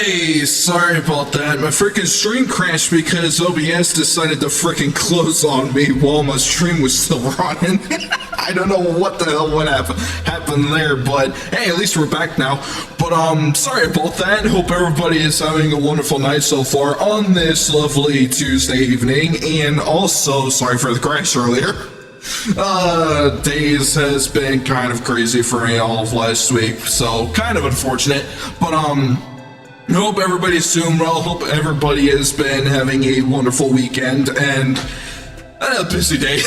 Hey, sorry about that. My freaking stream crashed because OBS decided to freaking close on me while my stream was still running. I don't know what the hell happened there, but hey, at least we're back now. But sorry about that. Hope everybody is having a wonderful night so far on this lovely Tuesday evening, and also sorry for the crash earlier. Days has been kind of crazy for me all of last week, so kind of unfortunate. But hope everybody's doing well. Hope everybody has been having a wonderful weekend and a busy day.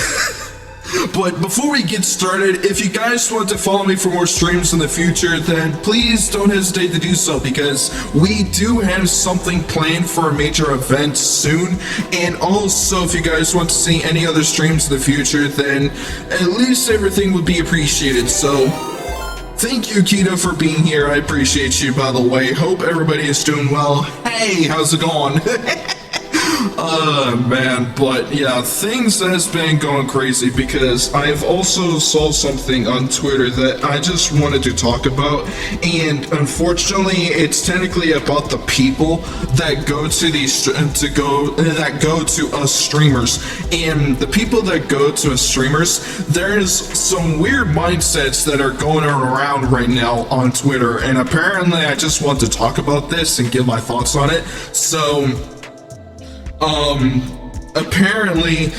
But before we get started, if you guys want to follow me for more streams in the future, then please don't hesitate to do so, because we do have something planned for a major event soon. And also, if you guys want to see any other streams in the future, then at least everything would be appreciated. So thank you, Keto, for being here. I appreciate you, by the way. Hope everybody is doing well. Hey, how's it going? Man, but yeah, things has been going crazy because I've also saw something on Twitter that I just wanted to talk about, and unfortunately, it's technically about the people that go to these that go to us streamers. And the people that go to us streamers, there's some weird mindsets that are going around right now on Twitter, and apparently I just want to talk about this and give my thoughts on it. So apparently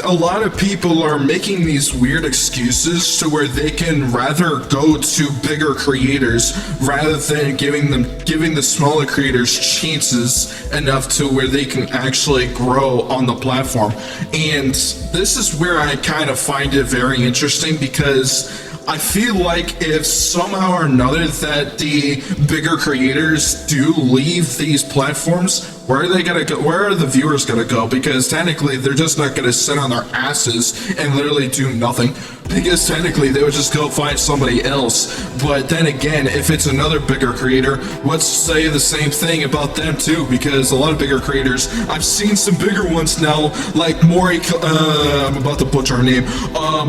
a lot of people are making these weird excuses to where they can rather go to bigger creators rather than giving the smaller creators chances enough to where they can actually grow on the platform. And this is where I kind of find it very interesting, because I feel like if somehow or another that the bigger creators do leave these platforms, where are they gonna go? Where are the viewers gonna go? Because technically they're just not gonna sit on their asses and literally do nothing, because technically they would just go find somebody else. But then again, if it's another bigger creator, let's say the same thing about them too, because a lot of bigger creators, I've seen some bigger ones now, like Mori, I'm about to butcher her name,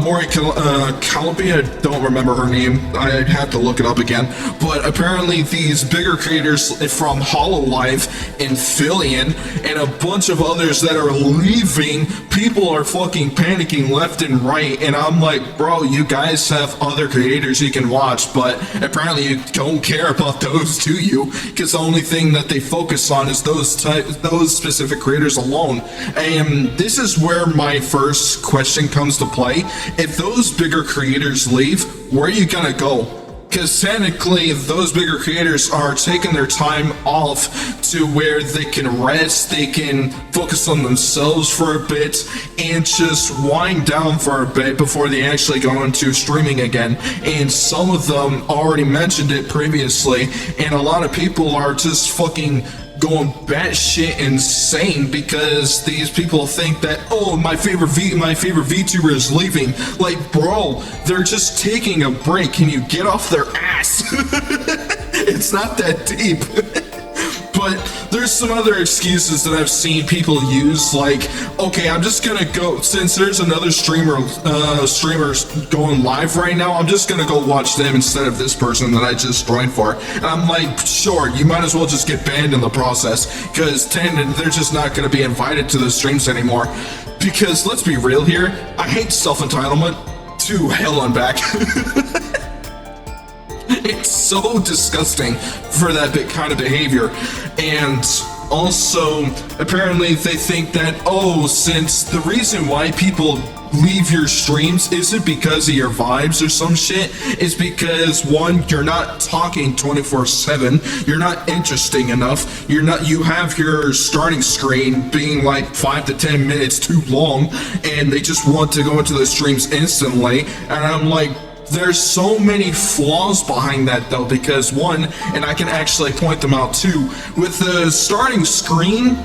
Mori Calabi, I don't remember her name, I'd have to look it up again, but apparently these bigger creators from Hololive and Fillion and a bunch of others that are leaving, people are fucking panicking left and right, and I'm like, bro, you guys have other creators you can watch, but apparently you don't care about those, do you? Because the only thing that they focus on is those specific creators alone. And this is where my first question comes to play. If those bigger creators leave, where are you gonna go? Because technically those bigger creators are taking their time off to where they can rest, they can focus on themselves for a bit, and just wind down for a bit before they actually go into streaming again. And some of them already mentioned it previously, and a lot of people are just fucking going batshit insane because these people think that, oh, my favorite VTuber is leaving. Like, bro, they're just taking a break. Can you get off their ass? It's not that deep. But there's some other excuses that I've seen people use, like, okay, I'm just gonna go, since there's another streamers going live right now, I'm just gonna go watch them instead of this person that I just joined for. And I'm like, sure, you might as well just get banned in the process, because they're just not gonna be invited to the streams anymore. Because let's be real here, I hate self-entitlement to hell and back. It's so disgusting for that kind of behavior. And also, apparently they think that, oh, since the reason why people leave your streams isn't because of your vibes or some shit, it's because, one, you're not talking 24/7, you're not interesting enough, you have your starting screen being like 5 to 10 minutes too long, and they just want to go into the streams instantly. And I'm like, there's so many flaws behind that though, because one, and I can actually point them out too, with the starting screen,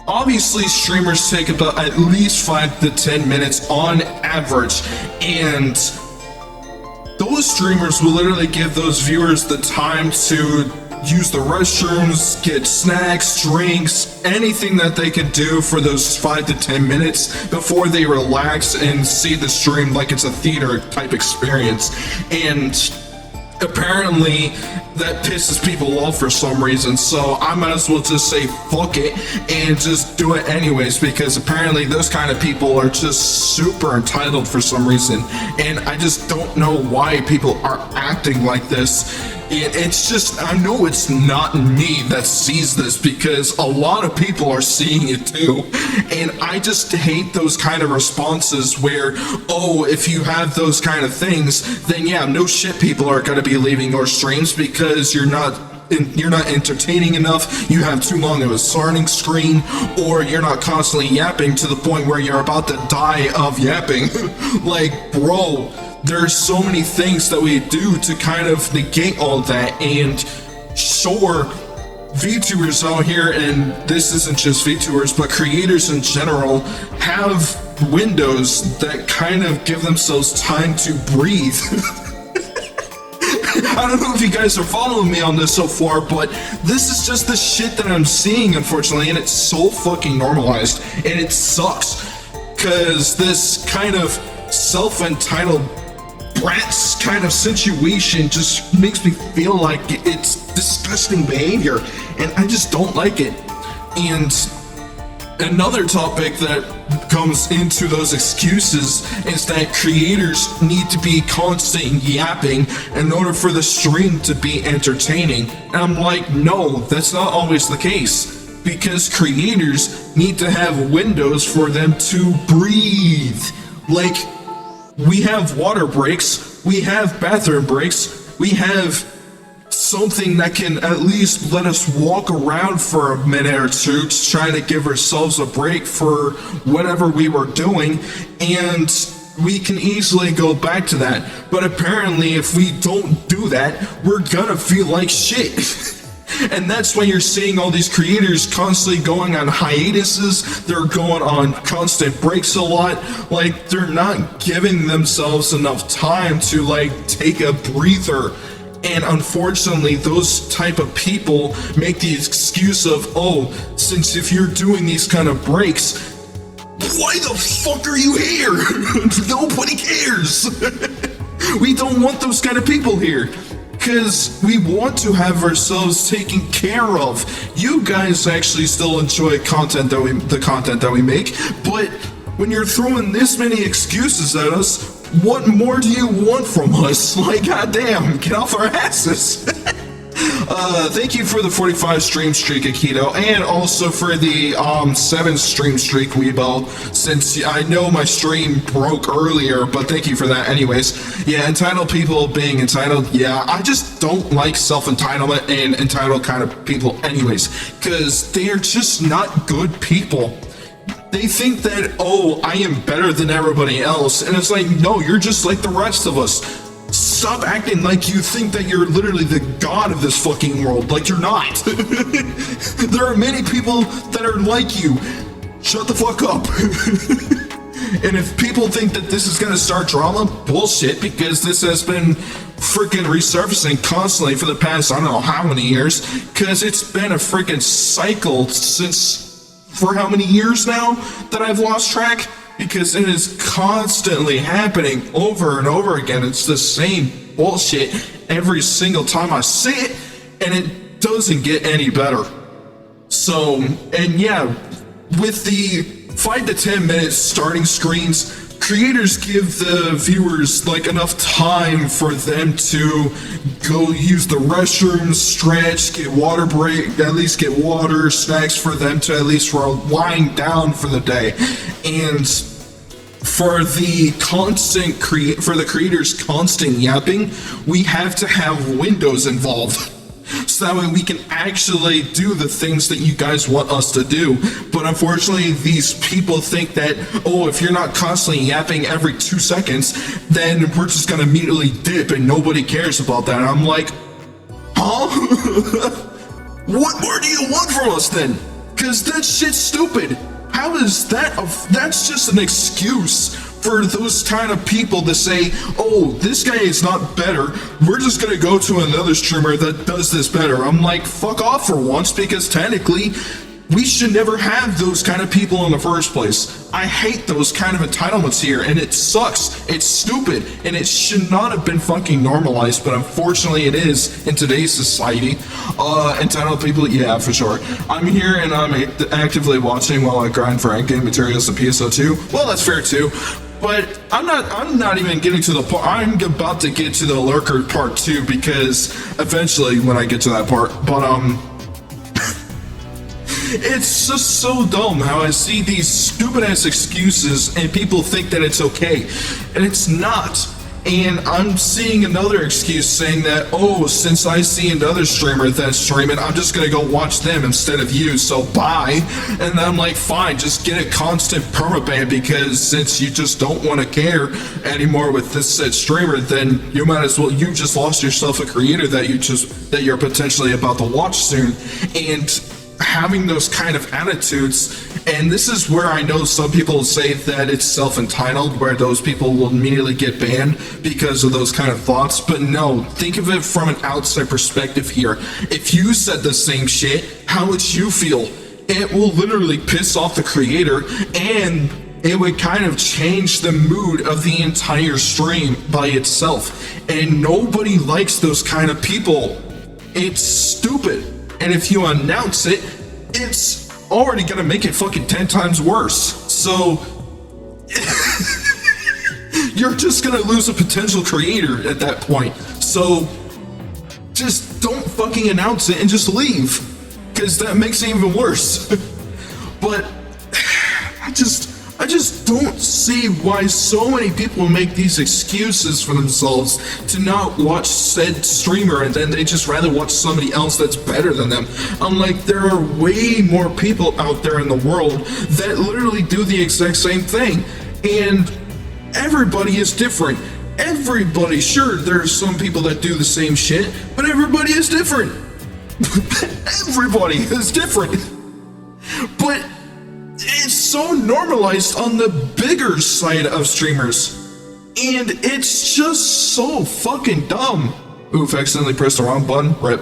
obviously streamers take about at least 5 to 10 minutes on average, and those streamers will literally give those viewers the time to use the restrooms, get snacks, drinks, anything that they can do for those 5 to 10 minutes before they relax and see the stream like it's a theater type experience. And apparently that pisses people off for some reason, so I might as well just say fuck it and just do it anyways, because apparently those kind of people are just super entitled for some reason, and I just don't know why people are acting like this. It's just, I know it's not me that sees this, because a lot of people are seeing it too, and I just hate those kind of responses where, oh, if you have those kind of things, then yeah, no shit, people are going to be leaving your streams because you're not entertaining enough, you have too long of a starting screen, or you're not constantly yapping to the point where you're about to die of yapping. Like, bro, there's so many things that we do to kind of negate all that, and sure, VTubers out here, and this isn't just VTubers, but creators in general, have windows that kind of give themselves time to breathe. I don't know if you guys are following me on this so far, but this is just the shit that I'm seeing, unfortunately, and it's so fucking normalized, and it sucks, because this kind of self-entitled brats kind of situation just makes me feel like it's disgusting behavior, and I just don't like it. And another topic that comes into those excuses is that creators need to be constant yapping in order for the stream to be entertaining. And I'm like, no, that's not always the case, because creators need to have windows for them to breathe. Like, we have water breaks, we have bathroom breaks, we have something that can at least let us walk around for a minute or two to try to give ourselves a break for whatever we were doing, and we can easily go back to that. But apparently if we don't do that, we're gonna feel like shit. And that's why you're seeing all these creators constantly going on hiatuses, they're going on constant breaks a lot, like they're not giving themselves enough time to like take a breather. And unfortunately, those type of people make the excuse of, oh, since if you're doing these kind of breaks, why the fuck are you here? Nobody cares. We don't want those kind of people here, because we want to have ourselves taken care of. You guys actually still enjoy the content that we make, but when you're throwing this many excuses at us, what more do you want from us? Like, goddamn, get off our asses. Thank you for the 45 stream streak, Akito, and also for the 7 stream streak, Weebo, since I know my stream broke earlier, but thank you for that anyways. Yeah, entitled people being entitled, yeah, I just don't like self-entitlement and entitled kind of people anyways, because they are just not good people. They think that, oh, I am better than everybody else, and it's like, no, you're just like the rest of us. Stop acting like you think that you're literally the god of this fucking world, like you're not. There are many people that are like you. Shut the fuck up. And if people think that this is gonna start drama, bullshit, because this has been freaking resurfacing constantly for the past, I don't know how many years, because it's been a freaking cycle since, for how many years now that I've lost track? Because it is constantly happening over and over again. It's the same bullshit every single time I see it, and it doesn't get any better. So, and yeah, with the 5 to 10 minute starting screens, creators give the viewers like enough time for them to go use the restroom, stretch, get water break, at least get water, snacks for them to at least wind down for the day. And for the creators constant yapping, we have to have windows involved. So that way we can actually do the things that you guys want us to do. But unfortunately, these people think that, oh, if you're not constantly yapping every 2 seconds, then we're just gonna immediately dip and nobody cares about that. And I'm like, huh? What more do you want from us then? Cause that shit's stupid. How is that? That's just an excuse for those kind of people to say, oh, this guy is not better, we're just gonna go to another streamer that does this better. I'm like, fuck off for once, because technically we should never have those kind of people in the first place. I hate those kind of entitlements here, and it sucks. It's stupid, and it should not have been fucking normalized, but unfortunately it is in today's society. Entitled people, yeah, for sure. I'm here and I'm actively watching while I grind for endgame materials in PSO2. Well, that's fair too. But I'm not even getting to the part. I'm about to get to the lurker part too, because eventually when I get to that part, but it's just so dumb how I see these stupid ass excuses and people think that it's okay, and it's not. And I'm seeing another excuse saying that, oh, since I see another streamer that's streaming, I'm just gonna go watch them instead of you, so bye. And I'm like, fine, just get a constant permaban, because since you just don't want to care anymore with this said streamer, then you might as well, you just lost yourself a creator that you're potentially about to watch soon. And having those kind of attitudes, and this is where I know some people say that it's self-entitled, where those people will immediately get banned because of those kind of thoughts, but no, think of it from an outside perspective here. If you said the same shit, how would you feel? It will literally piss off the creator, and it would kind of change the mood of the entire stream by itself, and nobody likes those kind of people. It's stupid. And if you announce it, it's already gonna make it fucking 10 times worse. So you're just gonna lose a potential creator at that point. So just don't fucking announce it and just leave, because that makes it even worse. But I just don't see why so many people make these excuses for themselves to not watch said streamer, and then they just rather watch somebody else that's better than them. I'm like, there are way more people out there in the world that literally do the exact same thing, and everybody is different. Everybody, sure, there's some people that do the same shit, but everybody is different. Everybody is different. But it's so normalized on the bigger side of streamers, and it's just so fucking dumb. Oof, accidentally pressed the wrong button, rip.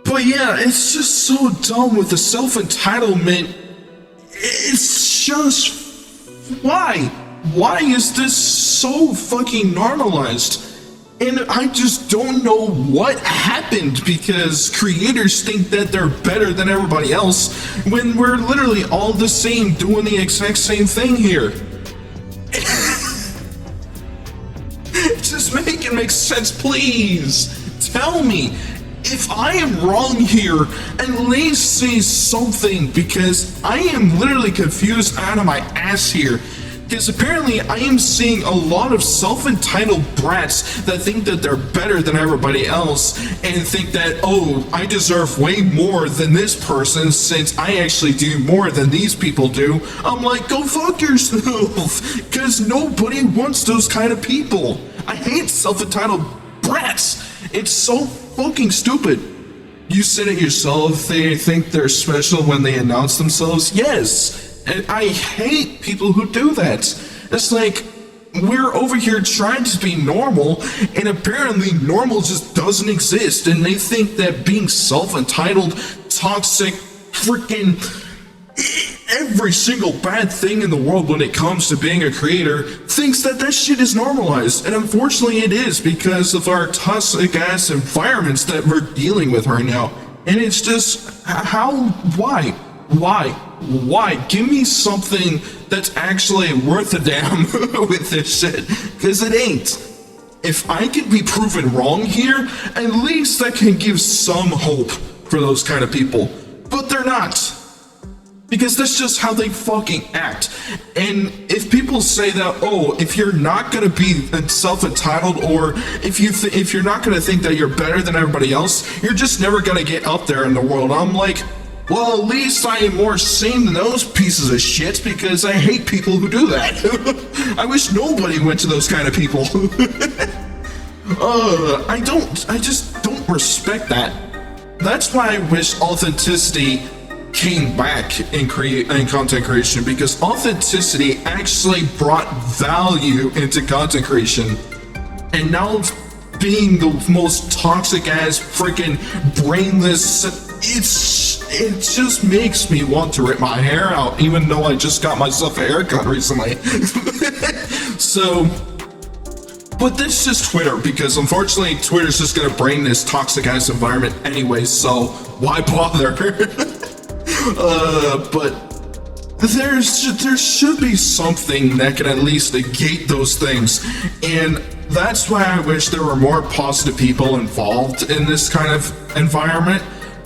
But yeah, it's just so dumb with the self-entitlement. It's just, why is this so fucking normalized? And I just don't know what happened, because creators think that they're better than everybody else when we're literally all the same, doing the exact same thing here. Just make it make sense, please. Tell me. If I am wrong here, at least say something, because I am literally confused out of my ass here. Because apparently I am seeing a lot of self-entitled brats that think that they're better than everybody else, and think that, oh, I deserve way more than this person since I actually do more than these people do. I'm like, go fuck yourself, because nobody wants those kind of people. I hate self-entitled brats. It's so fucking stupid. You said it yourself, they think they're special when they announce themselves. Yes. And I hate people who do that. It's like, we're over here trying to be normal, and apparently normal just doesn't exist, and they think that being self-entitled, toxic, freaking every single bad thing in the world when it comes to being a creator, thinks that that shit is normalized. And unfortunately it is, because of our toxic ass environments that we're dealing with right now. And it's just, why? Give me something that's actually worth a damn with this shit, because it ain't. If I can be proven wrong here, at least that can give some hope for those kind of people. But they're not. Because that's just how they fucking act. And if people say that, oh, if you're not gonna be self-entitled, or if you're not gonna think that you're better than everybody else, you're just never gonna get up there in the world. I'm like, well, at least I am more sane than those pieces of shit, because I hate people who do that. I wish nobody went to those kind of people. I just don't respect that. That's why I wish authenticity came back in content creation, because authenticity actually brought value into content creation. And now being the most toxic ass freaking brainless it just makes me want to rip my hair out, even though I just got myself a haircut recently. So, but that's just Twitter, because unfortunately Twitter's just gonna bring this toxic ass environment anyway, so why bother? But there should be something that can at least negate those things, and that's why I wish there were more positive people involved in this kind of environment.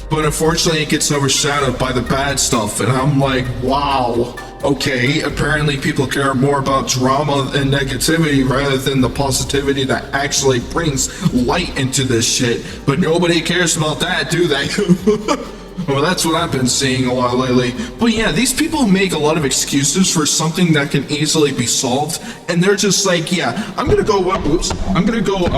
But unfortunately it gets overshadowed by the bad stuff, and I'm like, wow, okay, apparently people care more about drama and negativity rather than the positivity that actually brings light into this shit. But nobody cares about that, do they? Well, that's what I've been seeing a lot lately. But yeah, these people make a lot of excuses for something that can easily be solved, and they're just like, yeah, I'm gonna go, I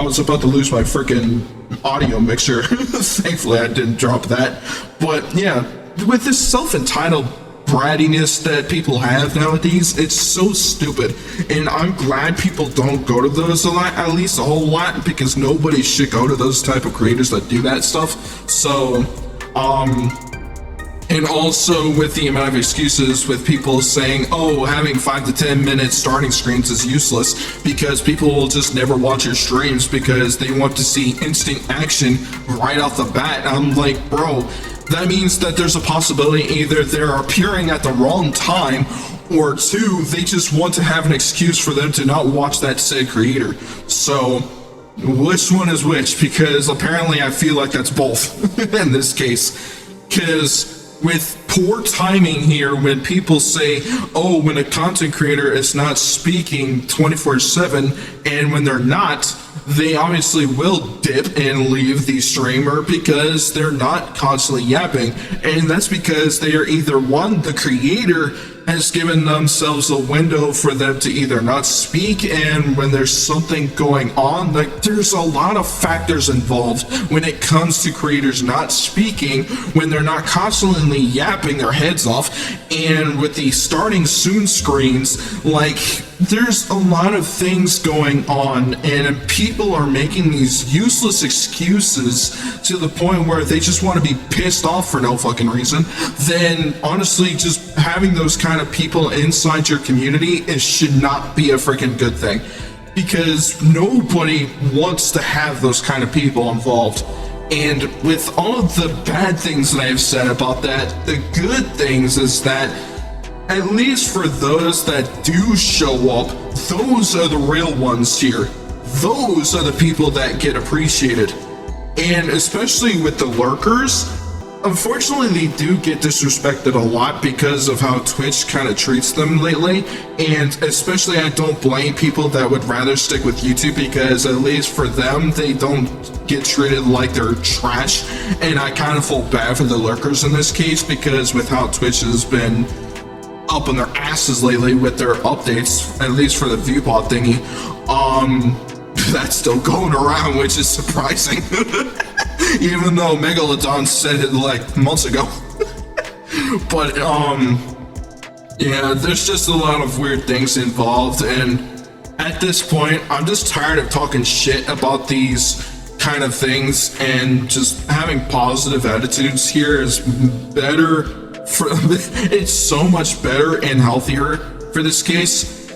was about to lose my freaking audio mixer. Thankfully I didn't drop that. But yeah, with this self-entitled brattiness that people have nowadays, it's so stupid, and I'm glad people don't go to those a lot, at least a whole lot, because nobody should go to those type of creators that do that stuff. So and also with the amount of excuses with people saying, oh, having 5 to 10 minute starting screens is useless because people will just never watch your streams because they want to see instant action right off the bat. I'm like, bro, that means that there's a possibility either they're appearing at the wrong time, or two, they just want to have an excuse for them to not watch that said creator. So which one is which? Because apparently I feel like that's both in this case. Because with poor timing here, when people say, oh, when a content creator is not speaking 24/7, and when they're not, they obviously will dip and leave the streamer because they're not constantly yapping. And that's because they are either, one, the creator has given themselves a window for them to either not speak, and when there's something going on, like, there's a lot of factors involved when it comes to creators not speaking, when they're not constantly yapping their heads off. And with the starting soon screens, like, there's a lot of things going on, and people are making these useless excuses to the point where they just want to be pissed off for no fucking reason. Then honestly, just having those kind of people inside your community should not be a freaking good thing, because nobody wants to have those kind of people involved. And with all of the bad things that I have said about that, the good things is that at least for those that do show up, those are the real ones here. Those are the people that get appreciated. And especially with the lurkers, unfortunately they do get disrespected a lot because of how Twitch kind of treats them lately. And especially I don't blame people that would rather stick with YouTube, because at least for them, they don't get treated like they're trash. And I kind of feel bad for the lurkers in this case, because with how Twitch has been up on their asses lately with their updates, at least for the viewbot thingy, that's still going around, which is surprising. Even though Megalodon said it like months ago. But yeah, there's just a lot of weird things involved, and at this point I'm just tired of talking shit about these kind of things, and just having positive attitudes here is better. It's so much better and healthier for this case.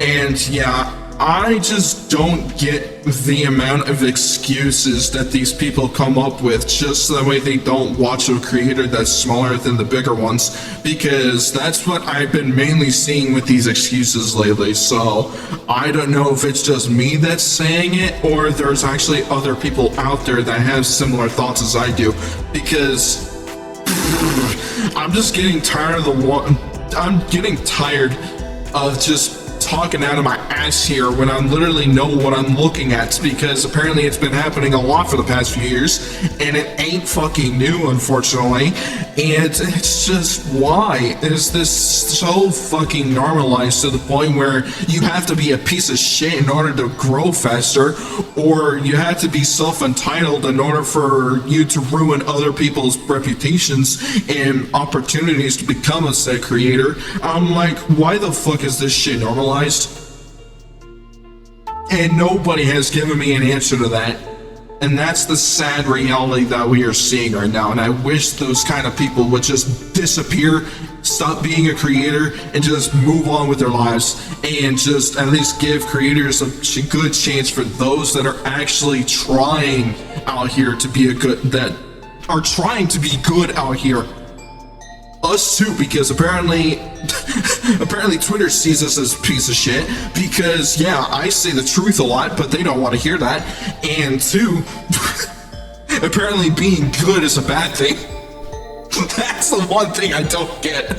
And yeah, I just don't get the amount of excuses that these people come up with just so that way they don't watch a creator that's smaller than the bigger ones, because that's what I've been mainly seeing with these excuses lately. So I don't know if it's just me that's saying it, or there's actually other people out there that have similar thoughts as I do, because I'm just getting tired of I'm getting tired of just talking out of my ass here when I literally know what I'm looking at, because apparently it's been happening a lot for the past few years, and it ain't fucking new, unfortunately. And it's just, why is this so fucking normalized to the point where you have to be a piece of shit in order to grow faster, or you have to be self-entitled in order for you to ruin other people's reputations and opportunities to become a said creator? I'm like, why the fuck is this shit normalized? And nobody has given me an answer to that. And that's the sad reality that we are seeing right now. And I wish those kind of people would just disappear, stop being a creator, and just move on with their lives. And just at least give creators a good chance for those that are actually trying out here to be that are trying to be good out here. Us too, because apparently Twitter sees us as a piece of shit, because yeah, I say the truth a lot, but they don't want to hear that. And two, apparently being good is a bad thing. That's the one thing I don't get.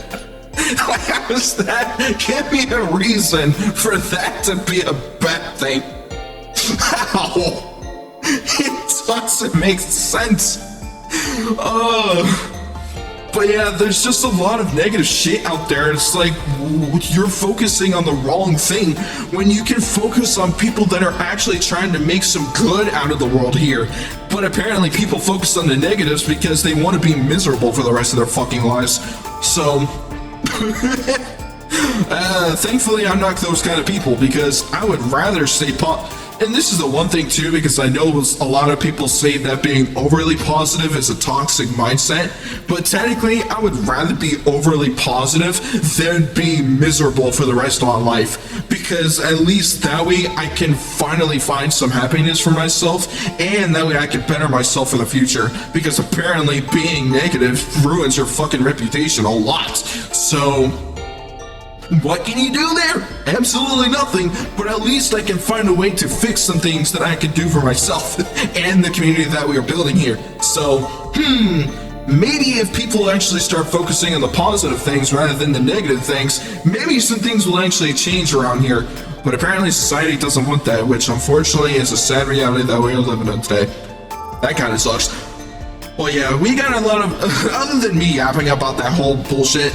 How is that? Give me a reason for that to be a bad thing. How? It doesn't make sense. But yeah, there's just a lot of negative shit out there. It's like, you're focusing on the wrong thing when you can focus on people that are actually trying to make some good out of the world here. But apparently people focus on the negatives because they want to be miserable for the rest of their fucking lives. So, thankfully I'm not those kind of people, because I would rather stay and this is the one thing too, because I know a lot of people say that being overly positive is a toxic mindset, but technically I would rather be overly positive than be miserable for the rest of my life, because at least that way I can finally find some happiness for myself, and that way I can better myself for the future, because apparently being negative ruins your fucking reputation a lot. So what can you do there? Absolutely nothing, but at least I can find a way to fix some things that I can do for myself and the community that we are building here. So, maybe if people actually start focusing on the positive things rather than the negative things, maybe some things will actually change around here. But apparently society doesn't want that, which unfortunately is a sad reality that we are living in today. That kind of sucks. Well, yeah, we got a lot of, other than me yapping about that whole bullshit,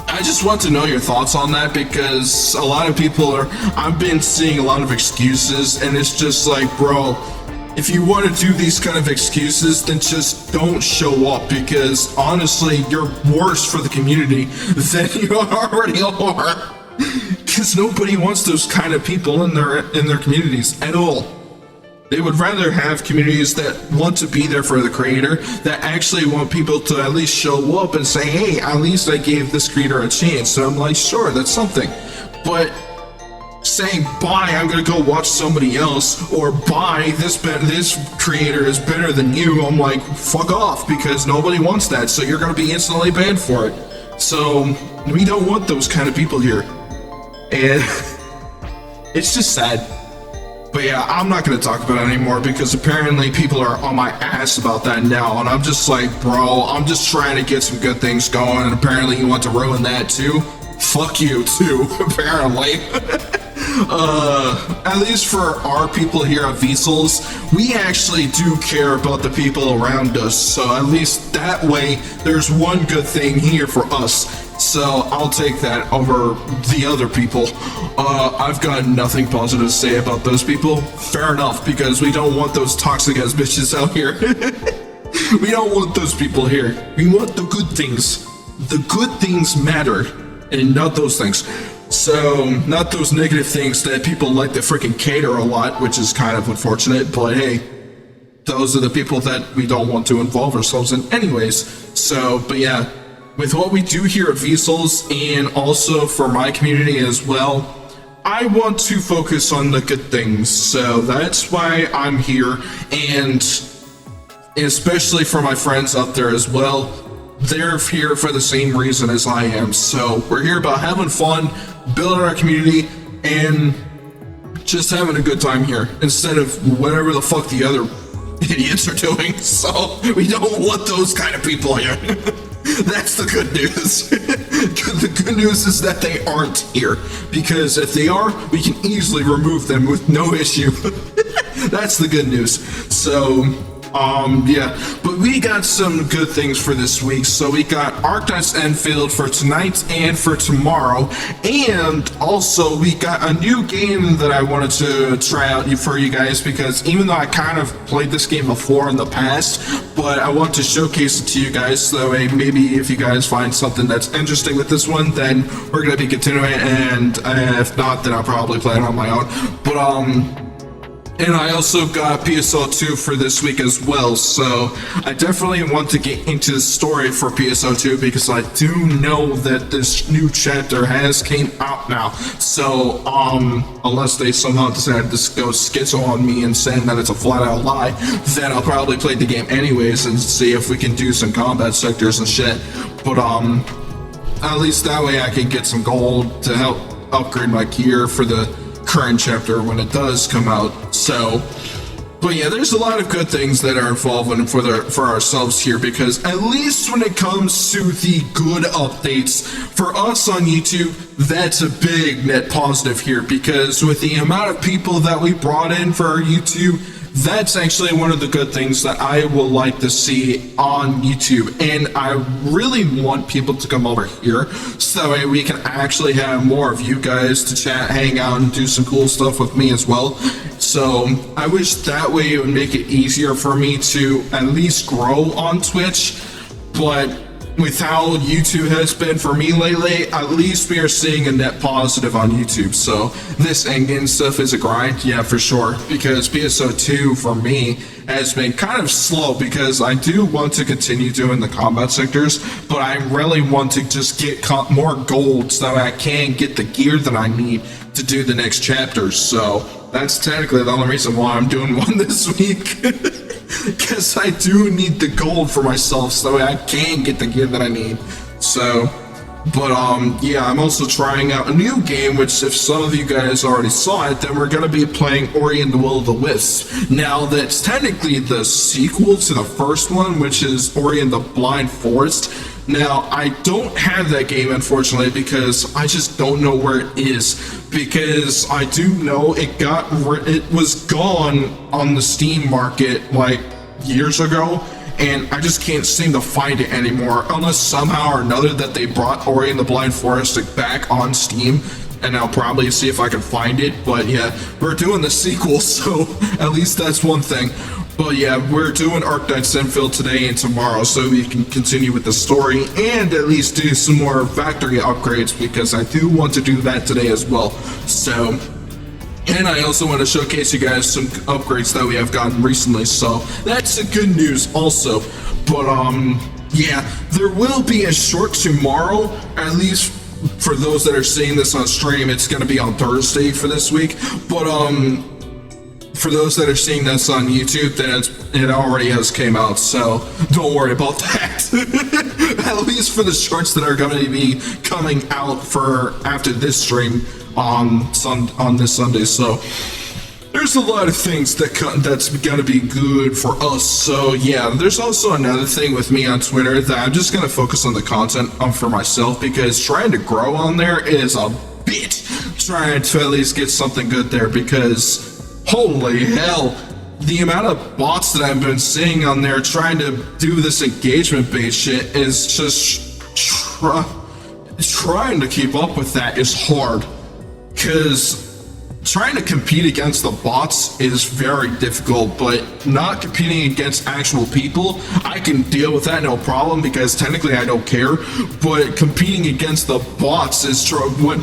I just want to know your thoughts on that, because a lot of people I've been seeing a lot of excuses, and it's just like, bro, if you want to do these kind of excuses, then just don't show up, because honestly, you're worse for the community than you already are. Because nobody wants those kind of people in their communities at all. They would rather have communities that want to be there for the creator, that actually want people to at least show up and say, hey, at least I gave this creator a chance. So I'm like, sure, that's something. But saying, bye, I'm gonna go watch somebody else, or bye, this creator is better than you, I'm like, fuck off, because nobody wants that, so you're gonna be instantly banned for it. So we don't want those kind of people here. And it's just sad. But yeah, I'm not going to talk about it anymore, because apparently people are on my ass about that now, and I'm just like, bro, I'm just trying to get some good things going, and apparently you want to ruin that too? Fuck you too, apparently. At least for our people here at VSOLs, we actually do care about the people around us, so at least that way there's one good thing here for us. So I'll take that over the other people. I've got nothing positive to say about those people. Fair enough, because we don't want those toxic ass bitches out here. We don't want those people here. We want the good things. The good things matter, and not those things. So, not those negative things that people like to freaking cater a lot, which is kind of unfortunate, but hey, those are the people that we don't want to involve ourselves in anyways. So, but yeah, with what we do here at VSOLs, and also for my community as well, I want to focus on the good things. So that's why I'm here, and especially for my friends out there as well, they're here for the same reason as I am. So we're here about having fun, building our community, and just having a good time here, instead of whatever the fuck the other idiots are doing. So we don't want those kind of people here. That's the good news. The good news is that they aren't here, because if they are, we can easily remove them with no issue. That's the good news. So, yeah, but we got some good things for this week. So we got Arknights Endfield for tonight and for tomorrow, and also we got a new game that I wanted to try out for you guys, because even though I kind of played this game before in the past, but I want to showcase it to you guys, so that way maybe if you guys find something that's interesting with this one, then we're going to be continuing, and if not, then I'll probably play it on my own. But And I also got PSO 2 for this week as well, so I definitely want to get into the story for PSO 2 because I do know that this new chapter has came out now. So, unless they somehow decide to go schizo on me and saying that it's a flat out lie, then I'll probably play the game anyways and see if we can do some combat sectors and shit. But, at least that way I can get some gold to help upgrade my gear for the current chapter when it does come out. So, but yeah, there's a lot of good things that are evolving for ourselves here, because at least when it comes to the good updates for us on YouTube, that's a big net positive here, because with the amount of people that we brought in for our YouTube, that's actually one of the good things that I will like to see on YouTube. And I really want people to come over here so that way we can actually have more of you guys to chat, hang out, and do some cool stuff with me as well. So I wish that way it would make it easier for me to at least grow on Twitch. But with how YouTube has been for me lately, at least we are seeing a net positive on YouTube. So this endgame stuff is a grind, yeah, for sure, because PSO 2 for me has been kind of slow, because I do want to continue doing the combat sectors, but I really want to just get more gold so that I can get the gear that I need to do the next chapters. So that's technically the only reason why I'm doing one this week. Because I do need the gold for myself so I can get the gear that I need. So, but yeah, I'm also trying out a new game, which if some of you guys already saw it, then we're going to be playing Ori and the Will of the Wisps. Now, that's technically the sequel to the first one, which is Ori and the Blind Forest. Now, I don't have that game, unfortunately, because I just don't know where it is. Because I do know it was gone on the Steam market like years ago, and I just can't seem to find it anymore, unless somehow or another that they brought Ori and the Blind Forest back on Steam, and I'll probably see if I can find it. But yeah, we're doing the sequel, so at least that's one thing. But yeah, we're doing Arknights Endfield today and tomorrow, so we can continue with the story and at least do some more factory upgrades, because I do want to do that today as well. So, and I also want to showcase you guys some upgrades that we have gotten recently, so that's the good news also. But yeah, there will be a short tomorrow, at least for those that are seeing this on stream. It's going to be on Thursday for this week, but for those that are seeing this on YouTube, then it already has came out, so don't worry about that. At least for the shorts that are going to be coming out for after this stream on this Sunday. So there's a lot of things that's going to be good for us. So yeah, there's also another thing with me on Twitter that I'm just going to focus on the content for myself, because trying to grow on there is a bit trying to at least get something good there, because holy hell, the amount of bots that I've been seeing on there trying to do this engagement based shit is just trying to keep up with that is hard, because trying to compete against the bots is very difficult, but not competing against actual people, I can deal with that no problem, because technically I don't care. But competing against the bots is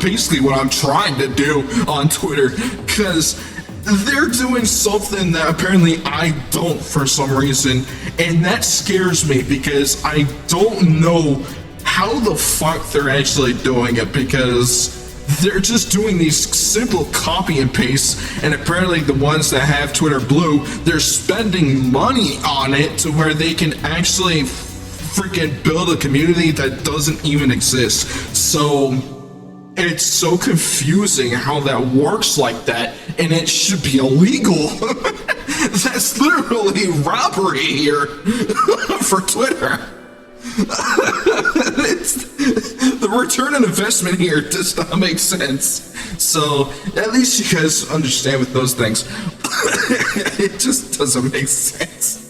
basically what I'm trying to do on Twitter, because they're doing something that apparently I don't for some reason, and that scares me, because I don't know how the fuck they're actually doing it, because they're just doing these simple copy and paste, and apparently the ones that have Twitter Blue, they're spending money on it to where they can actually freaking build a community that doesn't even exist. So it's so confusing how that works like that, and it should be illegal. That's literally robbery here for Twitter. The return on investment here does not make sense. So at least you guys understand with those things. It just doesn't make sense.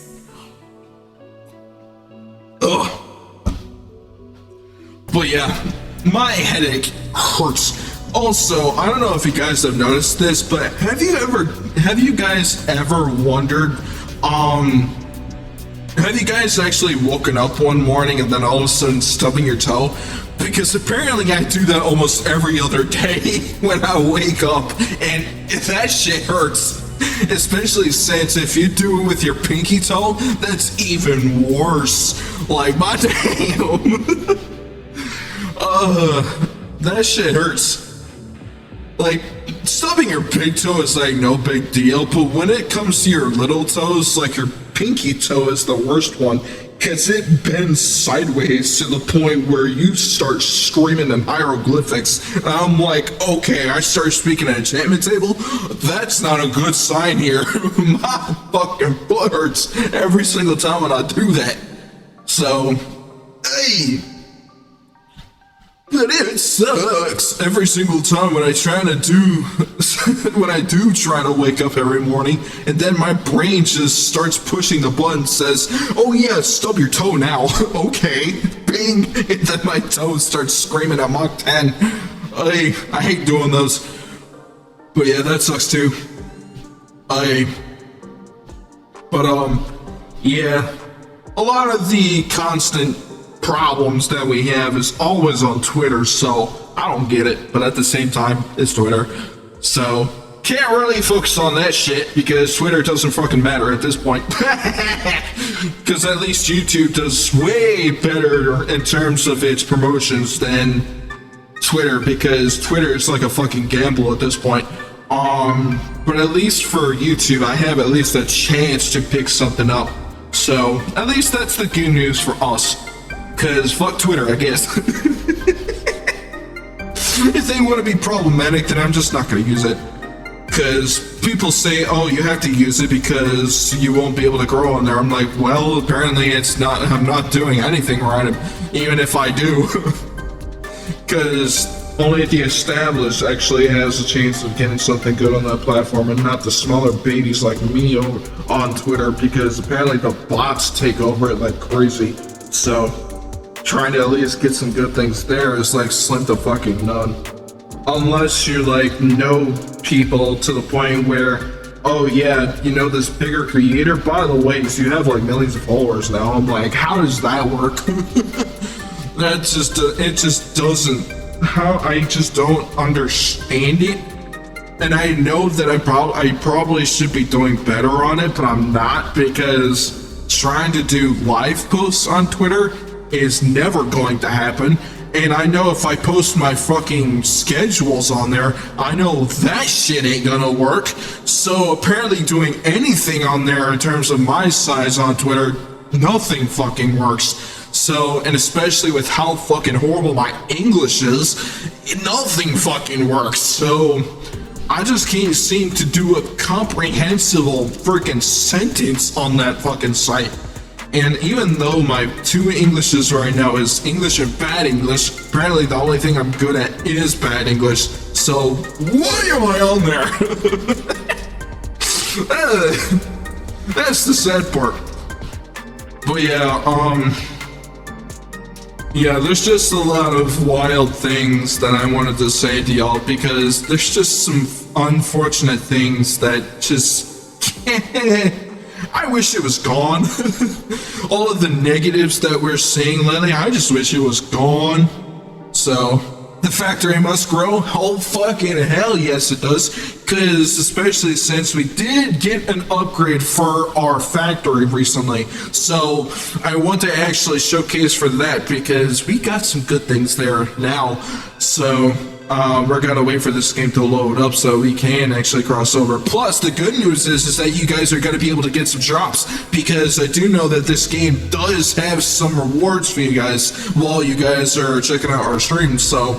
Ugh. But yeah, my headache hurts. Also, I don't know if you guys have noticed this, but have you guys ever wondered, have you guys actually woken up one morning and then all of a sudden stubbing your toe? Because apparently I do that almost every other day when I wake up, and that shit hurts. Especially since if you do it with your pinky toe, that's even worse. Like, my damn. That shit hurts. Like, stubbing your big toe is like no big deal, but when it comes to your little toes, like your pinky toe is the worst one, because it bends sideways to the point where you start screaming in hieroglyphics. And I'm like, okay, I start speaking at an enchantment table? That's not a good sign here. My fucking foot hurts every single time when I do that. So, hey. But it sucks every single time when I do try to wake up every morning, and then my brain just starts pushing the button, says, oh yeah, stub your toe now. Okay, bing, and then my toe starts screaming at Mach 10. I hate doing those. But yeah, that sucks too. Yeah, a lot of the constant problems that we have is always on Twitter, so I don't get it, but at the same time, it's Twitter, so can't really focus on that shit because Twitter doesn't fucking matter at this point. Because at least YouTube does way better in terms of its promotions than Twitter, because Twitter is like a fucking gamble at this point. But at least for YouTube, I have at least a chance to pick something up, so at least that's the good news for us. Cause fuck Twitter, I guess. If they want to be problematic, then I'm just not gonna use it. Cause people say, oh, you have to use it because you won't be able to grow on there. I'm like, well, apparently it's not, I'm not doing anything right, even if I do. Cause only the established actually has a chance of getting something good on that platform, and not the smaller babies like me on Twitter, because apparently the bots take over it like crazy. So trying to at least get some good things there is like slim to fucking none. Unless you like know people to the point where, oh yeah, you know this bigger creator, by the way, so you have like millions of followers now. I'm like, how does that work? That just, it just doesn't, I just don't understand it. And I know that I probably should be doing better on it, but I'm not, because trying to do live posts on Twitter is never going to happen. And I know if I post my fucking schedules on there, I know that shit ain't gonna work. So apparently doing anything on there in terms of my size on Twitter, nothing fucking works. So, and especially with how fucking horrible my English is, nothing fucking works. So I just can't seem to do a comprehensible freaking sentence on that fucking site. And even though my two Englishes right now is English and bad English, apparently the only thing I'm good at is bad English. So why am I on there? That's the sad part. But yeah, there's just a lot of wild things that I wanted to say to y'all, because there's just some unfortunate things that just can't. I wish it was gone. All of the negatives that we're seeing lately, I just wish it was gone. So, the factory must grow? Oh fucking hell yes it does. Because especially since we did get an upgrade for our factory recently. So, I want to actually showcase for that, because we got some good things there now. So, we're gonna wait for this game to load up so we can actually cross over. Plus, the good news is that you guys are gonna be able to get some drops, because I do know that this game does have some rewards for you guys while you guys are checking out our stream. So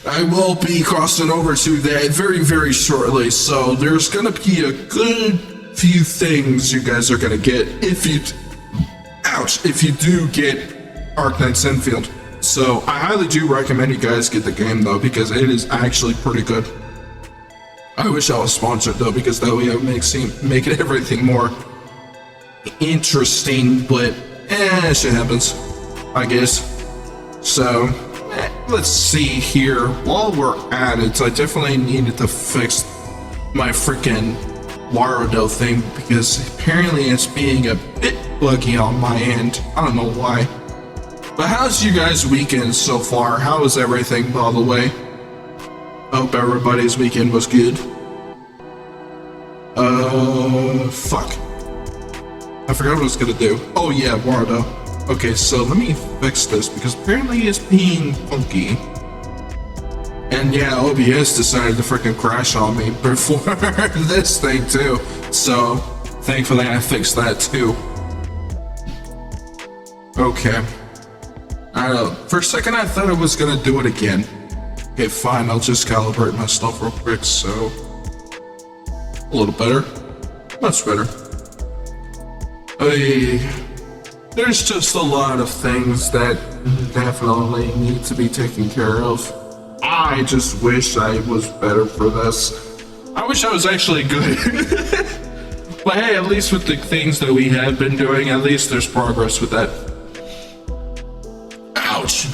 I will be crossing over to that very, very shortly. So there's gonna be a good few things you guys are gonna get if you do get Arknights Endfield. So I highly do recommend you guys get the game though, because it is actually pretty good. I wish I was sponsored though, because that way it make it everything more interesting, but shit happens, I guess. So let's see here. While we're at it, I definitely needed to fix my freaking Warudo thing, because apparently it's being a bit buggy on my end. I don't know why. But how's you guys' weekend so far? How is everything, by the way? Hope everybody's weekend was good. Fuck. I forgot what I was gonna do. Oh yeah, Wardo. Okay, so let me fix this because apparently it's being funky. And yeah, OBS decided to freaking crash on me before this thing too. So, thankfully I fixed that too. Okay. I don't know. For a second I thought I was gonna do it again. Okay, fine, I'll just calibrate my stuff real quick, so... A little better. Much better. There's just a lot of things that definitely need to be taken care of. I just wish I was better for this. I wish I was actually good. But hey, at least with the things that we have been doing, at least there's progress with that. Ouch.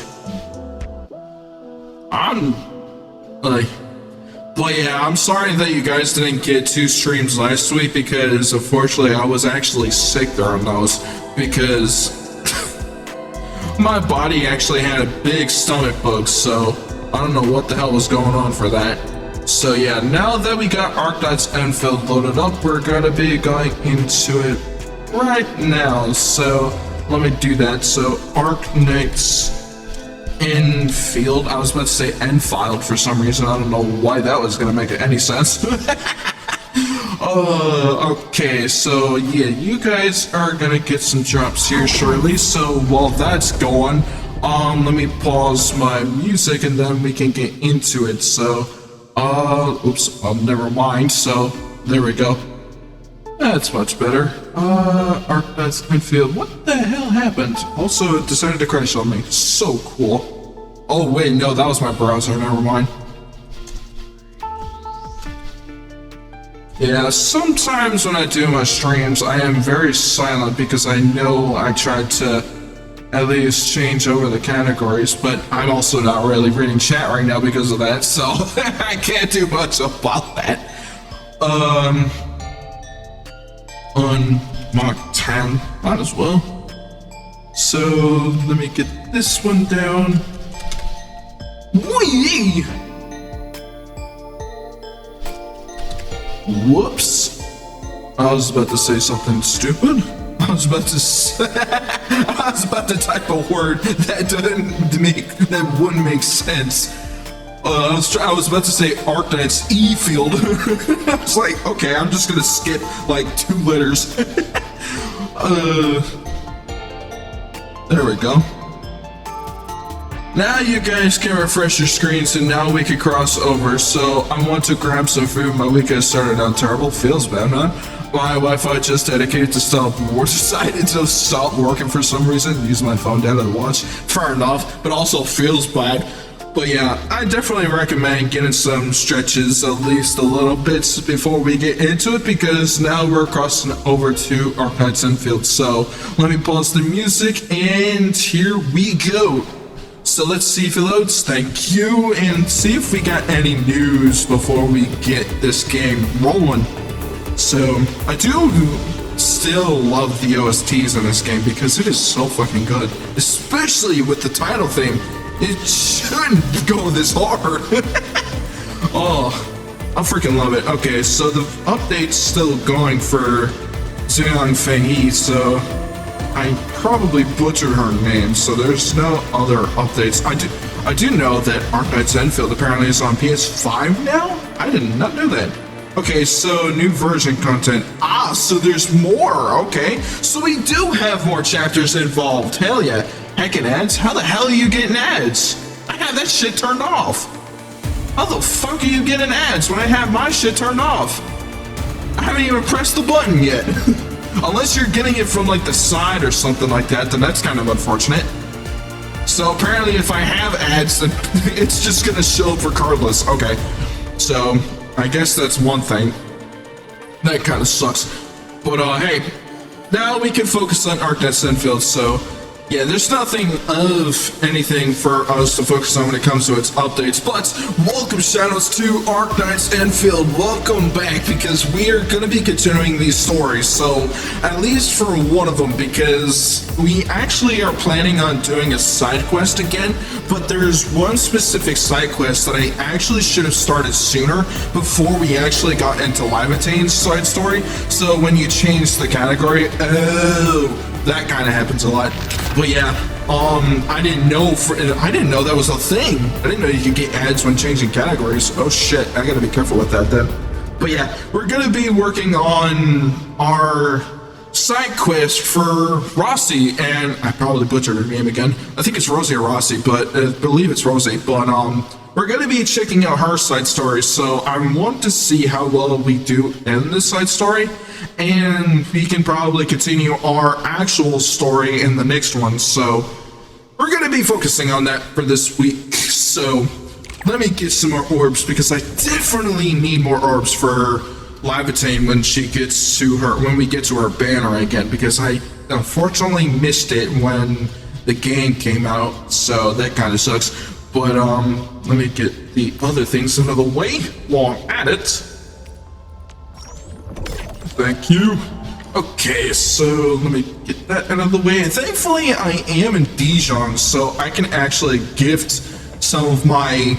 But yeah, I'm sorry that you guys didn't get 2 streams last week because unfortunately I was actually sick during those because my body actually had a big stomach bug, so I don't know what the hell was going on for that. So yeah, now that we got Arknights Endfield loaded up, we're gonna be going into it right now. So let me do that. So Arknights Endfield. I was about to say Endfield for some reason. I don't know why that was gonna make any sense. Okay, so yeah, you guys are gonna get some drops here shortly. So while that's going, let me pause my music and then we can get into it. So, oops, never mind. So there we go. That's much better. Arknights Endfield. What the hell happened? Also, it decided to crash on me. So cool. Oh, wait, no, that was my browser. Never mind. Yeah, sometimes when I do my streams, I am very silent because I know I tried to at least change over the categories, but I'm also not really reading chat right now because of that, so I can't do much about that. Unmarked 10, might as well. So let me get this one down. Whee! Whoops! I was about to say something stupid. I was about to type a word that wouldn't make sense. I was about to say Arknights Endfield. I was like, okay, I'm just gonna skip like 2 letters. There we go. Now you guys can refresh your screens and now we can cross over. So I want to grab some food. My weekend started out terrible. Feels bad, huh? My Wi-Fi just dedicated to stop decided to stop working for some reason. Use my phone data to watch. Fair enough, but also feels bad. But yeah, I definitely recommend getting some stretches at least a little bit before we get into it because now we're crossing over to Arknights Endfield. So let me pause the music and here we go. So let's see if it loads, thank you, and see if we got any news before we get this game rolling. So, I do still love the OSTs in this game because it is so fucking good. Especially with the title theme. It shouldn't go this hard. Oh, I freaking love it. Okay, so the update's still going for Xiang Fengyi, so I probably butchered her name, so there's no other updates. I do know that Arknights Endfield apparently is on PS5 now? I did not know that. Okay, so new version content. Ah, so there's more, okay. So we do have more chapters involved. Hell yeah. Heckin' ads? How the hell are you getting ads? I have that shit turned off. How the fuck are you getting ads when I have my shit turned off? I haven't even pressed the button yet. Unless you're getting it from like the side or something like that, then that's kind of unfortunate. So apparently if I have ads, then it's just gonna show up regardless. Okay, so I guess that's one thing. That kind of sucks. But hey, now we can focus on Arknights Endfield. So Yeah, there's nothing of anything for us to focus on when it comes to its updates, but welcome shoutouts to Arknights Endfield. Welcome back, because we are going to be continuing these stories, so at least for one of them, because we actually are planning on doing a side quest again, but there's one specific side quest that I actually should have started sooner before we actually got into Livetane's side story. So when you change the category, that kind of happens a lot. But yeah, I didn't know that was a thing. I didn't know you could get ads when changing categories. Oh shit, I gotta be careful with that then. But yeah, we're gonna be working on our side quest for Rossi, and I probably butchered her name again. I think it's Rosie or Rossi, but I believe it's Rosie. But we're gonna be checking out her side story, so I want to see how well we do in this side story, and we can probably continue our actual story in the next one. So we're gonna be focusing on that for this week. So let me get some more orbs, because I definitely need more orbs for Livetane when we get to her banner again, because I unfortunately missed it when the game came out, so that kind of sucks. But let me get the other things out of the way while I'm at it. Thank you. Okay, so let me get that out of the way. And thankfully I am in Dijon, so I can actually gift some of my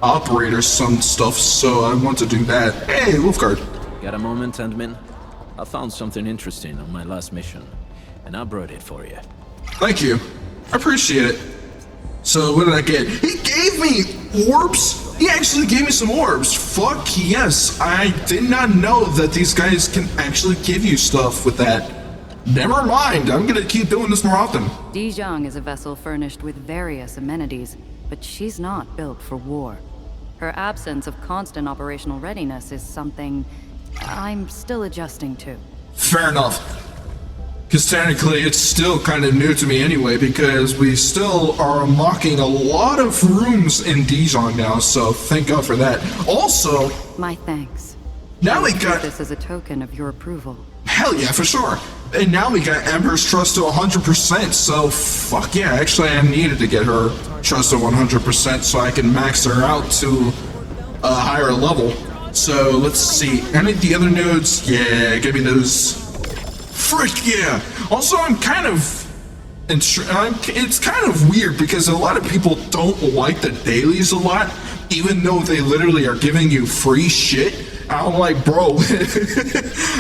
operators some stuff, so I want to do that. Hey, Wolfguard. Got a moment, Endman? I found something interesting on my last mission, and I brought it for you. Thank you. I appreciate it. So what did I get? He gave me orbs? He actually gave me some orbs. Fuck yes. I did not know that these guys can actually give you stuff with that. Never mind. I'm gonna keep doing this more often. Dijon is a vessel furnished with various amenities, but she's not built for war. Her absence of constant operational readiness is something I'm still adjusting to. Fair enough. Because technically it's still kind of new to me anyway, because we still are unlocking a lot of rooms in Dijon now, so thank God for that. Also, my thanks. Now we got this as a token of your approval. Hell yeah, for sure. And now we got Ember's trust to 100%, so fuck yeah, actually I needed to get her trust to 100% so I can max her out to a higher level. So let's see, any of the other nodes? Yeah, give me those. Frick yeah! Also, it's kind of weird because a lot of people don't like the dailies a lot, even though they literally are giving you free shit. I'm like, bro.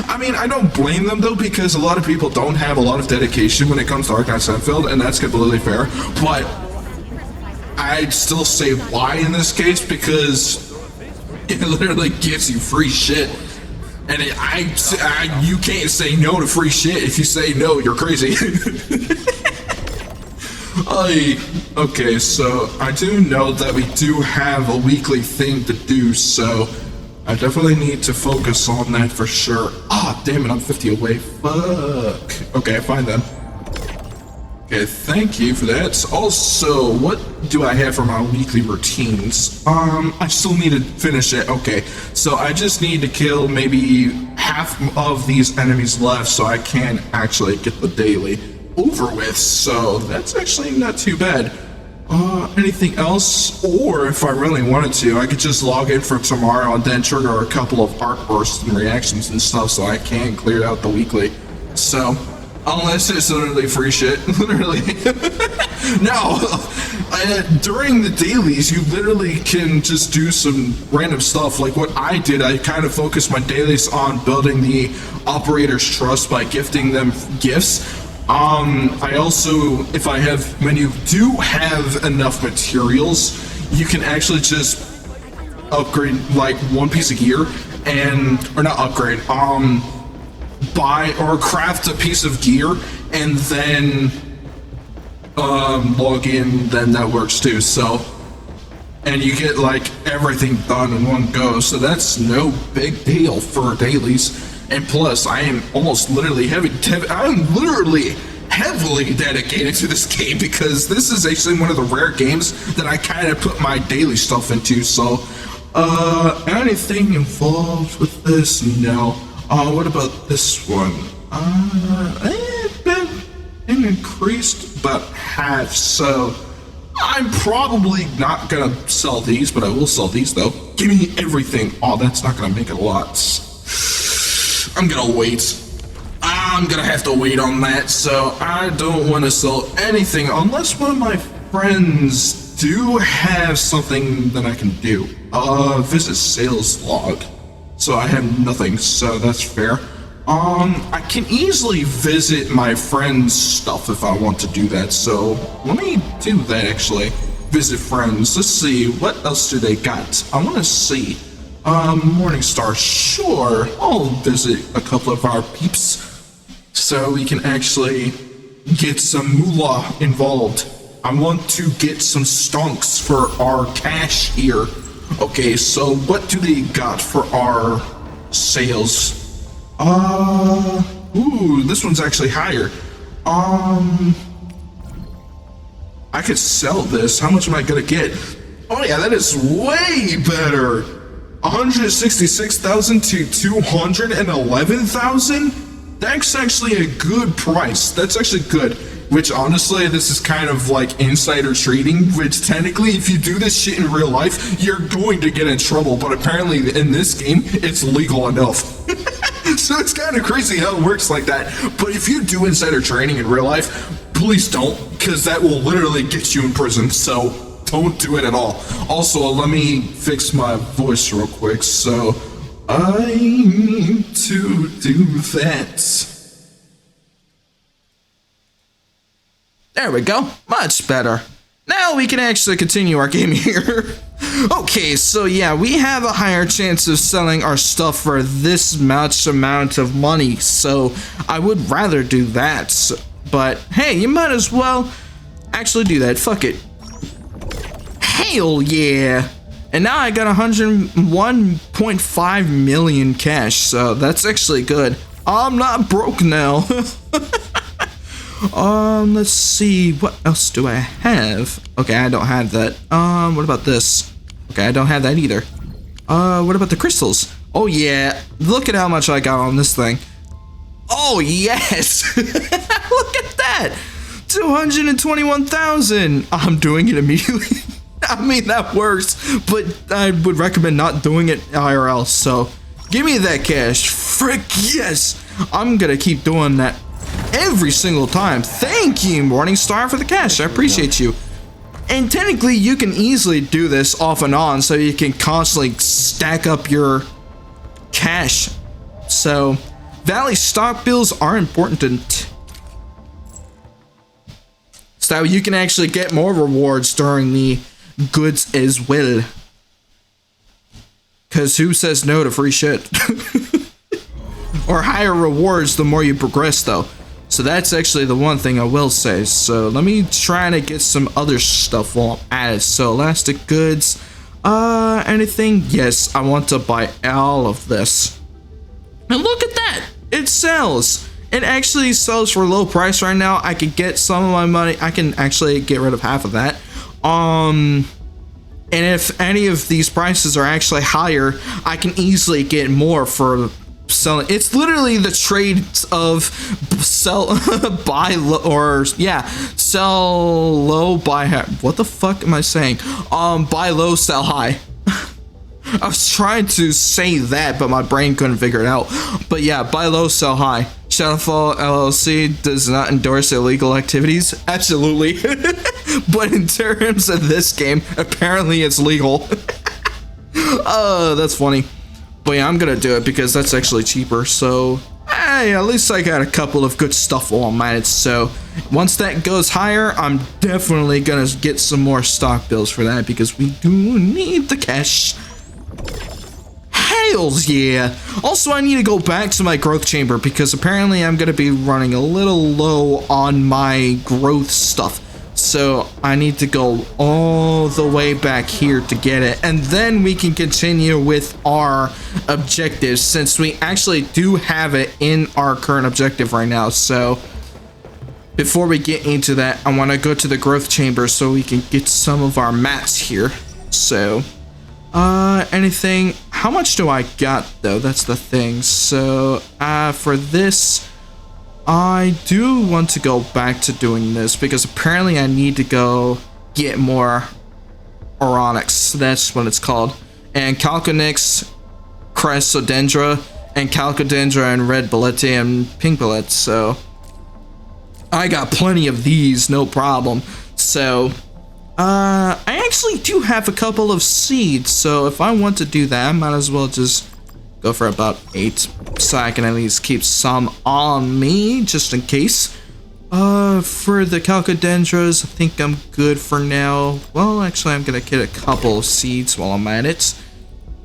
I mean, I don't blame them though, because a lot of people don't have a lot of dedication when it comes to Arknights Endfield, and that's completely fair. But I'd still say why in this case, because it literally gives you free shit. And you can't say no to free shit. If you say no, you're crazy. Okay, so I do know that we do have a weekly thing to do, so I definitely need to focus on that for sure. Ah, damn it, I'm 50 away. Fuck. Okay, fine then. Okay, thank you for that. Also, what do I have for my weekly routines? I still need to finish it. Okay, so I just need to kill maybe half of these enemies left so I can actually get the daily over with. So that's actually not too bad. Anything else? Or if I really wanted to, I could just log in for tomorrow and then trigger a couple of arc bursts and reactions and stuff so I can clear out the weekly. So, unless it's literally free shit, literally. No, during the dailies, you literally can just do some random stuff. Like what I did, I kind of focused my dailies on building the operator's trust by gifting them gifts. I also, when you do have enough materials, you can actually just upgrade like one piece of gear or not upgrade, buy or craft a piece of gear and then log in, then that works too. So, and you get like everything done in one go, so that's no big deal for dailies. And plus, I am literally heavily dedicated to this game, because this is actually one of the rare games that I kind of put my daily stuff into. So, anything involved with this? No. What about this one? been increased about half, so I'm probably not gonna sell these, but I will sell these though. Give me everything. Oh, that's not gonna make a lot. I'm gonna wait. I'm gonna have to wait on that, so I don't want to sell anything unless one of my friends do have something that I can do. Visit sales log. So I have nothing, so that's fair. I can easily visit my friend's stuff if I want to do that, so let me do that actually. Visit friends. Let's see, what else do they got? I want to see. Morningstar, sure. I'll visit a couple of our peeps so we can actually get some moolah involved. I want to get some stonks for our cash here. Okay, so what do they got for our sales? Ooh, this one's actually higher. I could sell this. How much am I gonna get? Oh yeah, that is way better. 166,000 to 211,000? That's actually a good price. That's actually good. Which honestly, this is kind of like insider trading, which technically if you do this shit in real life, you're going to get in trouble, but apparently in this game, it's legal enough. So it's kind of crazy how it works like that. But if you do insider trading in real life, please don't, because that will literally get you in prison, so don't do it at all. Also, let me fix my voice real quick, so I need to do that. There we go, much better. Now we can actually continue our game here. Okay, so yeah, we have a higher chance of selling our stuff for this much amount of money, so I would rather do that. But hey, you might as well actually do that, fuck it. Hell yeah! And now I got 101.5 million cash, so that's actually good. I'm not broke now. Let's see, what else do I have? Okay, I don't have that. What about this? Okay, I don't have that either. What about the crystals? Oh yeah, look at how much I got on this thing. Oh yes! Look at that! 221,000! I'm doing it immediately. I mean, that works, but I would recommend not doing it IRL, so give me that cash. Frick yes! I'm gonna keep doing that every single time. Thank you, Morningstar, for the cash. I appreciate you. And technically, you can easily do this off and on, so you can constantly stack up your cash. So, Valley stock bills are important. So you can actually get more rewards during the goods as well. Because who says no to free shit? Or higher rewards the more you progress, though. So that's actually the one thing I will say. So let me try to get some other stuff while I'm at it. So elastic goods, anything? Yes, I want to buy all of this. And look at that, it sells. It actually sells for a low price right now. I could get some of my money. I can actually get rid of half of that. And if any of these prices are actually higher, I can easily get more for selling. It's literally the trade of sell buy low, or yeah, sell low, buy high. What the fuck am I saying? Buy low, sell high. I was trying to say that, but my brain couldn't figure it out. But yeah, buy low, sell high. ShadowFall LLC does not endorse illegal activities. Absolutely. But in terms of this game, apparently it's legal. Oh, that's funny. But yeah, I'm gonna do it because that's actually cheaper. So, hey, at least I got a couple of good stuff while I'm at it. So, once that goes higher, I'm definitely gonna get some more stock bills for that because we do need the cash. Hells yeah! Also, I need to go back to my growth chamber because apparently I'm gonna be running a little low on my growth stuff. So I need to go all the way back here to get it, and then we can continue with our objectives since we actually do have it in our current objective right now. So before we get into that, I want to go to the growth chamber so we can get some of our mats here. So anything, how much do I got though? That's the thing. So for this, I do want to go back to doing this because apparently I need to go get more Oronyx. That's what it's called. And Calconix, Chrysodendra, and Calcodendra and Red Bullet and Pink Bullet. So I got plenty of these, no problem. So I actually do have a couple of seeds. So if I want to do that, I might as well just go for about 8 so I can at least keep some on me just in case. For the Calcodendras, I think I'm good for now. Well, actually, I'm gonna get a couple of seeds while I'm at it.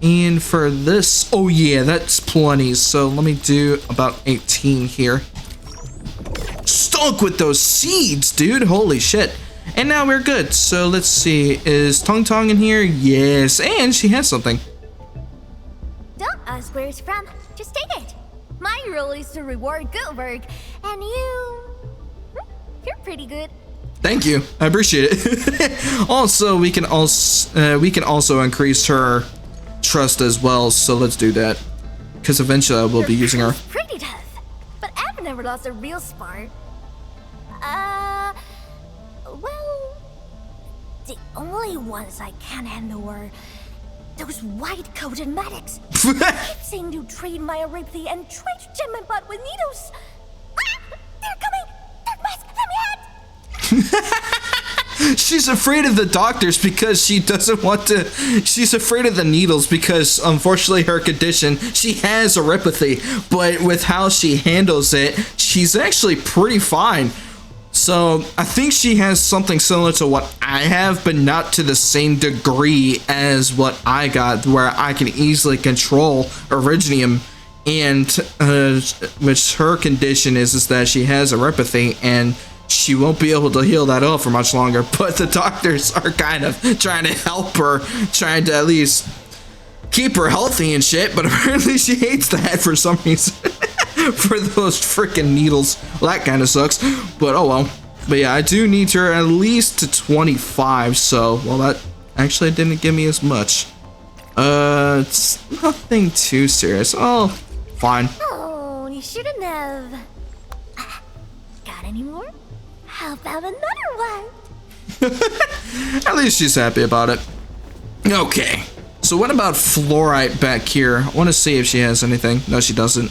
And for this, oh yeah, that's plenty. So let me do about 18 here. Stunk with those seeds, dude. Holy shit. And now we're good. So let's see. Is Tong Tong in here? Yes. And she has something. Don't ask where it's from. Just take it. My role is to reward good work, and you're pretty good. Thank you. I appreciate it. Also, we can also increase her trust as well. So let's do that. Because eventually I will be using her. Pretty tough, but I've never lost a real spark. Well, the only ones I can't handle were those white-coated medics. I keep saying to trade my Aripthy and try to jam my butt with needles. Ah! They're coming! Dark mask, let me out! She's afraid of the doctors because she doesn't want to. She's afraid of the needles because, unfortunately, her condition, she has Aripathy. But with how she handles it, she's actually pretty fine. So I think she has something similar to what I have, but not to the same degree as what I got, where I can easily control Originium. And which her condition is that she has Aripathy, and she won't be able to heal that up for much longer. But the doctors are kind of trying to help her, trying to at least keep her healthy and shit. But apparently she hates that for some reason. For those freaking needles. Well, that kind of sucks. But oh well. But yeah, I do need her at least to 25. So, well, that actually didn't give me as much. It's nothing too serious. Oh, fine. Oh, you shouldn't have. Got any more? How about another one? At least she's happy about it. Okay. So what about Fluorite back here? I want to see if she has anything. No, she doesn't.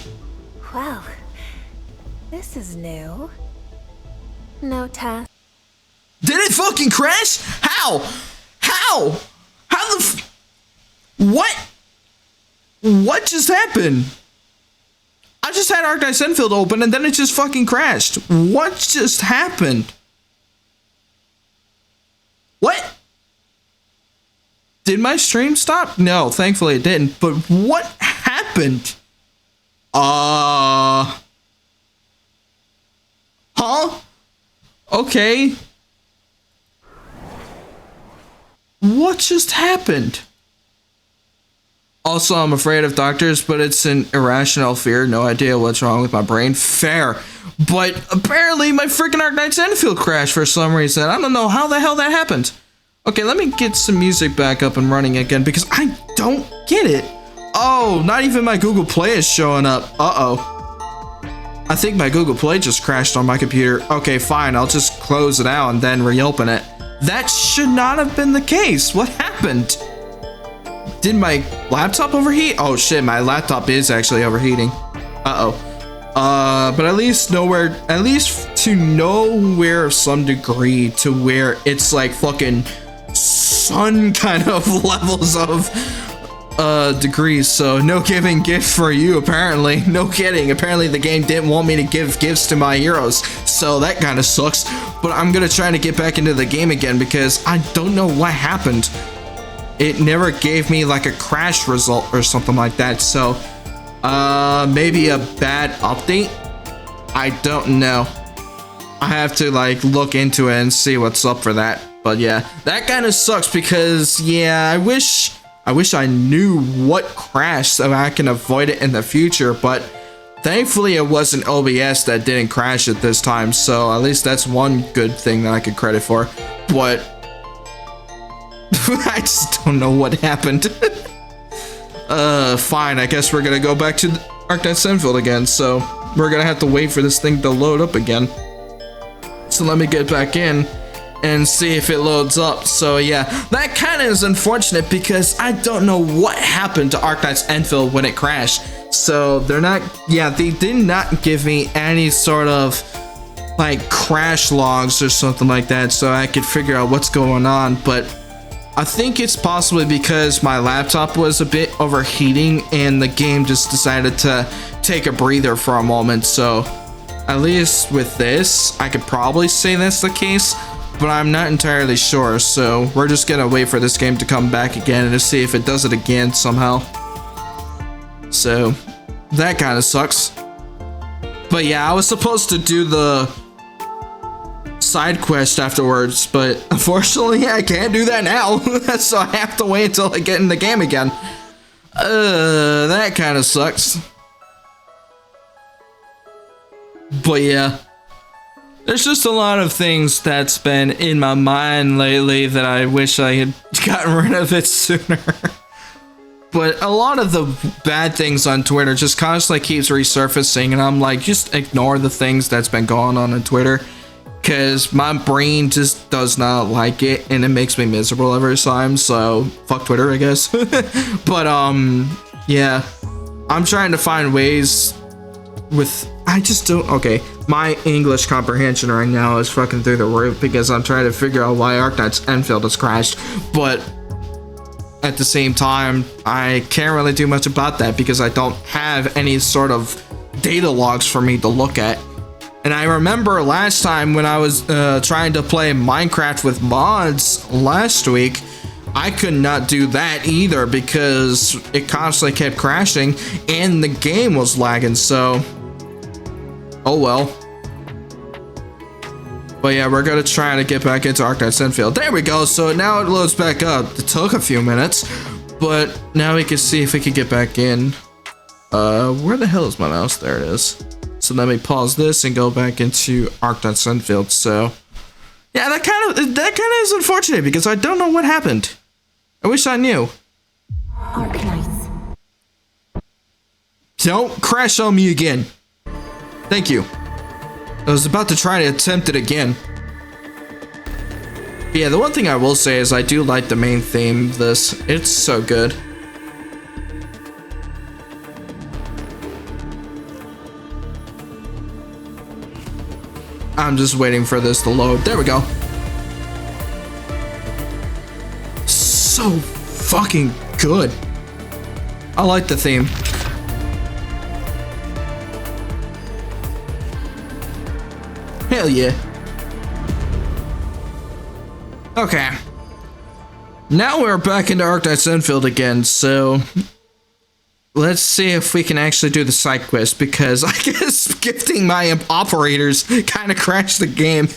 Wow. This is new. No task. Did it fucking crash? How? How? How the what? What just happened? I just had Arknights Endfield open and then it just fucking crashed. What just happened? What? Did my stream stop? No, thankfully it didn't. But what happened? Huh? Okay. What just happened? Also, I'm afraid of doctors, but it's an irrational fear. No idea what's wrong with my brain. Fair. But apparently my freaking Arknights Endfield crashed for some reason. I don't know how the hell that happened. Okay, let me get some music back up and running again because I don't get it. Oh, not even my Google Play is showing up. Uh-oh. I think my Google Play just crashed on my computer. Okay, fine. I'll just close it out and then reopen it. That should not have been the case. What happened? Did my laptop overheat? Oh shit, my laptop is actually overheating. Uh-oh. But at least to nowhere of some degree to where it's like fucking sun kind of levels of degrees. So no giving gift for you, apparently. No kidding. Apparently the game didn't want me to give gifts to my heroes. So that kind of sucks. But I'm gonna try to get back into the game again because I don't know what happened. It never gave me like a crash result or something like that. So maybe a bad update? I don't know. I have to like look into it and see what's up for that. But yeah, that kind of sucks because yeah, I wish I knew what crashed so I can avoid it in the future, but thankfully it wasn't OBS that didn't crash it this time, so at least that's one good thing that I could credit for. But I just don't know what happened. Fine, I guess we're gonna go back to Arknights Endfield again, so we're gonna have to wait for this thing to load up again. So let me get back in and see if it loads up. So yeah, that kind of is unfortunate because I don't know what happened to Arknights Endfield when it crashed. So they're not, yeah, they did not give me any sort of like crash logs or something like that so I could figure out what's going on. But I think it's possibly because my laptop was a bit overheating and the game just decided to take a breather for a moment. So at least with this, I could probably say that's the case, but I'm not entirely sure. So we're just gonna wait for this game to come back again and to see if it does it again somehow. So that kind of sucks. But yeah, I was supposed to do the side quest afterwards, but unfortunately I can't do that now. So I have to wait until I get in the game again. That kind of sucks. But yeah, there's just a lot of things that's been in my mind lately that I wish I had gotten rid of it sooner. But a lot of the bad things on Twitter just constantly keeps resurfacing, and I'm like, just ignore the things that's been going on Twitter, because my brain just does not like it, and it makes me miserable every time. So fuck Twitter, I guess. But yeah, I'm trying to find ways with, I just don't, okay, my English comprehension right now is fucking through the roof because I'm trying to figure out why Arknights Endfield has crashed, but at the same time, I can't really do much about that because I don't have any sort of data logs for me to look at. And I remember last time when I was trying to play Minecraft with mods last week, I could not do that either because it constantly kept crashing and the game was lagging, so oh well. But yeah, we're gonna try to get back into Arknights Endfield. There we go, so now it loads back up. It took a few minutes, but now we can see if we can get back in. Where the hell is my mouse? There it is. So let me pause this and go back into Arknights Endfield. So yeah, that kind of is unfortunate because I don't know what happened. I wish I knew. Arknights. Don't crash on me again. Thank you. I was about to try to attempt it again. But yeah, the one thing I will say is I do like the main theme of this. It's so good. I'm just waiting for this to load. There we go. So fucking good. I like the theme. Hell yeah. Okay. Now we're back into Arknights Endfield again, so let's see if we can actually do the side quest, because I guess gifting my operators kind of crashed the game.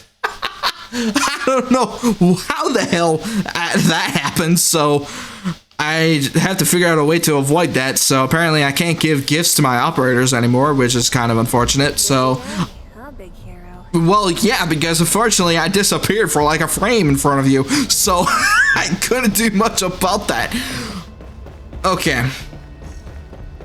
I don't know how the hell that happened, so I have to figure out a way to avoid that. So apparently I can't give gifts to my operators anymore, which is kind of unfortunate. So well, yeah, because unfortunately I disappeared for like a frame in front of you, so I couldn't do much about that. Okay.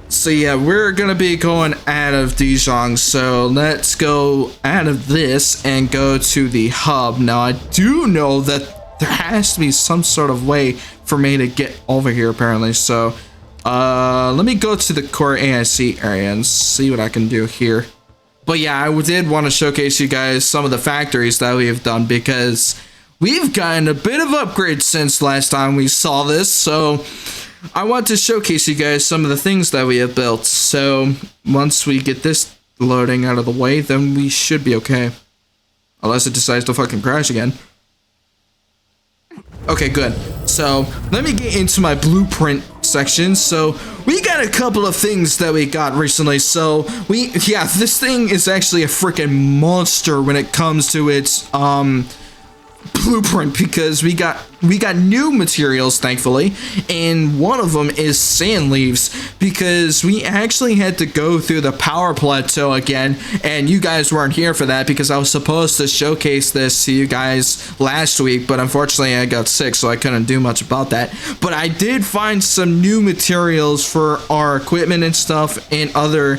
So yeah, we're gonna be going out of Dijon, so let's go out of this and go to the hub. Now, I do know that there has to be some sort of way for me to get over here, apparently, so let me go to the core AIC area and see what I can do here. But yeah, I did want to showcase you guys some of the factories that we've done, because we've gotten a bit of upgrades since last time we saw this, so I want to showcase you guys some of the things that we have built. So once we get this loading out of the way, then we should be okay. Unless it decides to fucking crash again. Okay, good. So let me get into my blueprint section. So we got a couple of things that we got recently. So yeah, this thing is actually a freaking monster when it comes to its blueprint, because we got new materials, thankfully, and one of them is sand leaves, because we actually had to go through the power plateau again, and you guys weren't here for that because I was supposed to showcase this to you guys last week, but unfortunately I got sick, so I couldn't do much about that. But I did find some new materials for our equipment and stuff, and other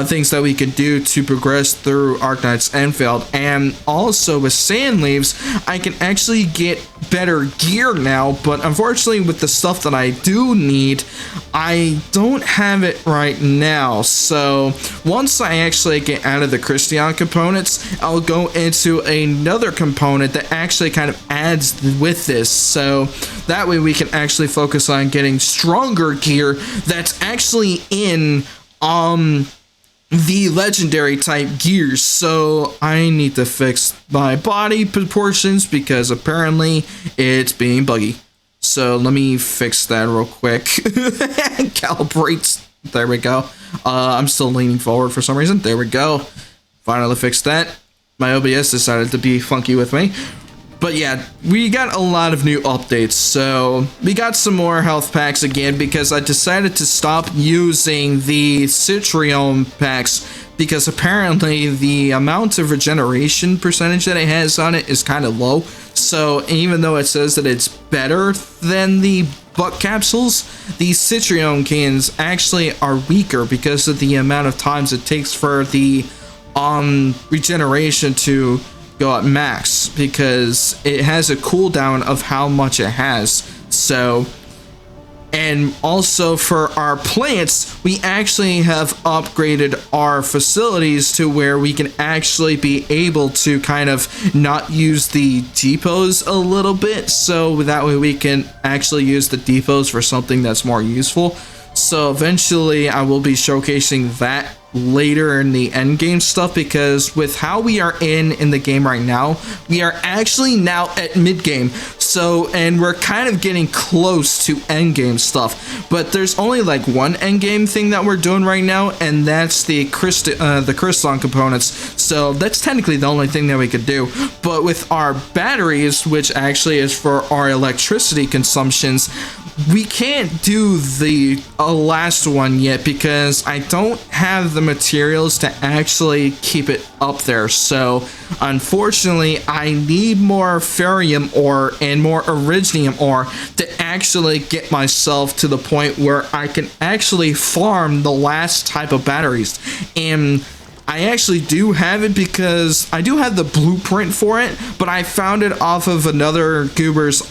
things that we can do to progress through Arknights Endfield. And also with Sand Leaves, I can actually get better gear now, but unfortunately with the stuff that I do need, I don't have it right now. So once I actually get out of the Christian components, I'll go into another component that actually kind of adds with this, so that way we can actually focus on getting stronger gear that's actually in the legendary type gears. So I need to fix my body proportions because apparently it's being buggy. So let me fix that real quick. Calibrates. There we go. I'm still leaning forward for some reason. There we go. Finally fixed that. My OBS decided to be funky with me. But yeah, we got a lot of new updates. So we got some more health packs again because I decided to stop using the Citrium packs because apparently the amount of regeneration percentage that it has on it is kind of low. So even though it says that it's better than the butt capsules, the Citrium cans actually are weaker because of the amount of times it takes for the regeneration to go at max, because it has a cooldown of how much it has. So, and also for our plants, we actually have upgraded our facilities to where we can actually be able to kind of not use the depots a little bit, so that way we can actually use the depots for something that's more useful. So eventually I will be showcasing that later in the end game stuff, because with how we are in the game right now, we are actually now at mid game. So, and we're kind of getting close to end game stuff, but there's only like one end game thing that we're doing right now, and that's the crystalline components. So that's technically the only thing that we could do. But with our batteries, which actually is for our electricity consumptions, we can't do the last one yet because I don't have the materials to actually keep it up there. So unfortunately, I need more ferrium ore and more iridium ore to actually get myself to the point where I can actually farm the last type of batteries. And I actually do have it because I do have the blueprint for it, but I found it off of another goober's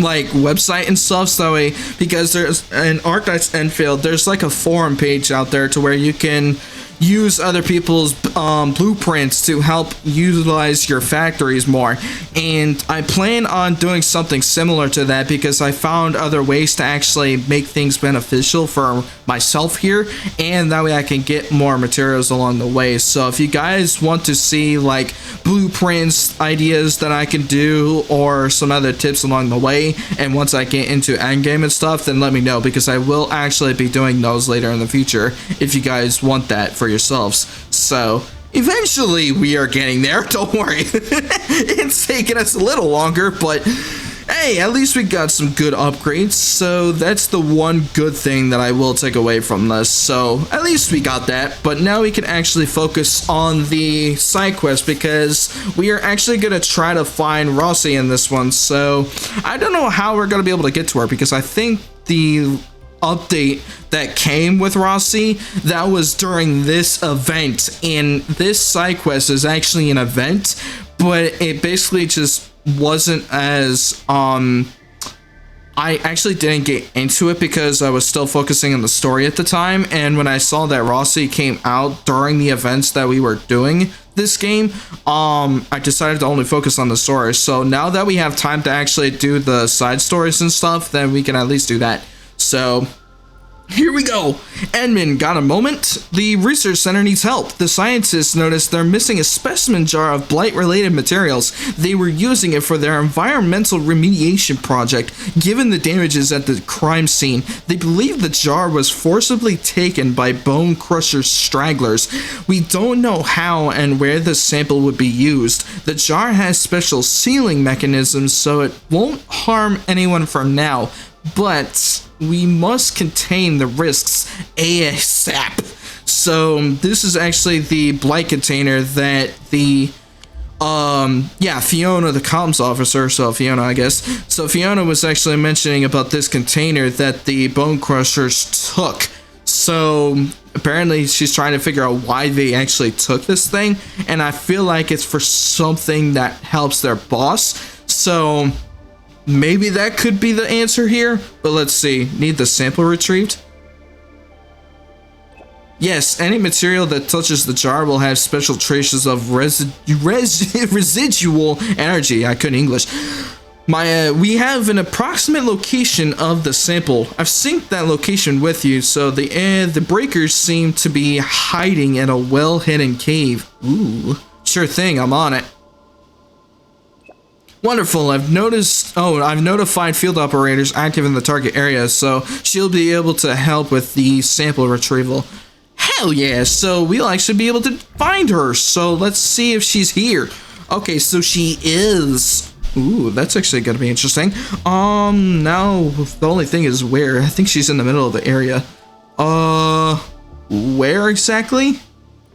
like website and stuff. So because there's an Arknights Endfield, there's like a forum page out there to where you can use other people's blueprints to help utilize your factories more, and I plan on doing something similar to that because I found other ways to actually make things beneficial for myself here, and that way I can get more materials along the way. So if you guys want to see like blueprints, ideas that I can do, or some other tips along the way, and once I get into endgame and stuff, then let me know, because I will actually be doing those later in the future if you guys want that for yourselves. So eventually we are getting there, don't worry. It's taking us a little longer, but hey, at least we got some good upgrades. So that's the one good thing that I will take away from this. So at least we got that, but now we can actually focus on the side quest, because we are actually going to try to find Rossi in this one. So I don't know how we're going to be able to get to her, because I think the update that came with Rossi, that was during this event, and this side quest is actually an event, but it basically just wasn't as I actually didn't get into it because I was still focusing on the story at the time, and when I saw that Rossi came out during the events that we were doing this game, I decided to only focus on the story. So now that we have time to actually do the side stories and stuff, then we can at least do that. So here we go. Edmund, got a moment? The research center needs help. The scientists noticed they're missing a specimen jar of blight-related materials. They were using it for their environmental remediation project. Given the damages at the crime scene, they believe the jar was forcibly taken by Bone Crusher stragglers. We don't know how and where the sample would be used. The jar has special sealing mechanisms, so it won't harm anyone for now, but we must contain the risks ASAP. So this is actually the blight container that the Fiona, the comms officer, so Fiona, I guess. So Fiona was actually mentioning about this container that the Bone Crushers took. So apparently she's trying to figure out why they actually took this thing, and I feel like it's for something that helps their boss. So maybe that could be the answer here, but let's see. Need the sample retrieved? Yes, any material that touches the jar will have special traces of residual energy. I couldn't English. We have an approximate location of the sample. I've synced that location with you, so the breakers seem to be hiding in a well-hidden cave. Ooh, sure thing, I'm on it. Wonderful, I've notified field operators active in the target area, so she'll be able to help with the sample retrieval. Hell yeah, so we'll actually be able to find her, so let's see if she's here. Okay, so she is. Ooh, that's actually gonna be interesting. Now the only thing is where. I think she's in the middle of the area. Where exactly?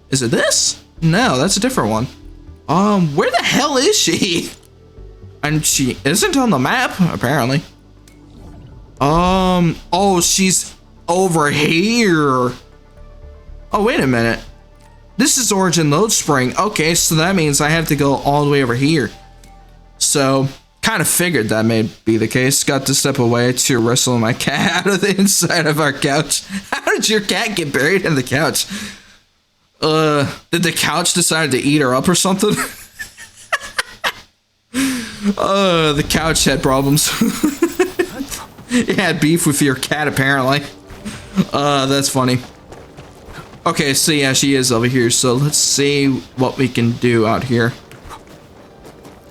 Is it this? No, that's a different one. Where the hell is she? And she isn't on the map, apparently. Oh, she's over here. Oh, wait a minute. This is Origin Load Spring. Okay, so that means I have to go all the way over here. So, kind of figured that may be the case. Got to step away to wrestle my cat out of the inside of our couch. How did your cat get buried in the couch? Did the couch decide to eat her up or something? The couch had problems. It had beef with your cat, apparently. That's funny. Okay, so yeah, she is over here, so let's see what we can do out here.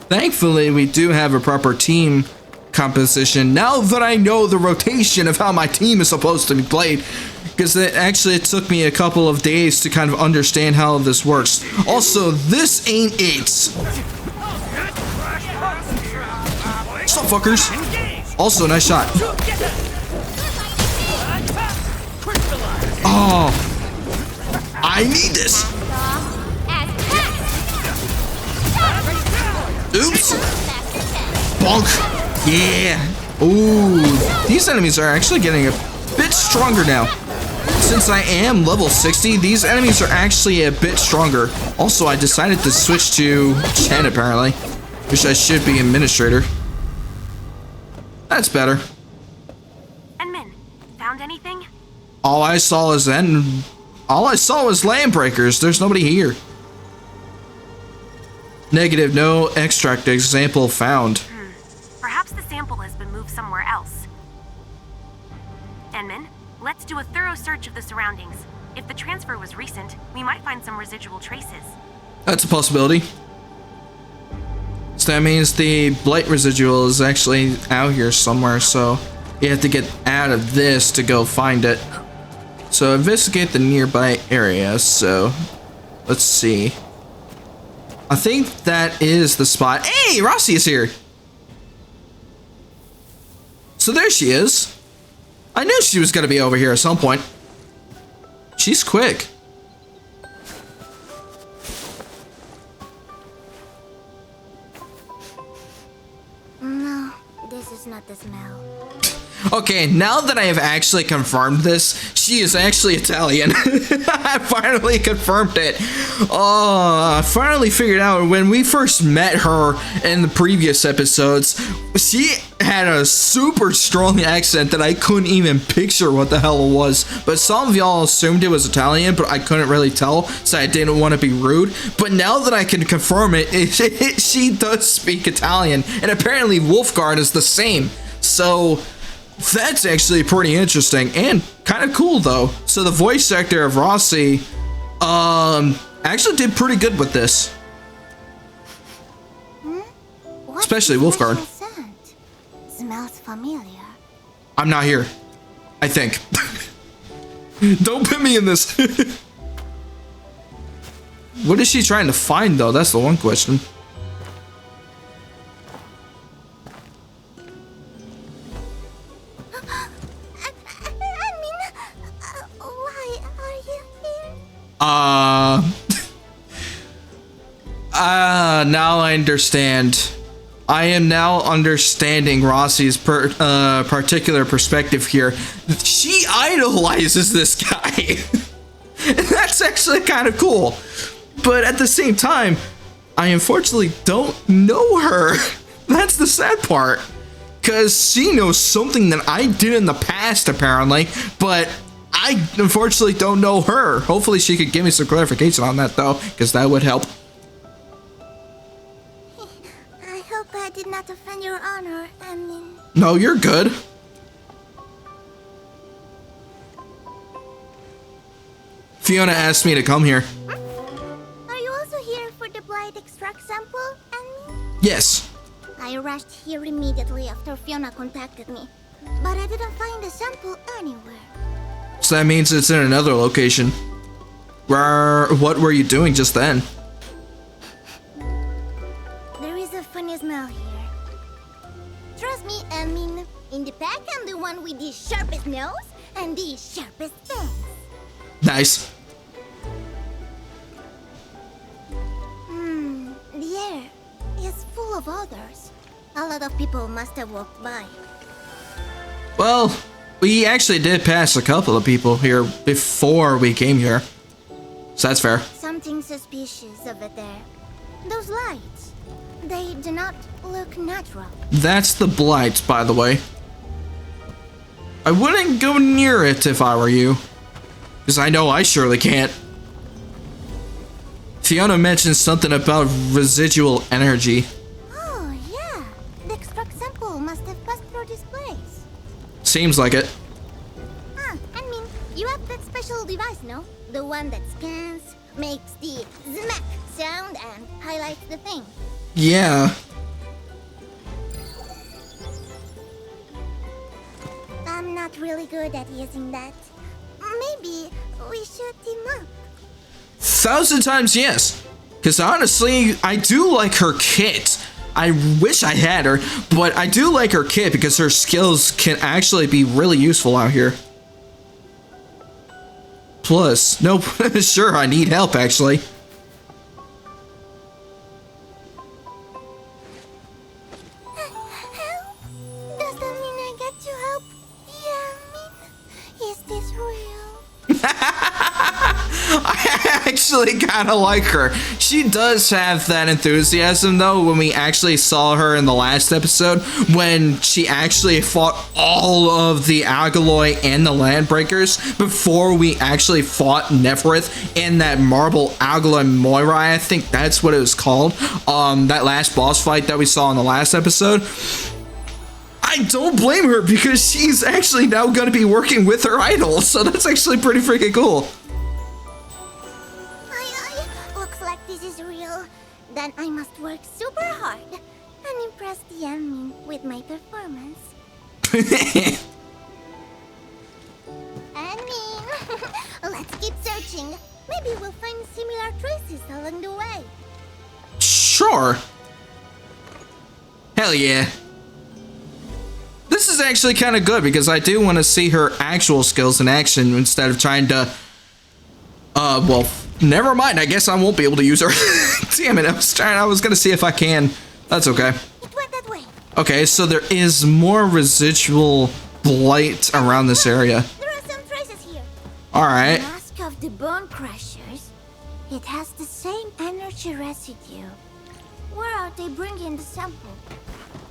Thankfully, we do have a proper team composition now that I know the rotation of how my team is supposed to be played, because it took me a couple of days to kind of understand how this works. Also, this ain't it. Stop, fuckers. Also, nice shot. Oh, I need this. Oops. Bonk. Yeah. Ooh, these enemies are actually getting a bit stronger now. Since I am level 60, these enemies are actually a bit stronger. Also, I decided to switch to Chen, apparently. Which I should be Administrator. That's better. Enmin, found anything? All I saw was land breakers. There's nobody here. Negative, no extract example found. Perhaps the sample has been moved somewhere else. Enmin, let's do a thorough search of the surroundings. If the transfer was recent, we might find some residual traces. That's a possibility. So that means the blight residual is actually out here somewhere, so you have to get out of this to go find it. So investigate the nearby area, so let's see. I think that is the spot. Hey, Rossi is here. So there she is. I knew she was gonna be over here at some point. She's quick. No, this is not the smell. Okay, now that I have actually confirmed this, she is actually Italian. I finally confirmed it. Oh, I finally figured out when we first met her in the previous episodes, she had a super strong accent that I couldn't even picture what the hell it was. But some of y'all assumed it was Italian, but I couldn't really tell, so I didn't want to be rude. But now that I can confirm it, she does speak Italian, and apparently Wolfguard is the same. So that's actually pretty interesting and kind of cool though. So the voice actor of Rossi actually did pretty good with this. Especially Wolfguard. Smells familiar. I'm not here, I think. Don't put me in this. What is she trying to find though? That's the one question. Now I understand. I am now understanding Rossi's particular perspective here. She idolizes this guy. And that's actually kind of cool. But at the same time, I unfortunately don't know her. That's the sad part. Because she knows something that I did in the past, apparently. But I unfortunately don't know her. Hopefully she could give me some clarification on that, though, because that would help. I hope I did not offend your honor. I mean... No, you're good. Fiona asked me to come here. Are you also here for the blight extract sample, Annie? Yes. I rushed here immediately after Fiona contacted me, but I didn't find the sample anywhere. So that means it's in another location. What were you doing just then? There is a funny smell here. Trust me, I mean, in the pack I'm the one with the sharpest nose and the sharpest fangs. Nice. The air is full of odors. A lot of people must have walked by. Well, we actually did pass a couple of people here before we came here. So that's fair. Something suspicious over there. Those lights, they do not look natural. That's the blight, by the way. I wouldn't go near it if I were you. Because I know I surely can't. Fiona mentioned something about residual energy. Oh, yeah. The extract sample must have passed through this place. Seems like it. I mean, you have that special device, no? The one that scans, makes the smack sound, and highlights the thing. Yeah. I'm not really good at using that. Maybe we should team up. 1,000 times yes. Because honestly, I do like her kit. I wish I had her, but I do like her kit because her skills can actually be really useful out here. Plus, nope, sure, I need help actually. Help? Does that mean I get to help? Yeah, is this real? I actually kind of like her. She does have that enthusiasm though when we actually saw her in the last episode when she actually fought all of the Algaloy and the Landbreakers before we actually fought Neferith in that Marble Algaloy Moirai. I think that's what it was called. That last boss fight that we saw in the last episode. I don't blame her because she's actually now going to be working with her idol, so that's actually pretty freaking cool. Looks like this is real. Then I must work super hard and impress the admin with my performance. Admin, let's keep searching. Maybe we'll find similar traces along the way. Sure. Hell yeah. This is actually kind of good because I do want to see her actual skills in action instead of trying to... well, never mind. I guess I won't be able to use her. Damn it, I was gonna see if I can. That's okay. It went that way. Okay, so there is more residual blight around this area. There are some traces here. Alright. The mask of the Bone Crushers. It has the same energy residue. Where are they bringing the sample?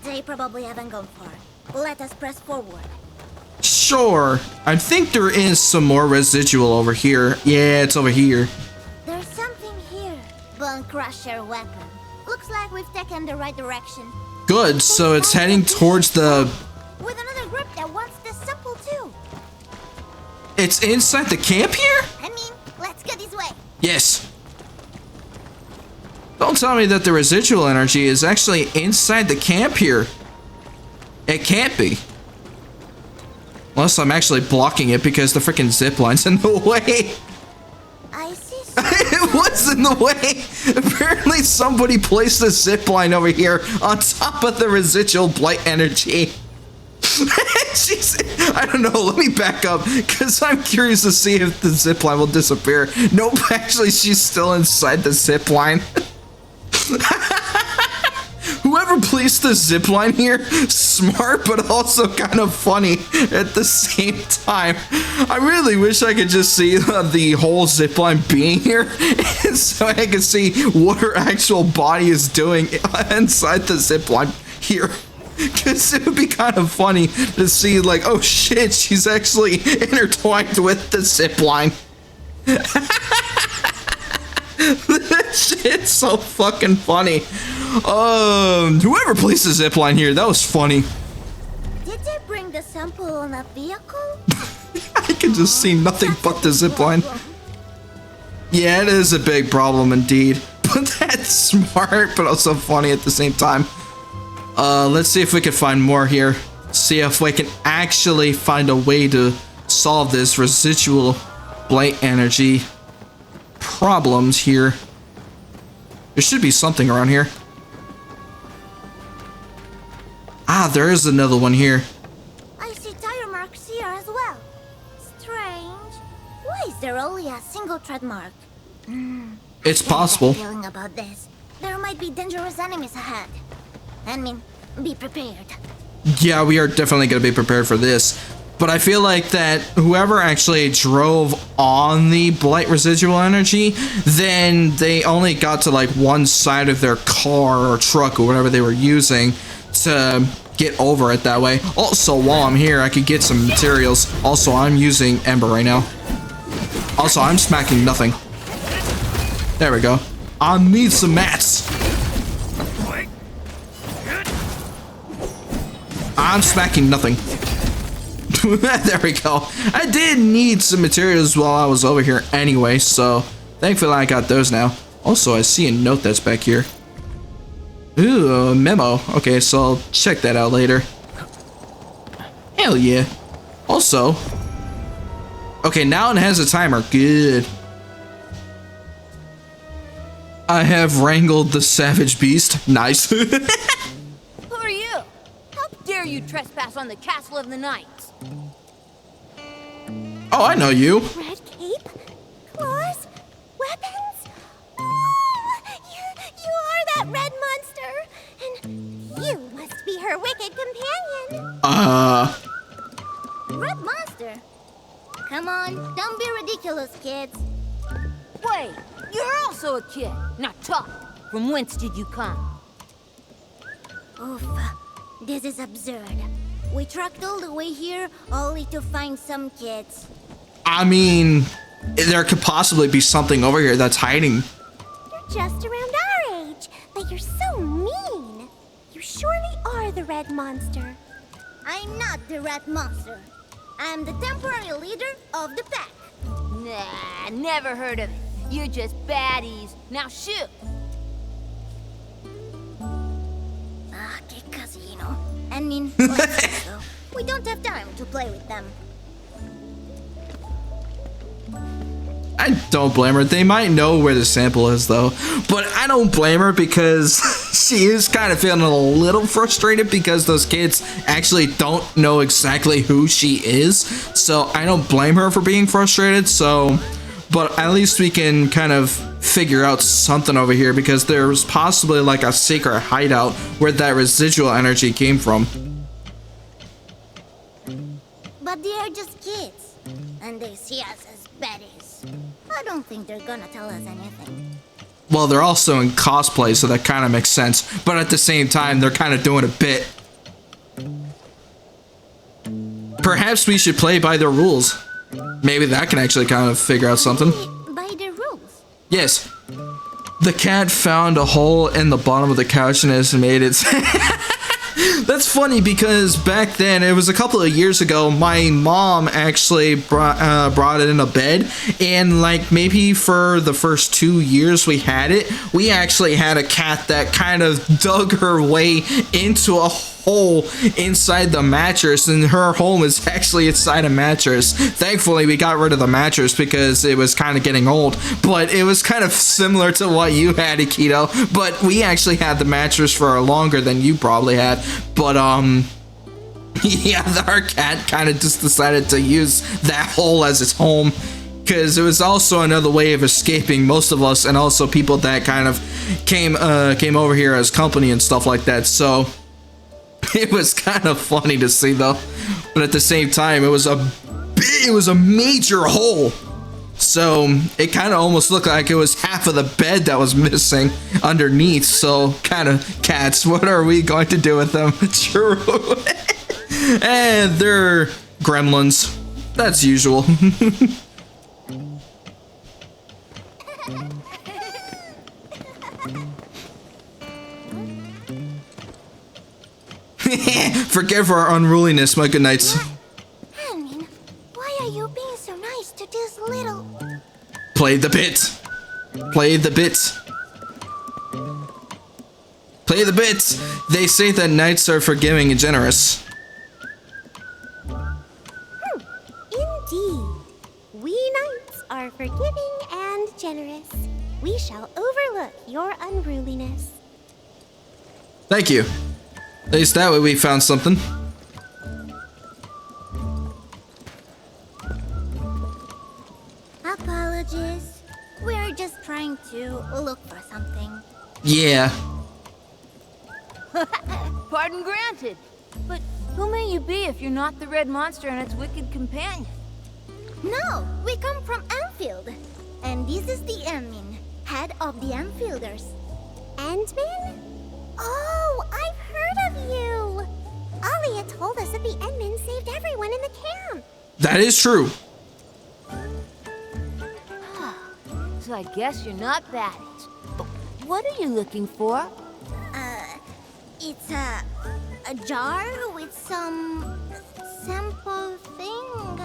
They probably haven't gone far. Let us press forward. Sure. I think there is some more residual over here. Yeah, it's over here. There's something here. Bone Crusher weapon. Looks like we've taken the right direction. Good, so it's heading towards the... With another group that wants the sample too. It's inside the camp here? I mean, let's go this way. Yes. Don't tell me that the residual energy is actually inside the camp here. It can't be. Unless I'm actually blocking it because the freaking zipline's in the way. I see. It was in the way. Apparently somebody placed a zipline over here on top of the residual blight energy. I don't know, let me back up because I'm curious to see if the zipline will disappear. Nope, actually she's still inside the zipline. Whoever placed the zip line here, smart but also kind of funny at the same time. I really wish I could just see the whole zip line being here so I could see what her actual body is doing inside the zip line here. Because it would be kind of funny to see, like, oh shit, she's actually intertwined with the zip line. That shit's so fucking funny. Whoever placed the zip line here, that was funny. Did they bring the sample on a vehicle? I can just see nothing but the zip line. Yeah, it is a big problem indeed. But that's smart, but also funny at the same time. Let's see if we can find more here. See if we can actually find a way to solve this residual blight energy problems here. There should be something around here. Ah, there is another one here. I see tire marks here as well. Strange. Why is there only a single tread mark? It's possible. Feeling about this. There might be dangerous enemies ahead. I mean, be prepared. Yeah, we are definitely going to be prepared for this. But I feel like that whoever actually drove on the blight residual energy, then they only got to like one side of their car or truck or whatever they were using to get over it that way. Also, while I'm here, I could get some materials. Also, I'm using Ember right now. Also, I'm smacking nothing. There we go. I need some mats. I'm smacking nothing. There we go. I did need some materials while I was over here anyway, so thankfully I got those now. Also, I see a note that's back here. Ooh, a memo. Okay, so I'll check that out later. Hell yeah. Also, okay, now it has a timer. Good. I have wrangled the savage beast. Nice. Who are you? How dare you trespass on the Castle of the Knights? Oh, I know you. Red cape? Claws? Weapons? Oh, you are that red monster! And you must be her wicked companion! Red monster? Come on, don't be ridiculous, kids. Wait, you're also a kid. Now talk. From whence did you come? Oof, this is absurd. We trekked all the way here only to find some kids. I mean, there could possibly be something over here that's hiding. You're just around our age, but you're so mean. You surely are the red monster. I'm not the red monster. I'm the temporary leader of the pack. Nah, never heard of it. You're just baddies. Now shoot. Que casino. I mean, let's go. We don't have time to play with them. I don't blame her. They might know where the sample is though, but I don't blame her because she is kind of feeling a little frustrated because those kids actually don't know exactly who she is. So I don't blame her for being frustrated. So, but at least we can kind of figure out something over here because there's possibly like a secret hideout where that residual energy came from. But they are just kids, and they see us as baddies. I don't think they're gonna tell us anything. Well, they're also in cosplay, so that kind of makes sense. But at the same time, they're kind of doing a bit. Perhaps we should play by their rules. Maybe that can actually kind of figure out something. By the rules? Yes. The cat found a hole in the bottom of the couch and has made it... That's funny because back then, it was a couple of years ago, my mom actually brought it in a bed, and like maybe for the first 2 years we had it, we actually had a cat that kind of dug her way into a hole inside the mattress, and her home is actually inside a mattress. Thankfully, we got rid of the mattress because it was kind of getting old, but it was kind of similar to what you had, Akito, but we actually had the mattress for longer than you probably had. But yeah, our cat kind of just decided to use that hole as its home because it was also another way of escaping most of us, and also people that kind of came over here as company and stuff like that. So it was kind of funny to see though, but at the same time, it was a major hole. So it kind of almost looked like it was half of the bed that was missing underneath. So kind of, cats, what are we going to do with them? True. And they're gremlins. That's usual. Forgive our unruliness, my good knights. I mean, why are you being so nice to this little... Play the bit. Play the bit. Play the bit. They say that knights are forgiving and generous. Indeed. We knights are forgiving and generous. We shall overlook your unruliness. Thank you. At least that way we found something. Apologies. We're just trying to look for something. Yeah. Pardon granted. But who may you be if you're not the red monster and its wicked companion? No, we come from Endfield. And this is the Endmin, head of the Endfielders. Endmin? Oh, I've heard of you! Alia told us that the Endmin saved everyone in the camp. That is true. So I guess you're not baddies. But what are you looking for? It's a jar with some sample thing.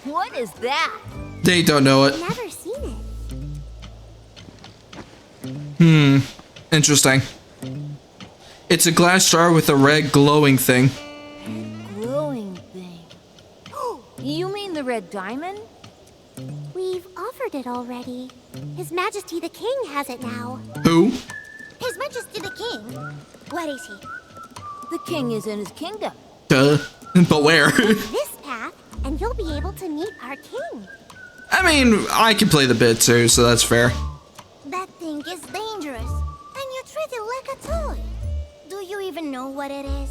What is that? They don't know it. Never seen it. Interesting. It's a glass jar with a red glowing thing. Glowing thing. You mean the red diamond? We've offered it already. His Majesty the King has it now. Who? His Majesty the King? Where is he? The king is in his kingdom. Duh. But where? This path, and you'll be able to meet our king. I mean, I can play the bit too, so that's fair. That thing is dangerous, and you treat it like a toy. Do you even know what it is?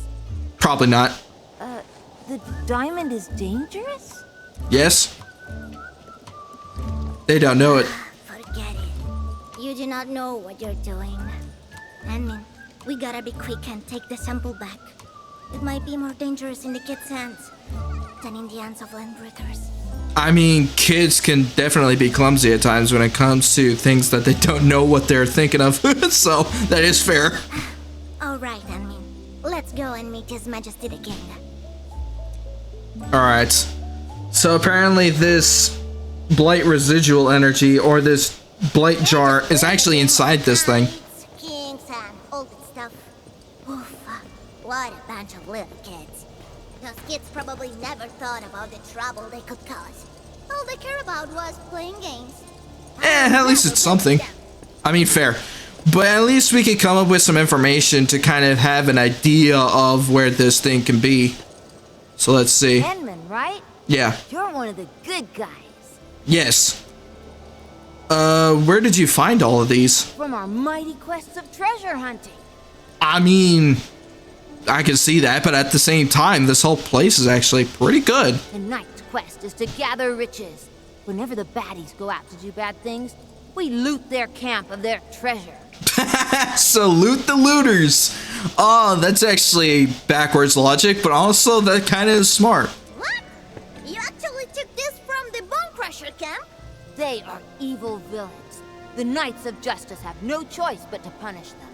Probably not. The diamond is dangerous? Yes? They don't know it. Forget it. You do not know what you're doing. I mean, we gotta be quick and take the sample back. It might be more dangerous in the kids' hands than in the hands of landbreakers. I mean, kids can definitely be clumsy at times when it comes to things that they don't know what they're thinking of. So, that is fair. Alright, Anmin. Let's go and meet His Majesty the King. Alright. So apparently this blight residual energy, or this blight jar, is actually inside this thing. Kings and all that stuff. Oof, what a bunch of little kids. Those kids probably never thought about the trouble they could cause. All they care about was playing games. At least it's something. I mean, fair. But at least we could come up with some information to kind of have an idea of where this thing can be. So let's see. Edmund, right? Yeah. You're one of the good guys. Yes. Where did you find all of these? From our mighty quests of treasure hunting. I mean, I can see that, but at the same time, this whole place is actually pretty good. The knight's quest is to gather riches. Whenever the baddies go out to do bad things, we loot their camp of their treasure. Salute the looters. Oh, that's actually backwards logic, but also that kind of is smart. What? You actually took this from the Bone Crusher camp? They are evil villains. The Knights of Justice have no choice but to punish them.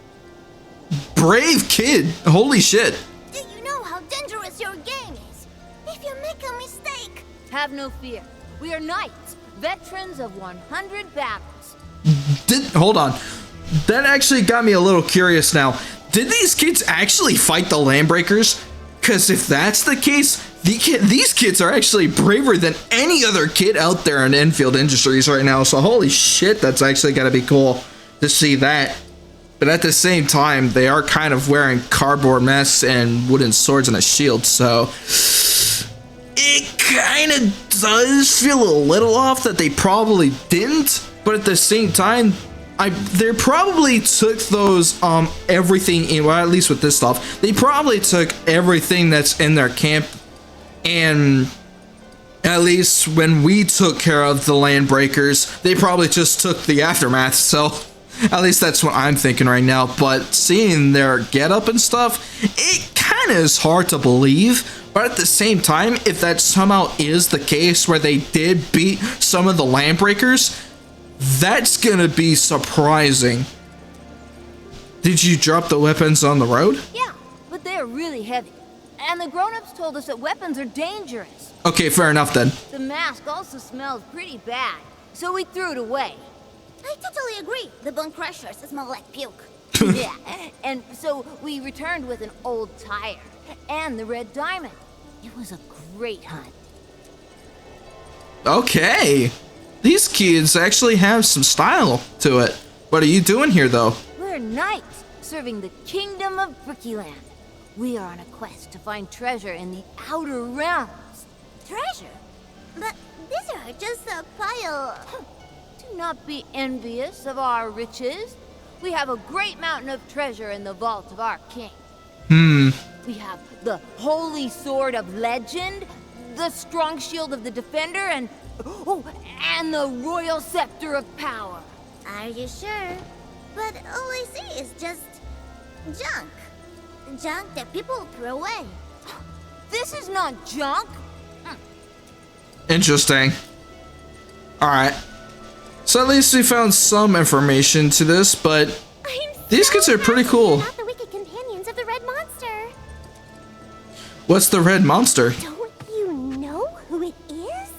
Brave kid. Holy shit. Do you know how dangerous your game is? If you make a mistake... Have no fear. We are knights, veterans of 100 battles. Hold on. That actually got me a little curious now. Did these kids actually fight the Landbreakers? Because if that's the case, these kids are actually braver than any other kid out there in Enfield Industries right now. So holy shit, that's actually gotta be cool to see that. But at the same time, they are kind of wearing cardboard masks and wooden swords and a shield, so it kind of does feel a little off that they probably didn't, but at the same time, they probably took those everything in, well, at least with this stuff, they probably took everything that's in their camp, and at least when we took care of the land breakers, they probably just took the aftermath. So at least that's what I'm thinking right now. But seeing their getup and stuff, it kind of is hard to believe. But at the same time, if that somehow is the case where they did beat some of the land breakers, that's gonna be surprising. Did you drop the weapons on the road? Yeah, but they're really heavy. And the grown-ups told us that weapons are dangerous. Okay, fair enough then. The mask also smells pretty bad, so we threw it away. I totally agree. The bone crushers smell like puke. Yeah, and so we returned with an old tire and the red diamond. It was a great hunt. Okay. These kids actually have some style to it. What are you doing here, though? We're knights serving the kingdom of Brickyland. We are on a quest to find treasure in the outer realms. Treasure? But these are just a pile. Do not be envious of our riches. We have a great mountain of treasure in the vault of our king. We have the holy sword of legend, the strong shield of the defender, and the royal scepter of power. Are you sure? But all I see is just junk. Junk that people throw away. This is not junk. Interesting. Alright. So at least we found some information to this, but these kids are pretty cool. Not the wicked companions of the red monster. What's the red monster? Don't you know who it is?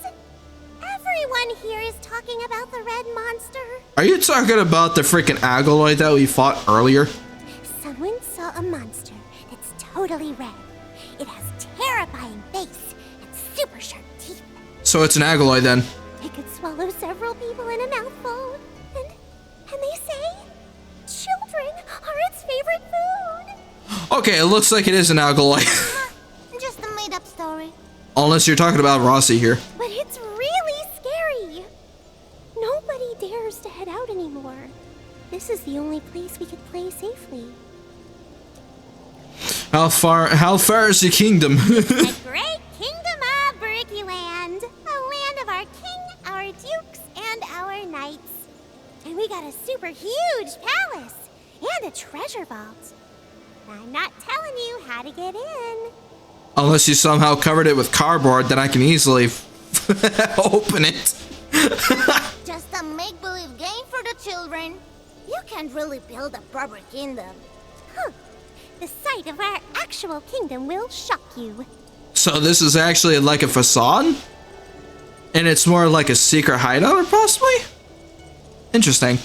Everyone here is talking about the red monster. Are you talking about the freaking Agaloid that we fought earlier? Someone saw a monster that's totally red. It has terrifying face and super sharp teeth. So it's an Agaloid then. It could swallow several people in a mouthful. And they say children are its favorite food. Okay, it looks like it is an Agaloid. Just a made-up story. Unless you're talking about Rossi here. But it's really scary. Nobody dares to head out anymore. This is the only place we could play safely. How far is your kingdom? The great kingdom of Brickyland. A land of our king, our dukes, and our knights. And we got a super huge palace and a treasure vault. I'm not telling you how to get in. Unless you somehow covered it with cardboard, then I can easily open it. Just a make-believe game for the children. You can't really build a proper kingdom. Huh. The sight of our actual kingdom will shock you. So this is actually like a facade? And it's more like a secret hideout, or possibly? Interesting.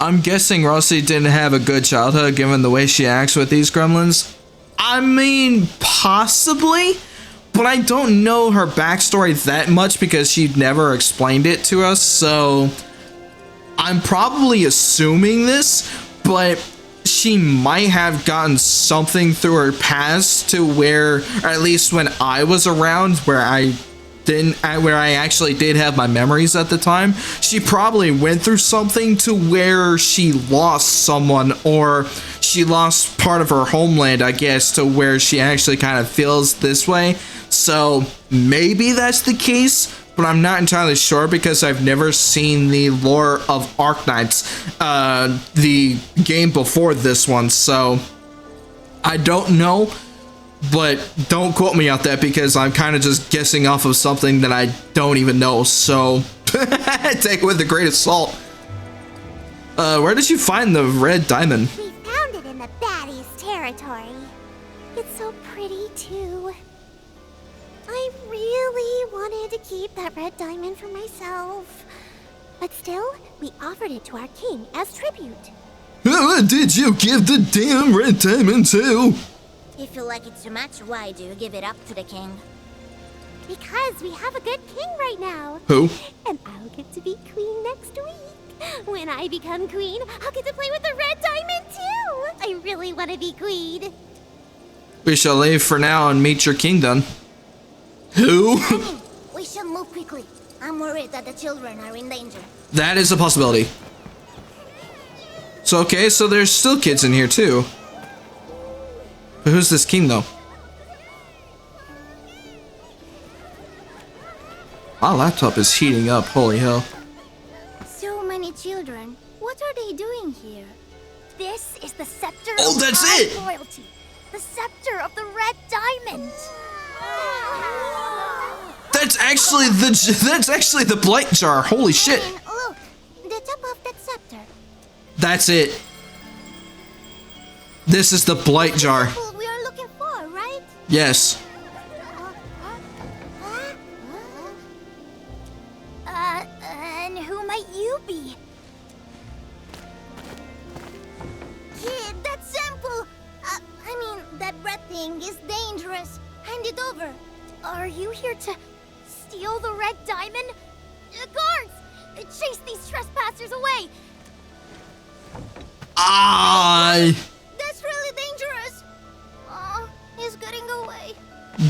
I'm guessing Rossi didn't have a good childhood given the way she acts with these gremlins. I mean, possibly, but I don't know her backstory that much because she never explained it to us, so I'm probably assuming this, but she might have gotten something through her past to where, or at least when I was around, where I actually did have my memories at the time, she probably went through something to where she lost someone, or she lost part of her homeland, I guess, to where she actually kind of feels this way. So maybe that's the case, but I'm not entirely sure because I've never seen the lore of Arknights, the game before this one, so I don't know. But don't quote me on that because I'm kind of just guessing off of something that I don't even know, so take it with a grain of salt. Where did you find the red diamond? We found it in the baddies' territory. It's so pretty, too. I really wanted to keep that red diamond for myself. But still, we offered it to our king as tribute. Who did you give the damn red diamond to? If you like it too much, why do you give it up to the king? Because we have a good king right now. Who? And I'll get to be queen next week. When I become queen, I'll get to play with the red diamond too. I really want to be queen. We shall leave for now and meet your king then. Who? We should move quickly. I'm worried that the children are in danger. That is a possibility. So, okay, so there's still kids in here too. But who's this king though? My laptop is heating up, holy hell. So many children. What are they doing here? This is the scepter Oh, of that's high it! royalty. The scepter of the red diamond. That's actually the blight jar. Holy shit. And look, the top of that scepter. That's it. This is the blight jar. What we are looking for, right? Yes. And who might you be? Kid, that's simple. That red thing is dangerous. Hand it over. Are you here to steal the red diamond? Guards! Chase these trespassers away! That's really dangerous! He's getting away.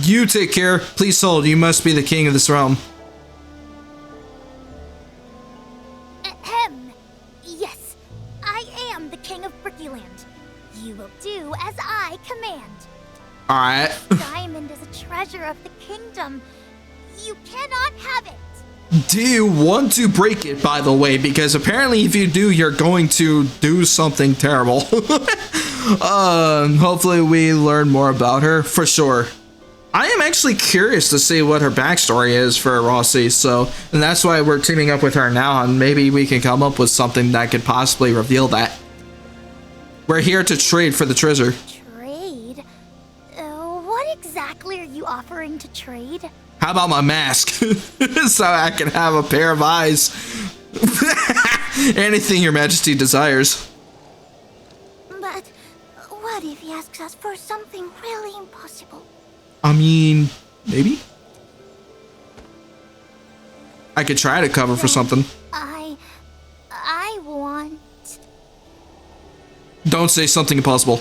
You take care. Please hold. You must be the king of this realm. Ahem. Yes, I am the king of Brickyland. You will do as I command. Alright. Diamond is a treasure of the kingdom. You cannot have it. Do you want to break it, by the way? Because apparently if you do, you're going to do something terrible. Hopefully we learn more about her, for sure. I am actually curious to see what her backstory is for Rossi, and that's why we're teaming up with her now, and maybe we can come up with something that could possibly reveal that. We're here to trade for the treasure. Trade? What exactly are you offering to trade? How about my mask? So I can have a pair of eyes. Anything your majesty desires. But what if he asks us for something really impossible? I mean, maybe? I could try to cover for something. I want... Don't say something impossible.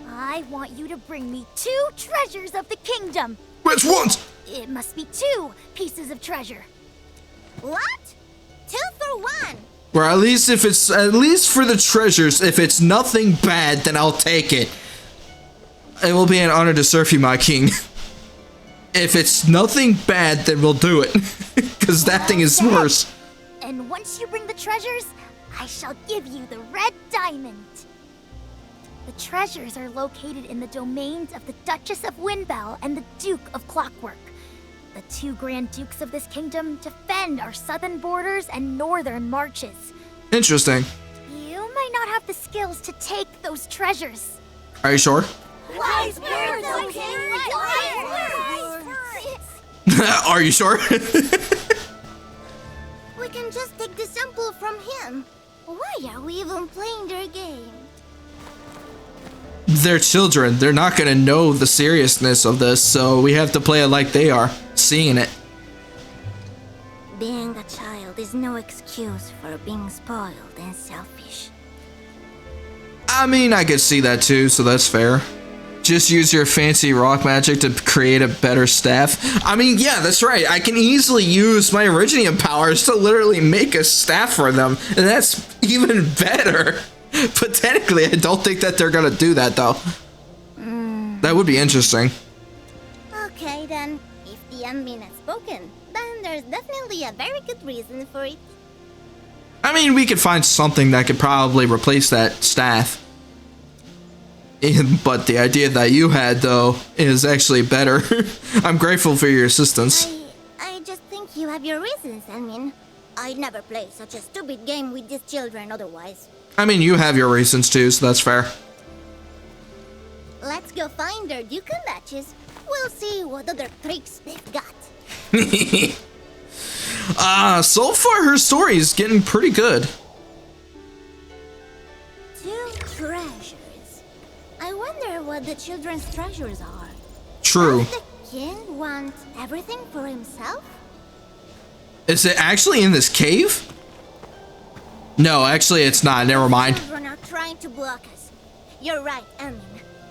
I want you to bring me 2 treasures of the kingdom. Which ones? It must be 2 pieces of treasure. What? 2 for 1. Or at least for the treasures, if it's nothing bad, then I'll take it. It will be an honor to serve you, my king. If it's nothing bad, then we'll do it. Because that thing is worse. And once you bring the treasures, I shall give you the red diamond. The treasures are located in the domains of the Duchess of Windbell and the Duke of Clockwork. The 2 Grand Dukes of this kingdom defend our southern borders and northern marches. Interesting. You might not have the skills to take those treasures. Are you sure? Wise words, okay? Wise words! Are you sure? We can just take the sample from him. Why are we even playing their game? They're children. They're not gonna know the seriousness of this, so we have to play it like they are, seeing it. Being a child is no excuse for being spoiled and selfish. I mean, I could see that too, so that's fair. Just use your fancy rock magic to create a better staff. I mean, yeah, that's right. I can easily use my Originium powers to literally make a staff for them, and that's even better. But technically, I don't think that they're gonna do that, though. That would be interesting. Okay, then. If the admin has spoken, then there's definitely a very good reason for it. I mean, we could find something that could probably replace that staff. But the idea that you had, though, is actually better. I'm grateful for your assistance. I just think you have your reasons, admin. I'd never play such a stupid game with these children otherwise. I mean, you have your reasons too, so that's fair. Let's go find their Duke and Duchess. We'll see what other tricks they've got. So far her story is getting pretty good. 2 treasures. I wonder what the children's treasures are. True. Does the king want everything for himself? Is it actually in this cave? No, actually it's not. Never mind. Children are trying to block us. You're right, Amin.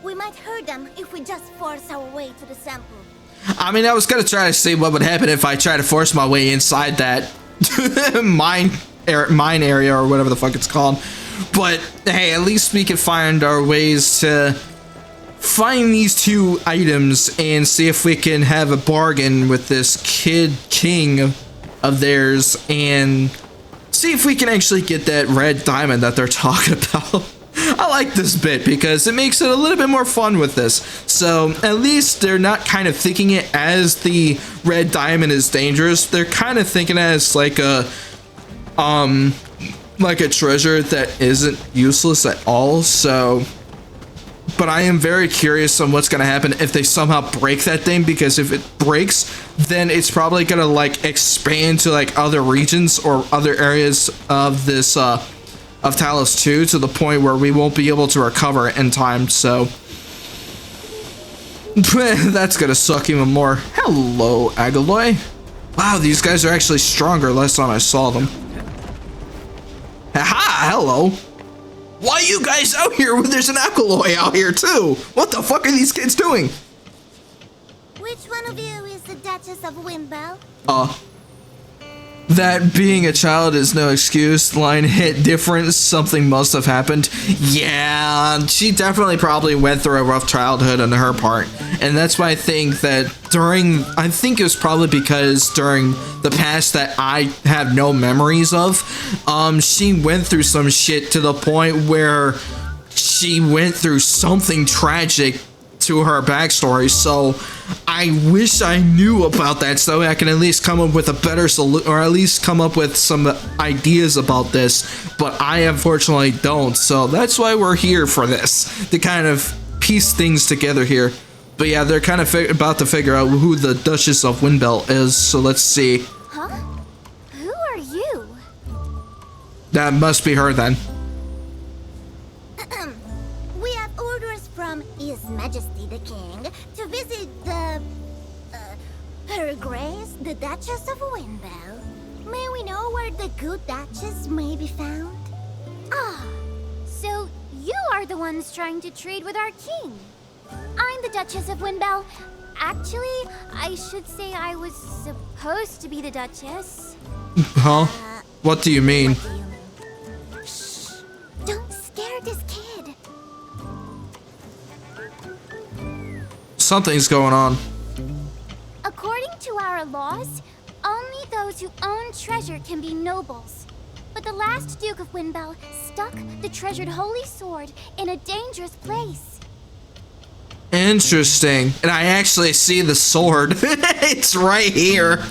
We might hurt them if we just force our way to the sample. I mean, I was gonna try to see what would happen if I try to force my way inside that mine area or whatever the fuck it's called. But hey, at least we can find our ways to find these 2 items and see if we can have a bargain with this kid king of theirs and see if we can actually get that red diamond that they're talking about. I like this bit because it makes it a little bit more fun with this. So at least they're not kind of thinking it as the red diamond is dangerous. They're kind of thinking as like a treasure that isn't useless at all. So, but I am very curious on what's going to happen if they somehow break that thing, because if it breaks, then it's probably going to like expand to like other regions or other areas of this of Talos 2 to the point where we won't be able to recover it in time. So that's gonna suck even more. Hello, Agaloy. Wow, these guys are actually stronger last time I saw them. Haha, hello. Why are you guys out here when there's an Agaloy out here too? What the fuck are these kids doing? Which one of you is the Duchess of Windbell? That being a child is no excuse line hit different. Something must have happened. Yeah, she definitely probably went through a rough childhood on her part. And that's why I think that I think it was probably because during the past that I have no memories of, she went through some shit to the point where she went through something tragic to her backstory. So I wish I knew about that so I can at least come up with a better solution, or at least come up with some ideas about this, but I unfortunately don't. So that's why we're here for this, to kind of piece things together here. But yeah, they're kind of about to figure out who the Duchess of Windbell is, so let's see. Huh? Who are you? That must be her then. We have orders from His Majesty the King to visit the... Her Grace, the Duchess of Windbell. May we know where the good Duchess may be found? Ah, so you are the ones trying to trade with our king. I'm the Duchess of Windbell. Actually, I should say I was supposed to be the Duchess. Huh? What do you mean? What do you mean? Shh! Don't scare this kid. Something's going on. According to our laws, only those who own treasure can be nobles. But the last Duke of Windbell stuck the treasured holy sword in a dangerous place. Interesting. And I actually see the sword. It's right here.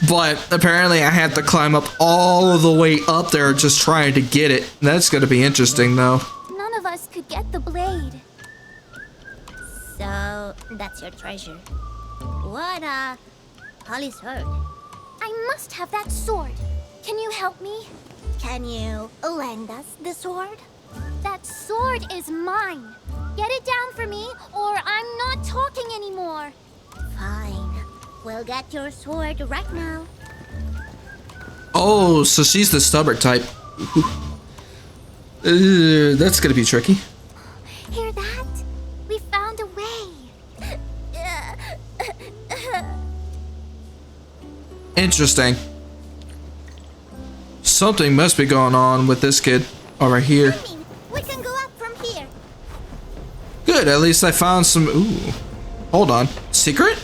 But apparently I have to climb up all the way up there just trying to get it. That's going to be interesting though. None of us could get the blade. So, that's your treasure. What a holy sword. I must have that sword. Can you help me? Can you lend us the sword? That sword is mine. Get it down for me, or I'm not talking anymore. Fine. We'll get your sword right now. Oh, so she's the stubborn type. That's gonna be tricky. Hear that? We found a way. Interesting. Something must be going on with this kid over here. I mean, we can go up from here. Good, at least I found some. Ooh. Hold on. Secret?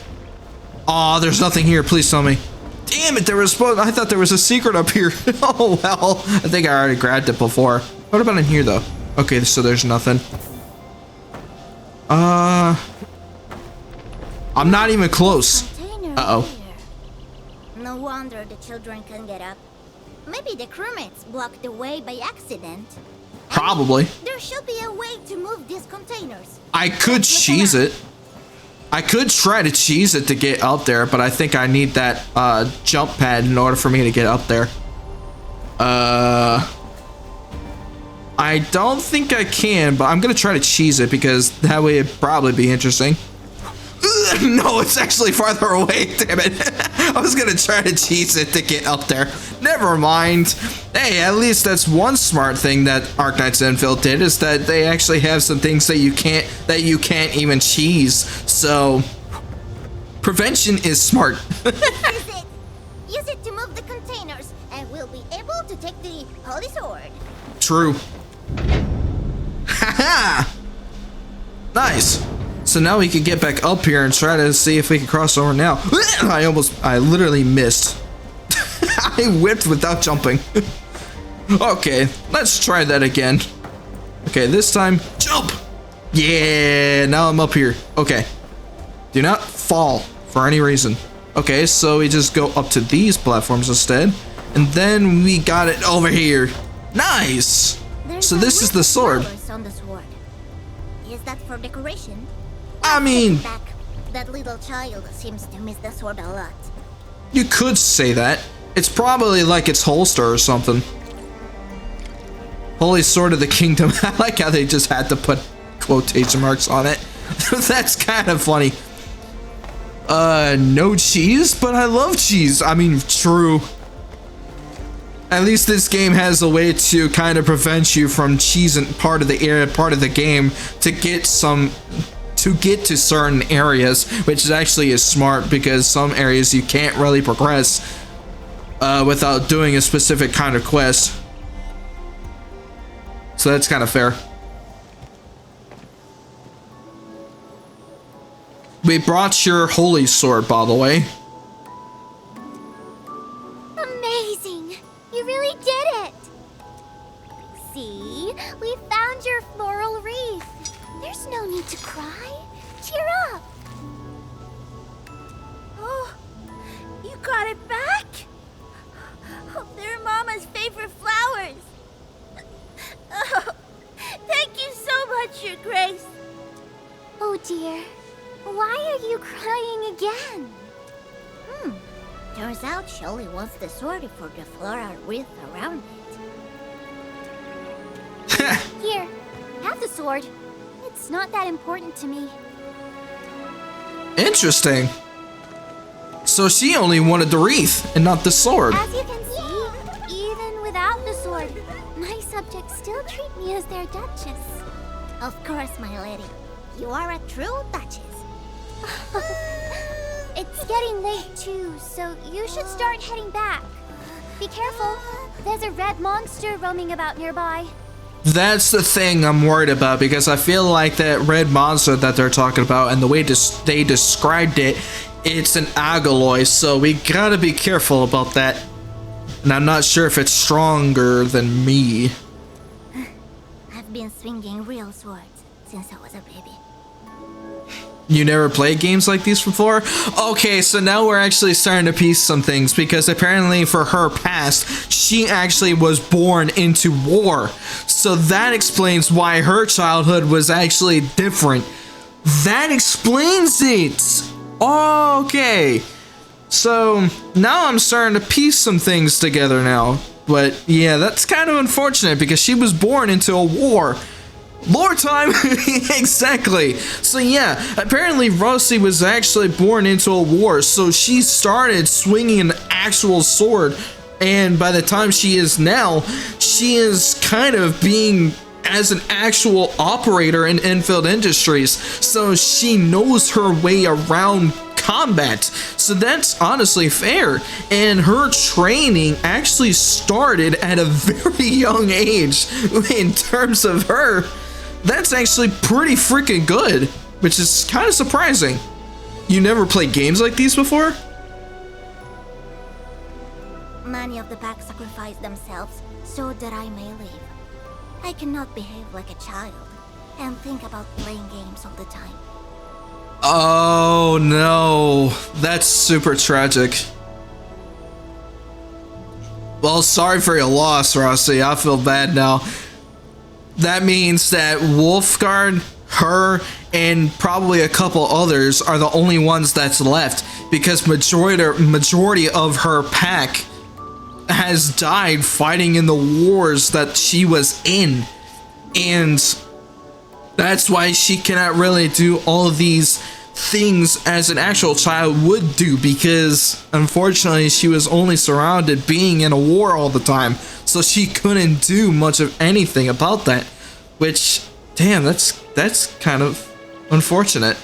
Aw, there's nothing here. Please tell me. Damn it, I thought there was a secret up here. Oh, well. I think I already grabbed it before. What about in here, though? Okay, so there's nothing. I'm not even close. Uh-oh. No wonder the children can get up. Maybe the crewmates blocked the way by accident. Probably. There should be a way to move these containers. I could cheese it. I could try to cheese it to get up there, but I think I need that jump pad in order for me to get up there. I don't think I can, but I'm gonna try to cheese it because that way it'd probably be interesting. No, it's actually farther away, damn it. I was gonna try to cheese it to get up there. Never mind. Hey, at least that's one smart thing that Arknights Endfield did, is that they actually have some things that you can't even cheese. So Prevention is smart. Use it to move the containers, and we'll be able to take the holy sword. True. Haha! Nice. So now we can get back up here and try to see if we can cross over now. I literally missed. I whipped without jumping. Okay, let's try that again. Okay, this time, jump! Yeah, now I'm up here. Okay. Do not fall for any reason. Okay, so we just go up to these platforms instead. And then we got it over here. Nice! So this is the sword. On the sword. Is that for decoration? I mean, Back. That little child seems to miss the sword a lot. you could say that. It's probably like its holster or something. Holy Sword of the Kingdom. I like how they just had to put quotation marks on it. That's kind of funny. No cheese, but I love cheese. I mean, true. At least this game has a way to kind of prevent you from cheesing part of the game to get to certain areas, which actually is smart because some areas you can't really progress without doing a specific kind of quest. So that's kind of fair. We brought your holy sword, by the way. Amazing! You really did it! See? We found your floral wreath. There's no need to cry. Cheer up! Oh, you got it back? Oh, they're Mama's favorite flowers. Oh, thank you so much, Your Grace. Oh dear. Why are you crying again? Turns out she only wants the sword for the floral wreath around it. Here, have the sword. It's not that important to me. Interesting. So she only wanted the wreath and not the sword. As you can see, even without the sword, my subjects still treat me as their duchess. Of course, my lady. You are a true duchess. It's getting late too, so you should start heading back. Be careful. There's a red monster roaming about nearby. That's the thing I'm worried about, because I feel like that red monster that they're talking about and the way they described it, it's an agaloy, so we gotta be careful about that. And I'm not sure if it's stronger than me. I've been swinging real swords since I was a baby. You never played games like these before? Okay, so now we're actually starting to piece some things, because apparently for her past, she actually was born into war. So that explains why her childhood was actually different. That explains it! Okay. So now I'm starting to piece some things together now. But yeah, that's kind of unfortunate because she was born into a war. Lore time! Exactly! So yeah, apparently Rossi was actually born into a war, so she started swinging an actual sword, and by the time she is now, she is kind of being as an actual operator in Enfield Industries, so she knows her way around combat. So that's honestly fair, and her training actually started at a very young age. In terms of her, that's actually pretty freaking good, which is kind of surprising. You never played games like these before? Many of the pack sacrifice themselves so that I may live. I cannot behave like a child and think about playing games all the time. Oh no, that's super tragic. Well, sorry for your loss, Rossi. I feel bad now. That means that Wolfguard, her, and probably a couple others are the only ones that's left, because majority of her pack has died fighting in the wars that she was in, and that's why she cannot really do all of these things as an actual child would do, because unfortunately she was only surrounded being in a war all the time, so she couldn't do much of anything about that, which, damn, that's kind of unfortunate.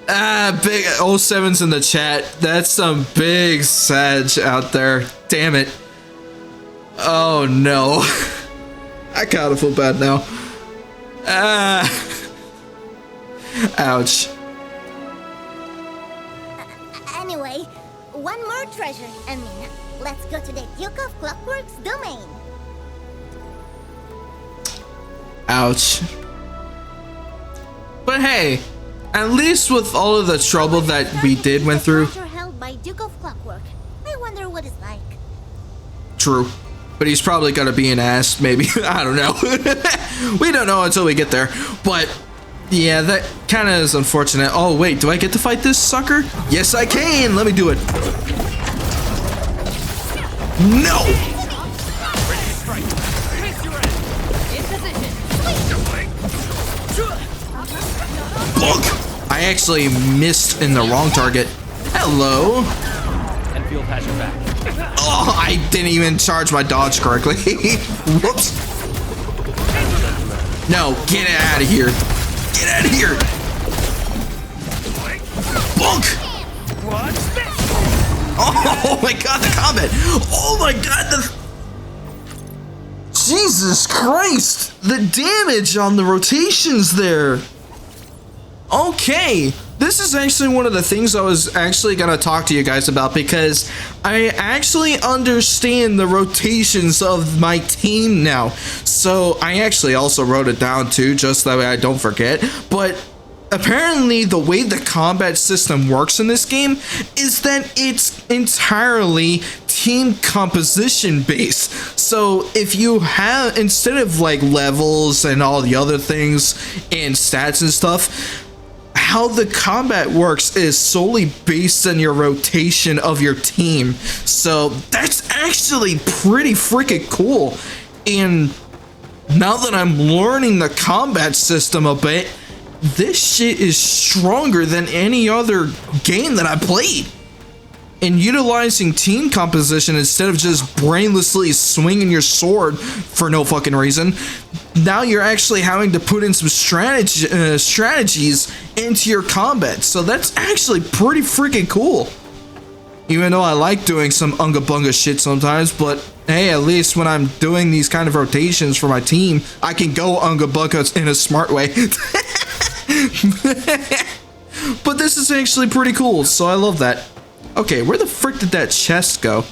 Big 07's in the chat. That's some big sag out there. Damn it. Oh no. I kind of feel bad now. Ouch. Anyway, one more treasure. Let's go to the Duke of Clockwork's domain. Ouch. But hey, at least with all of the trouble that we did went through. Treasure held by Duke of Clockwork. I wonder what it's like. True. But he's probably gonna be an ass, maybe. I don't know. We don't know until we get there. But yeah, that kind of is unfortunate. Oh wait, do I get to fight this sucker? Yes, I can. Let me do it. No. Look, I actually missed in the wrong target. Hello. Enfield has your back. Oh, I didn't even charge my dodge correctly. Whoops. No, get out of here. Get out of here. Bonk. Oh my god, the combat. Oh my god, Jesus Christ. The damage on the rotations there. Okay, this is actually one of the things I was actually gonna talk to you guys about, because I actually understand the rotations of my team now. So I actually also wrote it down too, just that way I don't forget. But apparently the way the combat system works in this game is that it's entirely team composition based. So if you have, instead of like levels and all the other things and stats and stuff, how the combat works is solely based on your rotation of your team. So that's actually pretty freaking cool. And now that I'm learning the combat system a bit, this shit is stronger than any other game that I played. And utilizing team composition instead of just brainlessly swinging your sword for no fucking reason, now you're actually having to put in some strategies into your combat. So that's actually pretty freaking cool. Even though I like doing some unga bunga shit sometimes, but hey, at least when I'm doing these kind of rotations for my team, I can go unga bunga in a smart way. But this is actually pretty cool, so I love that. Okay, where the frick did that chest go?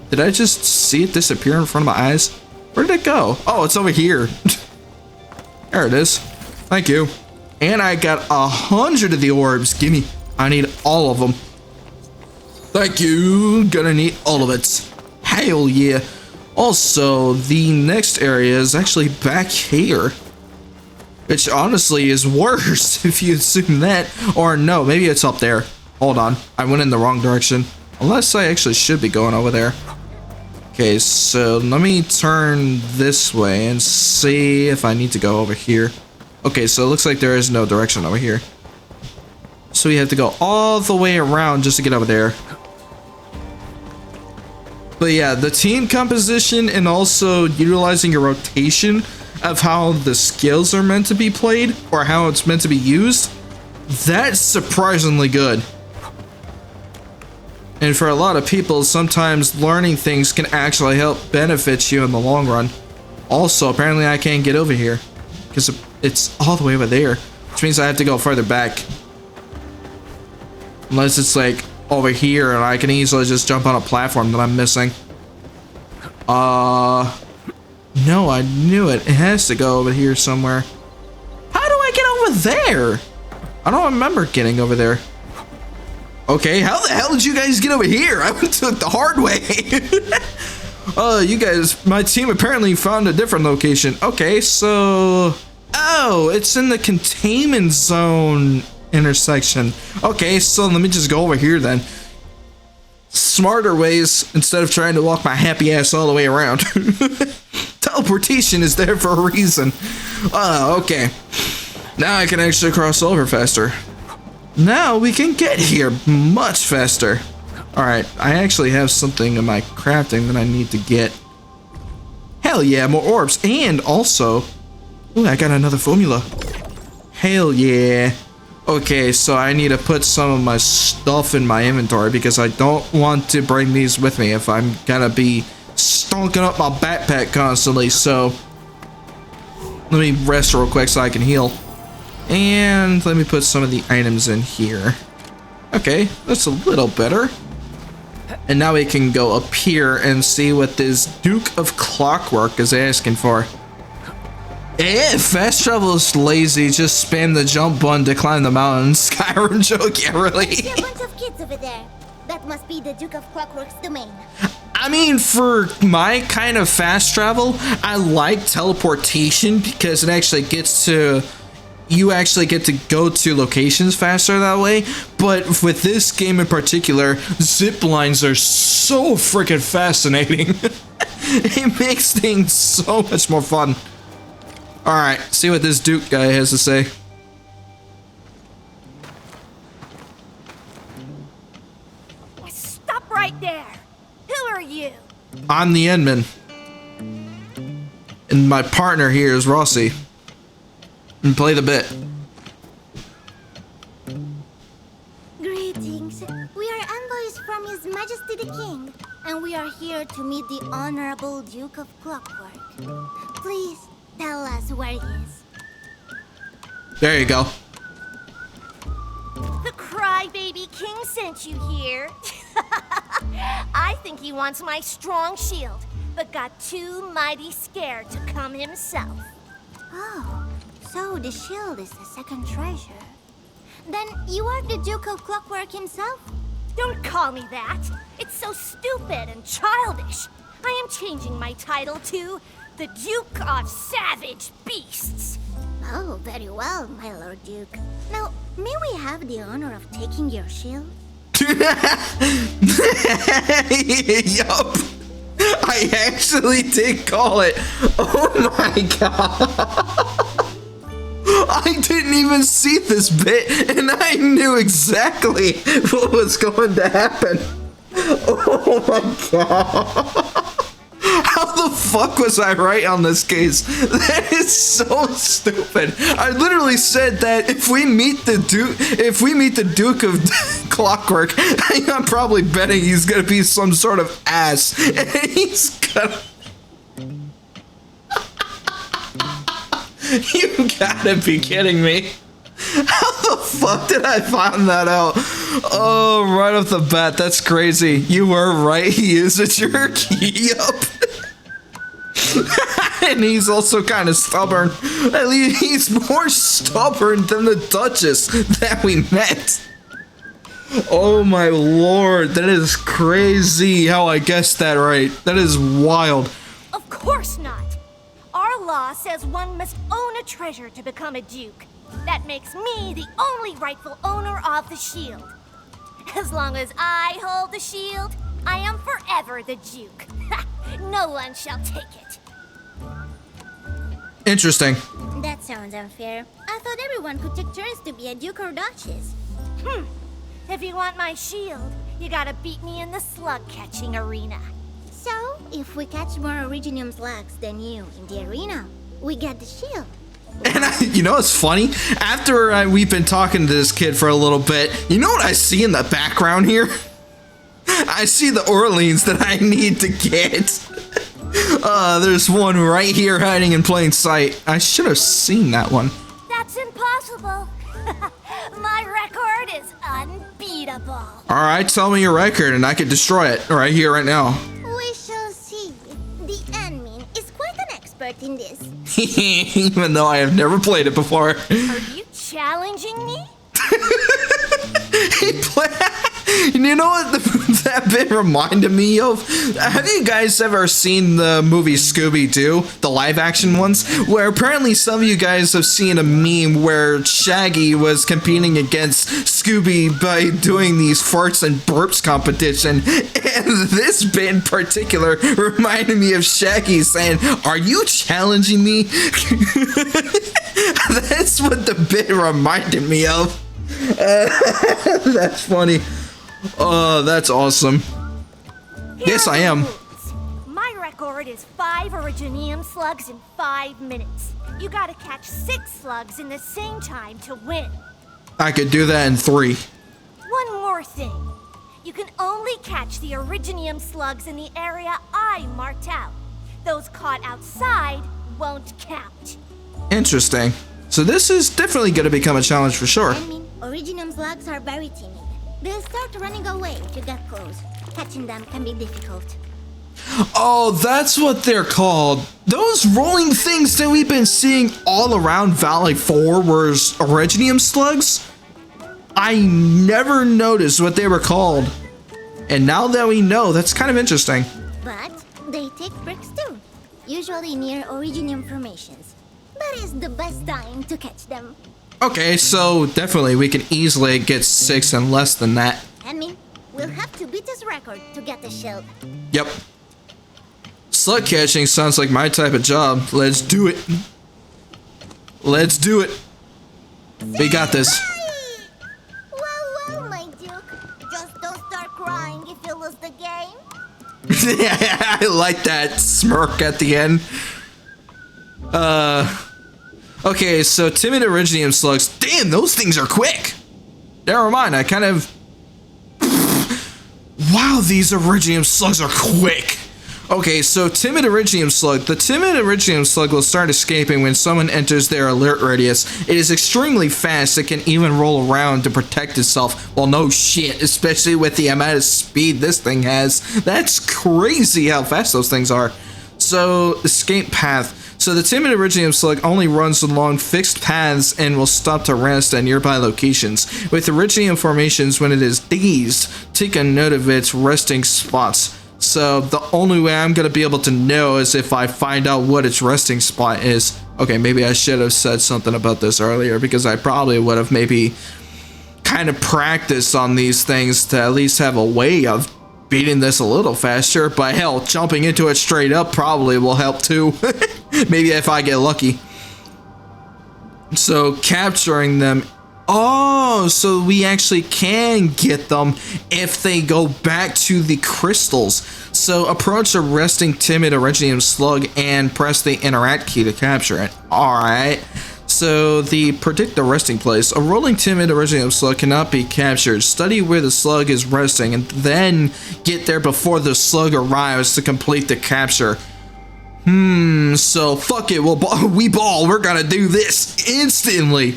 Did I just see it disappear in front of my eyes? Where did it go? Oh, it's over here. There it is. Thank you. And I got 100 of the orbs. Gimme. I need all of them. Thank you. Gonna need all of it. Hell yeah. Also, the next area is actually back here. Which honestly is worse if you assume that. Or no, maybe it's up there. Hold on, I went in the wrong direction. Unless I actually should be going over there. Okay, so let me turn this way and see if I need to go over here. Okay, so it looks like there is no direction over here. So we have to go all the way around just to get over there. But yeah, the team composition and also utilizing your rotation of how the skills are meant to be played or how it's meant to be used, that's surprisingly good. And for a lot of people, sometimes learning things can actually help benefit you in the long run. Also, apparently I can't get over here because it's all the way over there, which means I have to go further back. Unless it's like over here and I can easily just jump on a platform that I'm missing. No, I knew it. It has to go over here somewhere. How do I get over there? I don't remember getting over there. Okay, how the hell did you guys get over here? I went to it the hard way. You guys, my team apparently found a different location. Okay, so... Oh, it's in the containment zone intersection. Okay, so let me just go over here then. Smarter ways instead of trying to walk my happy ass all the way around. Teleportation is there for a reason. Okay. Now I can actually cross over faster. Now we can get here much faster. Alright, I actually have something in my crafting that I need to get. Hell yeah, more orbs. And also, ooh, I got another formula. Hell yeah. Okay, so I need to put some of my stuff in my inventory because I don't want to bring these with me if I'm gonna be stonking up my backpack constantly. So let me rest real quick so I can heal. And let me put some of the items in here. Okay, that's a little better. And now we can go up here and see what this Duke of Clockwork is asking for. Fast travel is lazy. Just spam the jump button to climb the mountain. Skyrim joke, yeah, really. I see a bunch of kids over there. That must be the Duke of Clockwork's domain. I mean, for my kind of fast travel, I like teleportation because it actually gets to... You actually get to go to locations faster that way. But with this game in particular, zip lines are so freaking fascinating. It makes things so much more fun. Alright, see what this Duke guy has to say. Stop right there. Who are you? I'm the Endman. And my partner here is Rossi. And play the bit. Greetings. We are envoys from His Majesty the King, and we are here to meet the Honorable Duke of Clockwork. Please tell us where he is. There you go. The Crybaby King sent you here. I think he wants my strong shield, but got too mighty scared to come himself. Oh, so the shield is the second treasure. Then you are the Duke of Clockwork himself? Don't call me that. It's so stupid and childish. I am changing my title to the Duke of Savage Beasts. Oh, very well, my Lord Duke. Now, may we have the honor of taking your shield? Yup. I actually did call it. Oh my god. I didn't even see this bit, and I knew exactly what was going to happen. Oh my god. How the fuck was I right on this case? That is so stupid. I literally said that if we meet the Duke of Clockwork, I'm probably betting he's gonna be some sort of ass, and he's gonna. You gotta be kidding me. How the fuck did I find that out? Oh, right off the bat, that's crazy. You were right, he is a jerk. Yup. And he's also kind of stubborn. At least he's more stubborn than the Duchess that we met. Oh my lord, that is crazy how I guessed that right. That is wild. Of course not. Our law says one must own a treasure to become a duke. That makes me the only rightful owner of the shield. As long as I hold the shield, I am forever the duke. No one shall take it. Interesting. That sounds unfair. I thought everyone could take turns to be a duke or duchess. If you want my shield, you gotta beat me in the slug-catching arena. So, if we catch more Originium slugs than you in the arena, we get the shield. And you know what's funny? After we've been talking to this kid for a little bit, you know what I see in the background here? I see the Orleans that I need to get. There's one right here hiding in plain sight. I should have seen that one. That's impossible. My record is unbeatable. Alright, tell me your record and I can destroy it right here, right now. We shall see. The admin is quite an expert in this. Even though I have never played it before. Are you challenging me? You know what that bit reminded me of? Have you guys ever seen the movie Scooby-Doo, the live-action ones? Where apparently some of you guys have seen a meme where Shaggy was competing against Scooby by doing these farts and burps competition. And this bit in particular reminded me of Shaggy saying, "Are you challenging me?" That's what the bit reminded me of. That's funny. Oh, that's awesome. Yes, I am. My record is 5 Originium slugs in 5 minutes. You gotta catch 6 slugs in the same time to win. I could do that in 3. One more thing. You can only catch the Originium slugs in the area I marked out. Those caught outside won't count. Interesting. So this is definitely going to become a challenge for sure. I mean, Originium slugs are very timid. They'll start running away if you get close. Catching them can be difficult. Oh, that's what they're called. Those rolling things that we've been seeing all around Valley 4 were Originium slugs. I never noticed what they were called. And now that we know, that's kind of interesting. But they take breaks too. Usually near Originium formations. That is the best time to catch them. Okay, so definitely we can easily get 6 and less than that. I mean, we'll have to beat this record to get the shield. Yep. Slug catching sounds like my type of job. Let's do it. Let's do it. We got this. Well, my Duke. Just don't start crying if you lose the game. I like that smirk at the end. Okay, so timid Originium slugs. Damn, those things are quick. Never mind, I kind of... Wow, these Originium slugs are quick. Okay, so timid Originium slug. The timid Originium slug will start escaping when someone enters their alert radius. It is extremely fast. It can even roll around to protect itself. Well, no shit, especially with the amount of speed this thing has. That's crazy how fast those things are. So, escape path. So the timid Originium slug only runs along fixed paths and will stop to rest at nearby locations. With Originium formations, when it is dazed, take a note of its resting spots. So the only way I'm going to be able to know is if I find out what its resting spot is. Okay, maybe I should have said something about this earlier, because I probably would have maybe kind of practiced on these things to at least have a way of beating this a little faster. But hell, jumping into it straight up probably will help too. Maybe if I get lucky. So capturing them. Oh, so we actually can get them if they go back to the crystals. So approach a resting timid Originium slug and press the interact key to capture it. Alright. So the predict the resting place. A rolling timid Originium slug cannot be captured. Study where the slug is resting and then get there before the slug arrives to complete the capture. So fuck it, we ball. We're gonna do this instantly.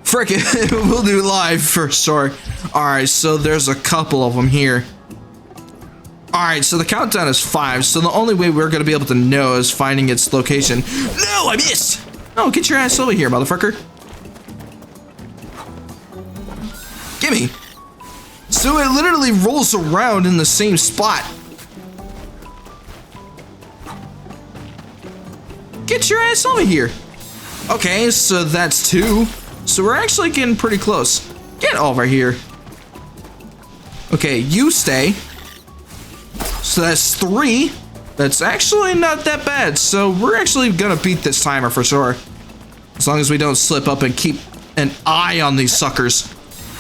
Frick it, we'll do live for sure. Alright, so there's a couple of them here. Alright, so the countdown is 5, so the only way we're gonna be able to know is finding its location. No, I missed! No, get your ass over here, motherfucker. Gimme. So it literally rolls around in the same spot. Get your ass over here. Okay, so that's 2. So we're actually getting pretty close. Get over here. Okay, you stay. So that's 3. That's actually not that bad. So we're actually gonna beat this timer for sure. As long as we don't slip up and keep an eye on these suckers.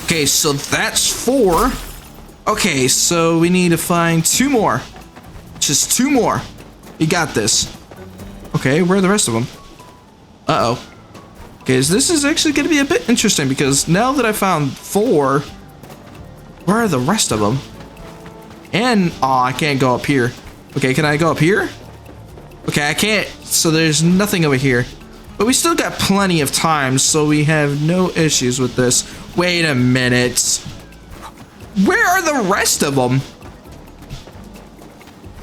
Okay, so that's 4. Okay, so we need to find 2 more. Just 2 more. You got this. Okay, where are the rest of them? Uh-oh. Okay, so this is actually going to be a bit interesting because now that I found 4, where are the rest of them? And, oh, I can't go up here. Okay, can I go up here? Okay, I can't, so there's nothing over here. But we still got plenty of time, so we have no issues with this. Wait a minute. Where are the rest of them?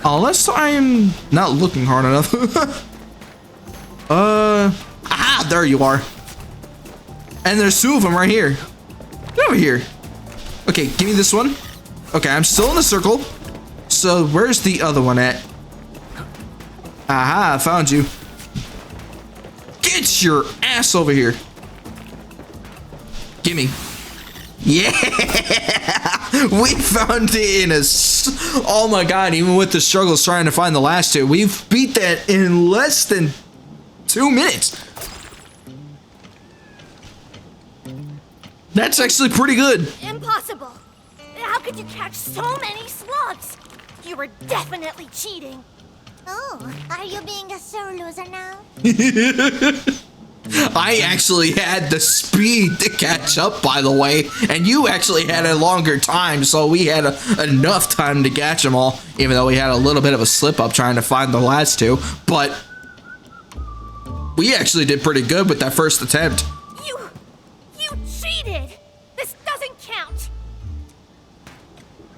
Unless I am not looking hard enough. Aha, there you are. And there's 2 of them right here. Get over here. Okay, give me this one. Okay, I'm still in the circle. So where's the other one at? Aha, I found you. Get your ass over here. Gimme. Yeah! We found it in a... Oh my god, even with the struggles trying to find the last 2, we've beat that in less than 2 minutes. That's actually pretty good. Impossible. How could you catch so many slugs? You were definitely cheating. Oh, are you being a sore loser now? I actually had the speed to catch up, by the way, and you actually had a longer time, so we had enough time to catch them all, even though we had a little bit of a slip-up trying to find the last two, but we actually did pretty good with that first attempt. You cheated! This doesn't count!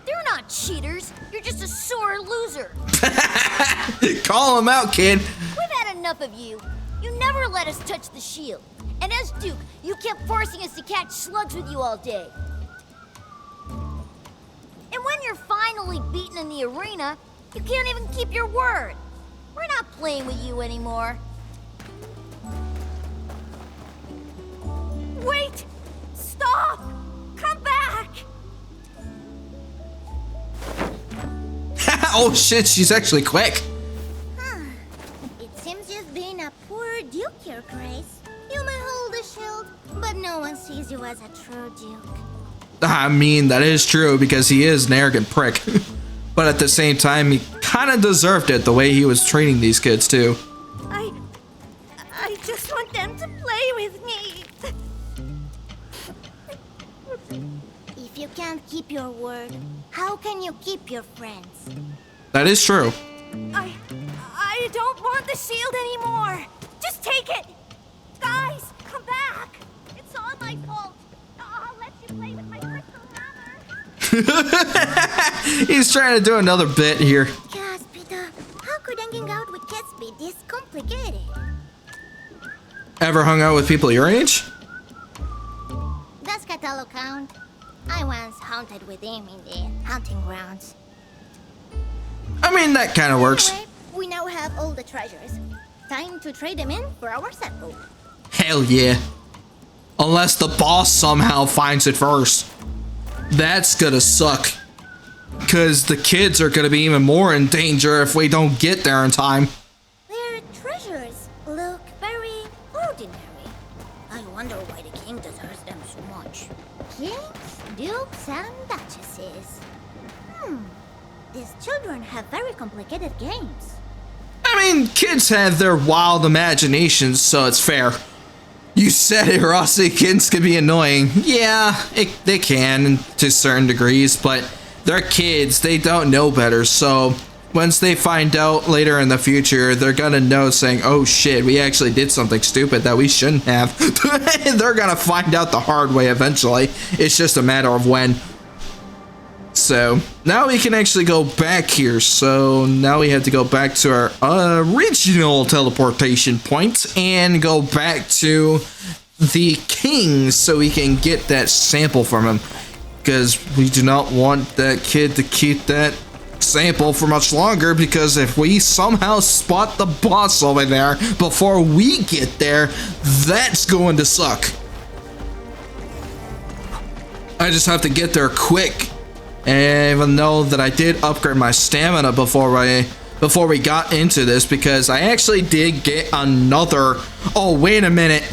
They're not cheaters. You're just a sore loser. Call him out, kid. We've had enough of you. You never let us touch the shield. And as Duke, you kept forcing us to catch slugs with you all day. And when you're finally beaten in the arena, you can't even keep your word. We're not playing with you anymore. Wait! Stop! Come back! Oh shit, she's actually quick. It seems you've been a poor duke, Your Grace. You may hold a shield, but no one sees you as a true duke. I mean, that is true because he is an arrogant prick. But at the same time, he kind of deserved it the way he was treating these kids too. I just want them to play with me. If you can't keep your word, how can you keep your friends? That is true. I don't want the shield anymore. Just take it. Guys, come back. It's all my fault. I'll let you play with my crystal hammer. He's trying to do another bit here. Gosh, Peter, how could hanging out with kids be this complicated? Ever hung out with people your age? Does Catalog count? I once hunted with him in the hunting grounds. I mean, that kind of works. Anyway, we now have all the treasures. Time to trade them in for our sample. Hell yeah. Unless the boss somehow finds it first. That's gonna suck. Because the kids are gonna be even more in danger if we don't get there in time. Their treasures look very ordinary. I wonder why the king deserves them so much. Kings, dukes, and duchesses. These children have very complicated games. I mean, kids have their wild imaginations, so it's fair. You said it, Rossi. Kids can be annoying. Yeah, they can to certain degrees, but they're kids. They don't know better, so once they find out later in the future, they're gonna know saying, oh shit, we actually did something stupid that we shouldn't have. They're gonna find out the hard way eventually. It's just a matter of when. So now we can actually go back here. So now we have to go back to our original teleportation point and go back to the king so we can get that sample from him, because we do not want that kid to keep that sample for much longer, because if we somehow spot the boss over there before we get there, that's going to suck. I just have to get there quick. And even though that I did upgrade my stamina before we got into this, because I actually did get another. Oh, wait a minute.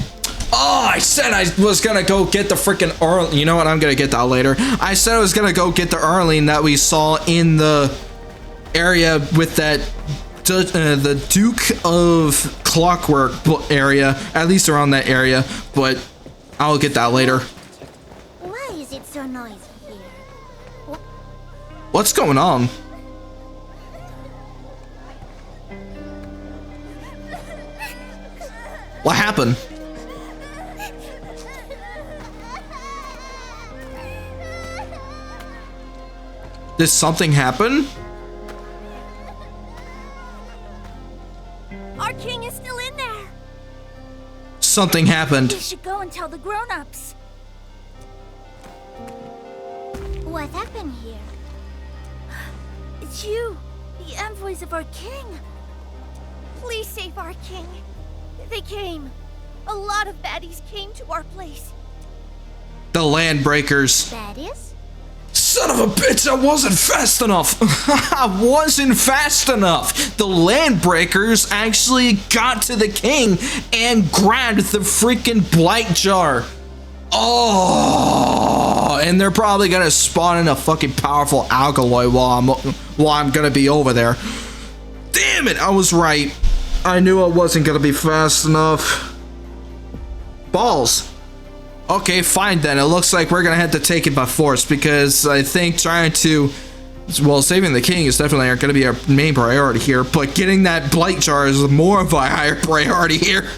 Oh, I said I was gonna go get the freaking Arling. You know what? I'm gonna get that later. I said I was gonna go get the Arling that we saw in the area with that the Duke of Clockwork area, at least around that area. But I'll get that later. Why is it so noisy here? What's going on? What happened? Did something happen? Our king is still in there. Something happened. We should go and tell the grown-ups. What happened here? It's you, the envoys of our king. Please save our king. They came. A lot of baddies came to our place. The Landbreakers. That is? Son of a bitch, I wasn't fast enough. I wasn't fast enough. The Landbreakers actually got to the king and grabbed the freaking blight jar. Oh, and they're probably gonna spawn in a fucking powerful alkaloid while I'm gonna be over there. Damn it, I was right. I knew I wasn't gonna be fast enough. Balls. Okay, fine then. It looks like we're gonna have to take it by force because I think trying to, well, saving the king is definitely gonna be our main priority here, but getting that blight jar is more of a higher priority here.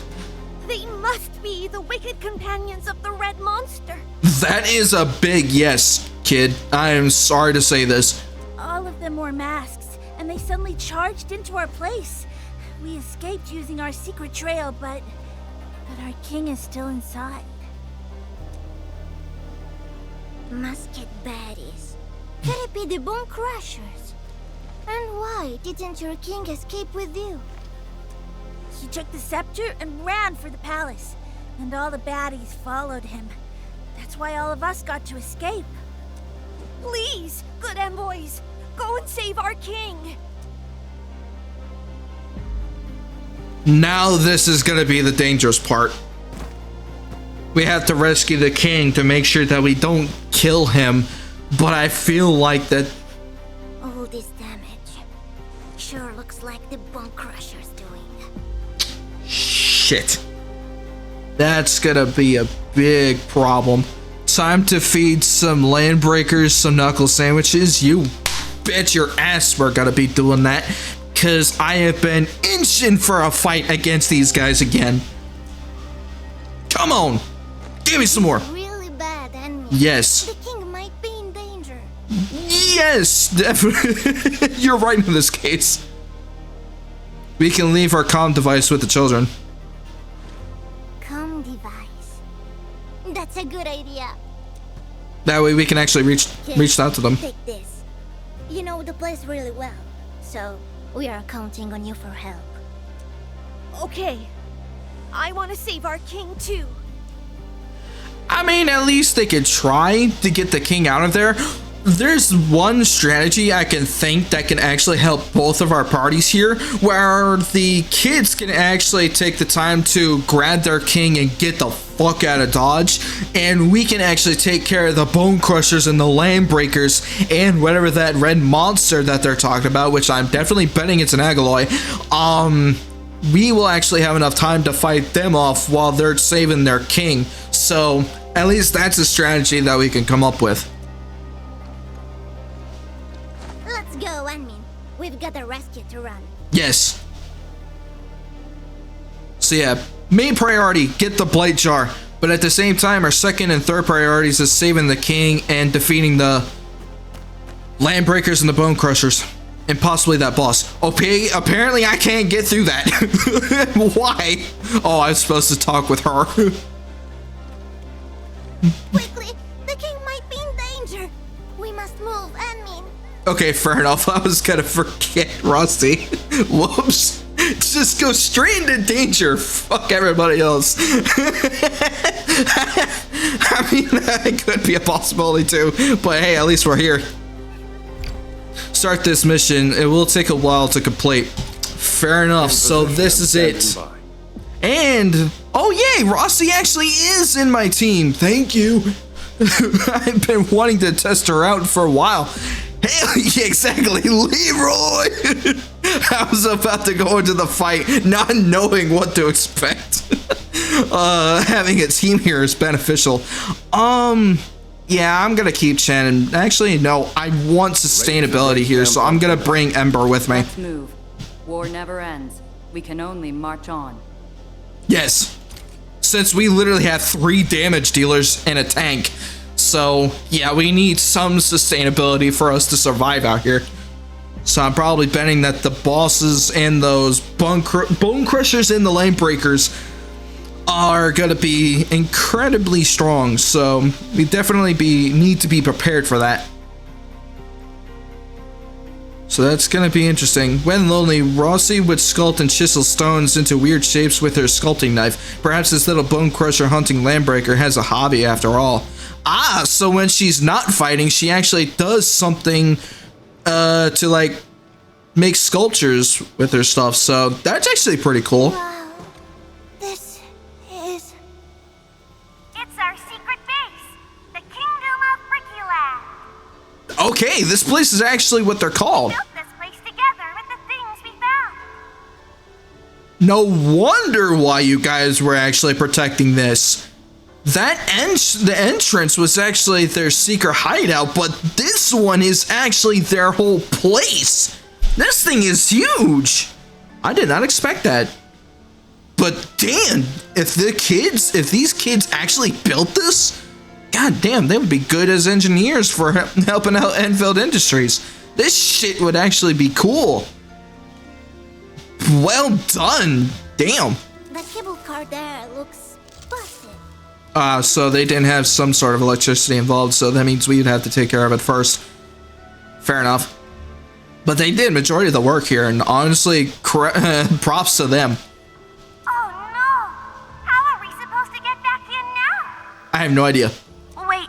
They must be the wicked companions of the red monster. That is a big yes, kid. I am sorry to say this. All of them wore masks, and they suddenly charged into our place. We escaped using our secret trail, but our king is still inside. Masked baddies. Could it be the Bone Crushers? And why didn't your king escape with you? He took the scepter and ran for the palace, and all the baddies followed him. That's why all of us got to escape. Please, good envoys, go and save our king. Now this is gonna be the dangerous part. We have to rescue the king to make sure that we don't kill him, but I feel like that... All this damage sure looks like the Bone Crusher's doing. Shit. That's gonna be a big problem. Time to feed some landbreakers some knuckle sandwiches. You bet your ass we're gonna be doing that, because I have been itching for a fight against these guys again. Come on, give me some more. Really bad enemy. Yes. The king might be in danger. Yes, definitely. You're right in this case. We can leave our comm device with the children. Comm device. That's a good idea. That way we can actually reach out to them. Take this. You know the place really well, so we are counting on you for help. Okay, I want to save our king too. I mean, at least they could try to get the king out of there. There's one strategy I can think that can actually help both of our parties here, where the kids can actually take the time to grab their king and get the fuck out of Dodge, and we can actually take care of the Bone Crushers and the Land Breakers and whatever that red monster that they're talking about, which I'm definitely betting it's an Agaloy. We will actually have enough time to fight them off while they're saving their king. So at least that's a strategy that we can come up with. Let's go, admin. We've got a rescue to run. Yes. So yeah, main priority, get the blight jar. But at the same time, our second and third priorities is saving the king and defeating the land breakers and the bone crushers. And possibly that boss. Okay, apparently I can't get through that. Why? Oh, I was supposed to talk with her. Quickly, the king might be in danger. We must move, admin. Okay, fair enough. I was gonna forget Rossi. Whoops. Just go straight into danger. Fuck everybody else. I mean, that could be a possibility too. But hey, at least we're here. Start this mission. It will take a while to complete. Fair enough. So this is it. And oh yay, Rossi actually is in my team. Thank you. I've been wanting to test her out for a while. Hell yeah, exactly, Leroy. I was about to go into the fight not knowing what to expect. Having a team here is beneficial. Yeah, I'm gonna keep Shannon. Actually, no, I want sustainability here, so I'm gonna bring Ember with me. Let's move. War never ends. We can only march on. Yes, since we literally have 3 damage dealers and a tank. So yeah, we need some sustainability for us to survive out here. So I'm probably betting that the bosses and those bone crushers and the lane breakers are gonna be incredibly strong. So we definitely need to be prepared for that. So that's gonna be interesting. When lonely, Rossi would sculpt and chisel stones into weird shapes with her sculpting knife. Perhaps this little bone crusher hunting landbreaker has a hobby after all. Ah, so when she's not fighting, she actually does something to like make sculptures with her stuff. So that's actually pretty cool. Wow. This is... It's our secret base, the Kingdom of Brickulab. Okay, this place is actually what they're called. We built this place together with the things we found. No wonder why you guys were actually protecting this. The entrance was actually their secret hideout, but this one is actually their whole place. This thing is huge. I did not expect that. But damn, if these kids actually built this, god damn, they would be good as engineers for helping out Enfield Industries. This shit would actually be cool. Well done. Damn. The cable car there looks busted. So they didn't have some sort of electricity involved, so that means we'd have to take care of it first. Fair enough. But they did majority of the work here, and honestly, props to them. Oh no! How are we supposed to get back in now? I have no idea. Wait,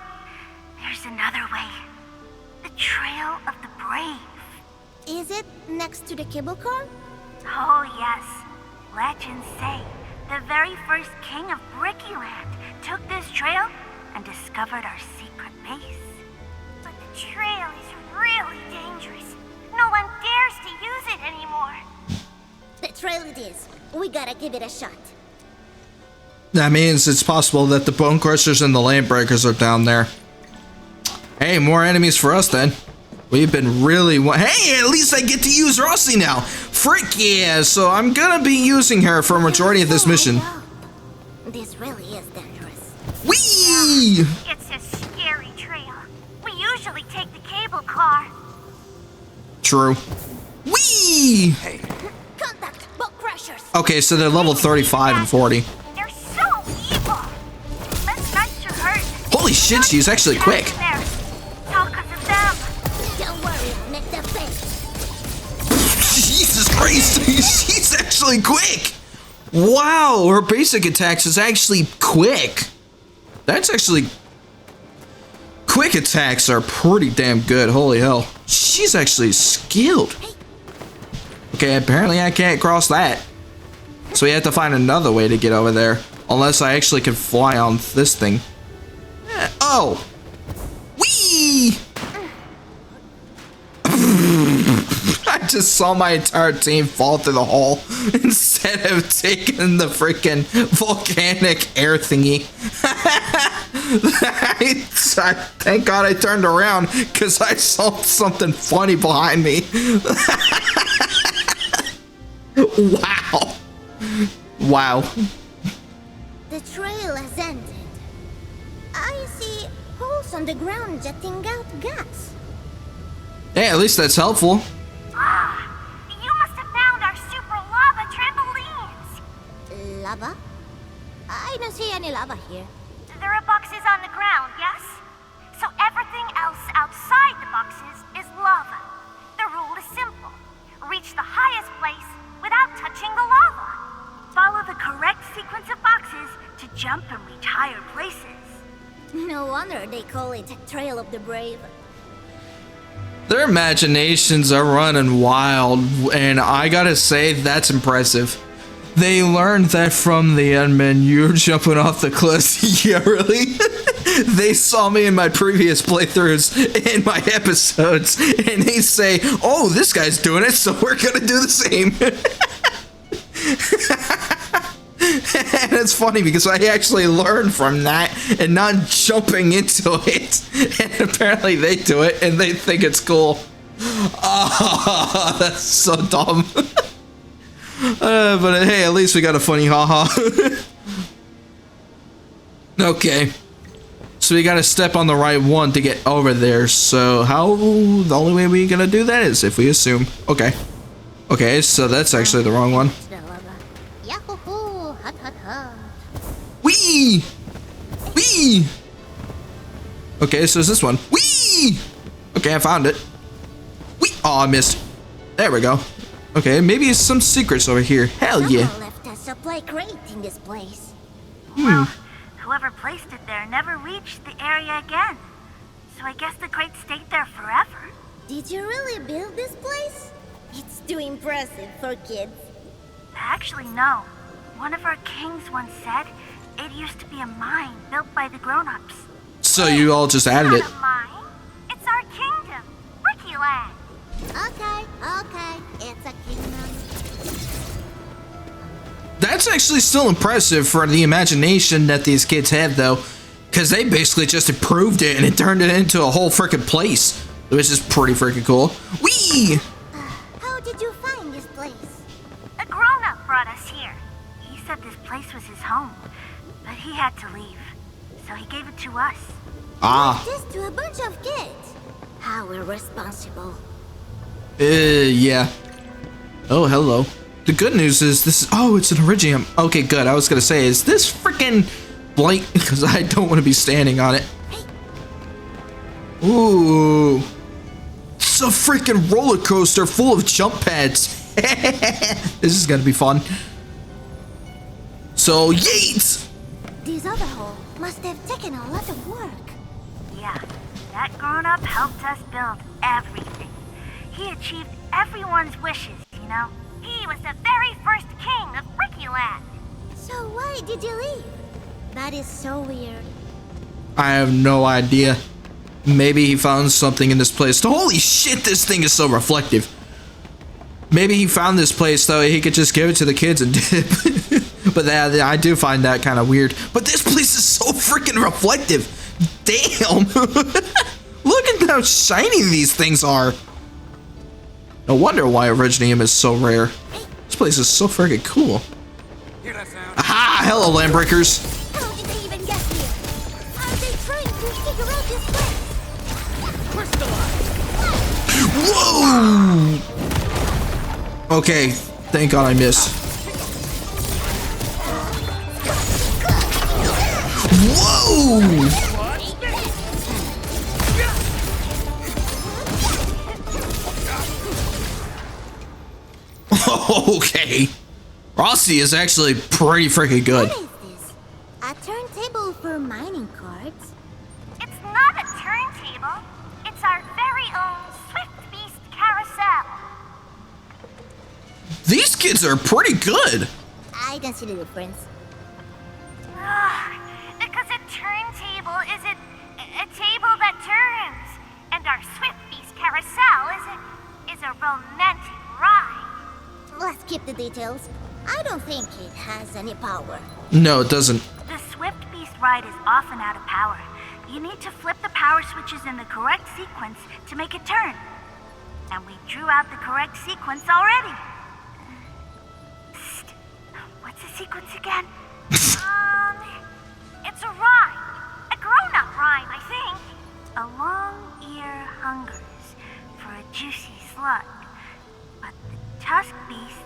there's another way. The Trail of the Brave. Is it next to the cable car? Oh yes. Legends say the very first king of Brickyland took this trail and discovered our secret base. But the trail is really dangerous. No one dares to use it anymore. The trail it is. We gotta give it a shot. That means it's possible that the Bone Crushers and the Land Breakers are down there. Hey, more enemies for us then. We've been really... Hey, at least I get to use Rossi now. Frick yeah, so I'm gonna be using her for a majority of this mission. This really is dangerous. Whee! It's a scary trail. We usually take the cable car. True. Whee! Contact, boat crashers. Okay, so they're level 35 and 40. They're so evil. Let's not get hurt. Holy shit, she's actually quick. Talk of them. Don't worry, make the face. Jesus Christ, she's actually quick. Wow, her basic attacks is actually quick. That's actually... Quick attacks are pretty damn good, holy hell. She's actually skilled. Okay, apparently I can't cross that. So we have to find another way to get over there. Unless I actually can fly on this thing. Oh! Whee! I just saw my entire team fall through the hole instead of taking the freaking volcanic air thingy. Thank God I turned around because I saw something funny behind me. Wow. Wow. The trail has ended. I see holes on the ground jetting out gas. Hey, at least that's helpful. You must have found our super lava trampolines. Lava? I don't see any lava here. There are boxes on the ground, yes? So everything else outside the boxes is lava. The rule is simple. Reach the highest place without touching the lava. Follow the correct sequence of boxes to jump and reach higher places. No wonder they call it Trail of the Brave. Their imaginations are running wild, and I gotta say, that's impressive. They learned that from the Endmen, you're jumping off the cliffs. Yeah, really? They saw me in my previous playthroughs, in my episodes, and they say, oh, this guy's doing it, so we're gonna do the same. And it's funny because I actually learned from that and not jumping into it. And apparently they do it and they think it's cool. Oh, that's so dumb. But hey, at least we got a funny haha. Okay. So we gotta step on the right one to get over there. So the only way we're gonna do that is if we assume. Okay. Okay, so that's actually the wrong one. Whee! Whee! Okay, so it's this one. Whee! Okay, I found it. Whee! Oh, I missed. There we go. Okay, maybe it's some secrets over here. Hell yeah. Someone left a supply crate in this place. Well, whoever placed it there never reached the area again. So I guess the crate stayed there forever. Did you really build this place? It's too impressive for kids. Actually, no. One of our kings once said it used to be a mine built by the grown-ups. So you all just added it. Not a mine. It's our kingdom, Brickyland. Okay, it's a kingdom. actually still impressive for the imagination that these kids have, though, because they basically just improved it and it turned it into a whole freaking place, which is pretty freaking cool. Whee! How did you find this place? A grown-up brought us here. He said this place was his home, but he had to leave, so he gave it to us. Ah. This to a bunch of kids. How irresponsible. Yeah. Oh, hello. The good news is this is, oh, it's an Iridium. Okay, good. I was gonna say, is this freaking blank? Because I don't want to be standing on it. Ooh. It's a freaking roller coaster full of jump pads. This is gonna be fun. So, yeet! This other hole must have taken a lot of work. Yeah, that grown-up helped us build everything. He achieved everyone's wishes, you know? He was the very first king of Brickyland. So why did you leave? That is so weird. I have no idea. Maybe he found something in this place. Holy shit, this thing is so reflective. Maybe he found this place so he could just give it to the kids and dip. But I do find that kind of weird. But this place is so freaking reflective. Damn. Look at how shiny these things are. No wonder why Iridium is so rare. This place is so freaking cool. Aha! Hello, Landbreakers. How did they even get here? Are they trying to figure out this place? Whoa! Okay, thank God I missed. Whoa! Okay. Rossi is actually pretty freaking good. What is this? A turntable for mining cards? It's not a turntable. It's our very own Swift Beast carousel. These kids are pretty good. I don't see the difference. Because a turntable is a table that turns, and our Swift Beast carousel is a romantic ride. Let's keep the details. I don't think it has any power. No, it doesn't. The Swift Beast ride is often out of power. You need to flip the power switches in the correct sequence to make it turn. And we drew out the correct sequence already. Psst. What's the sequence again? It's a rhyme. A grown-up rhyme, I think. A long ear hungers for a juicy slug. But the tusk beast's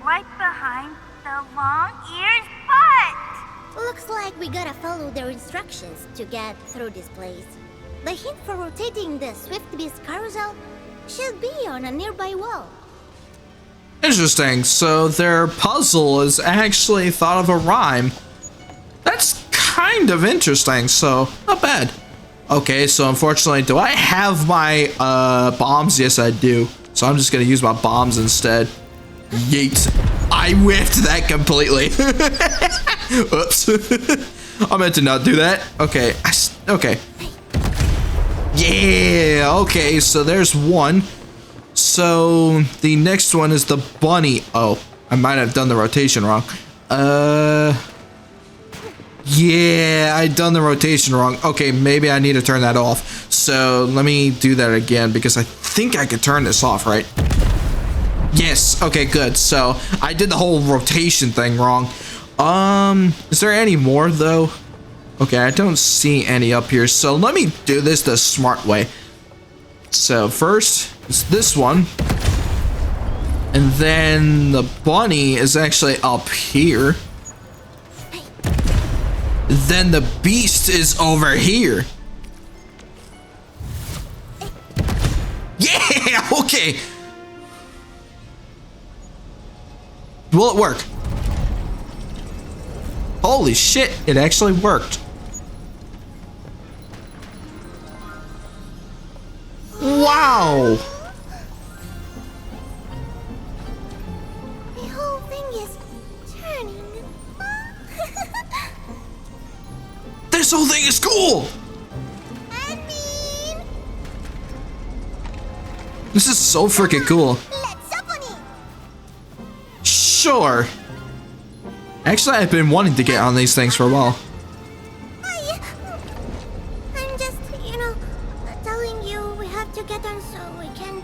right behind the long ear's butt. Looks like we gotta follow their instructions to get through this place. The hint for rotating the Swift Beast carousel should be on a nearby wall. Interesting. So their puzzle is actually thought of a rhyme. That's kind of interesting. So not bad. Okay, so unfortunately, do I have my bombs? Yes, I do. So I'm just gonna use my bombs instead. Yeet. I whiffed that completely. Oops. I meant to not do that. Okay. Okay. Yeah. Okay, so there's one. So the next one is the bunny. Oh, I might have done the rotation wrong. Yeah, I done the rotation wrong. Okay, maybe I need to turn that off. So let me do that again because I think I could turn this off, right? Yes. Okay, good. So I did the whole rotation thing wrong. Is there any more though? Okay, I don't see any up here. So let me do this the smart way. So first is this one. And then the bunny is actually up here. Then the beast is over here. Yeah, okay. Will it work? Holy shit, it actually worked. Wow. The whole thing is turning. This whole thing is cool. I mean, This is so freaking cool. let's up on it. Sure. Actually, I've been wanting to get on these things for a while. I'm just, telling you we have to get on so we can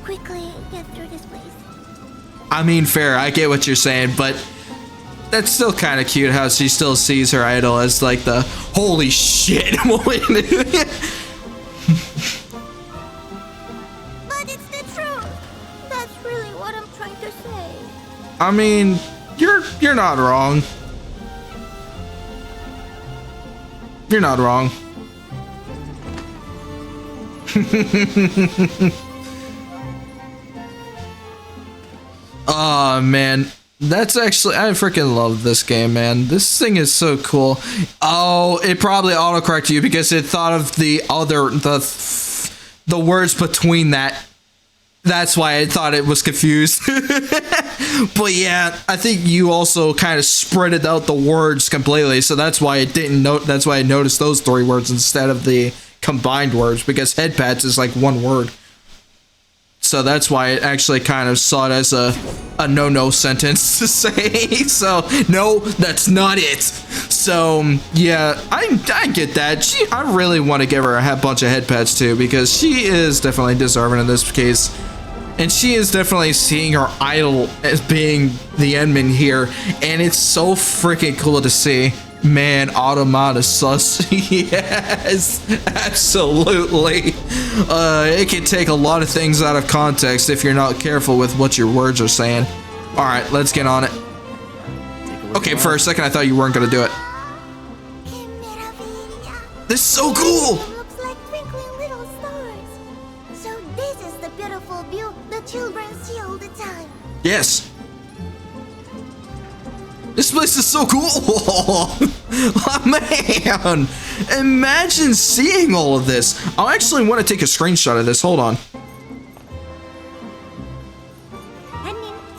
quickly get through this place. I mean, fair, I get what you're saying, but that's still kind of cute how she still sees her idol as like the holy shit moment. But it's the truth. That's really what I'm trying to say. I mean, you're not wrong. You're not wrong. Oh man, that's actually, I freaking love this game, man. This thing is so cool. Oh, it probably autocorrected you because it thought of the words between that. That's why I thought it was confused. But yeah, I think you also kind of spreaded out the words completely, so that's why it didn't note. That's why I noticed those 3 words instead of the combined words, because headpats is like 1 word. So that's why it actually kind of saw it as a no-no sentence to say. So no, that's not it. So yeah, I get that. I really want to give her a bunch of headpats too, because she is definitely deserving in this case. And she is definitely seeing her idol as being the endman here, and it's so freaking cool to see. Man, Automata sus. Yes, absolutely. It can take a lot of things out of context if you're not careful with what your words are saying. All right, let's get on it. Okay, for a second I thought you weren't gonna do it. This is so cool. Looks like twinkling little stars. So this is the beautiful view the children see all the time. Yes. This place is so cool. Oh, man, imagine seeing all of this. I actually want to take a screenshot of this. Hold on.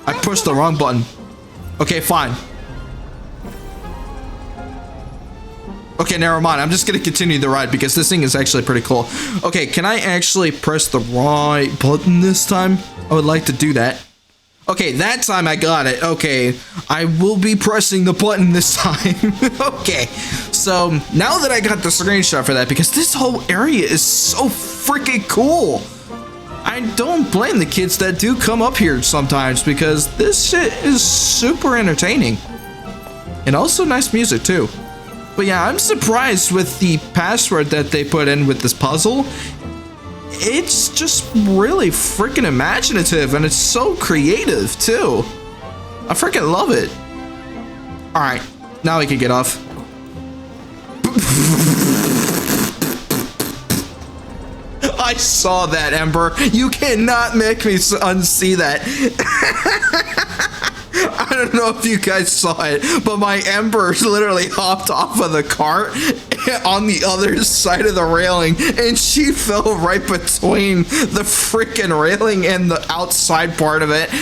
I pushed the wrong button. Okay, fine. Okay, never mind. I'm just going to continue the ride because this thing is actually pretty cool. Okay, can I actually press the right button this time? I would like to do that. Okay, that time I got it. Okay, I will be pressing the button this time. Okay, so now that I got the screenshot for that, because this whole area is so freaking cool. I don't blame the kids that do come up here sometimes, because this shit is super entertaining. And also nice music too. But yeah, I'm surprised with the password that they put in with this puzzle. It's just really freaking imaginative, and it's so creative too. I freaking love it. All right, now we can get off. I saw that, Ember. You cannot make me unsee that. I don't know if you guys saw it, but my Ember literally hopped off of the cart on the other side of the railing, and she fell right between the freaking railing and the outside part of it,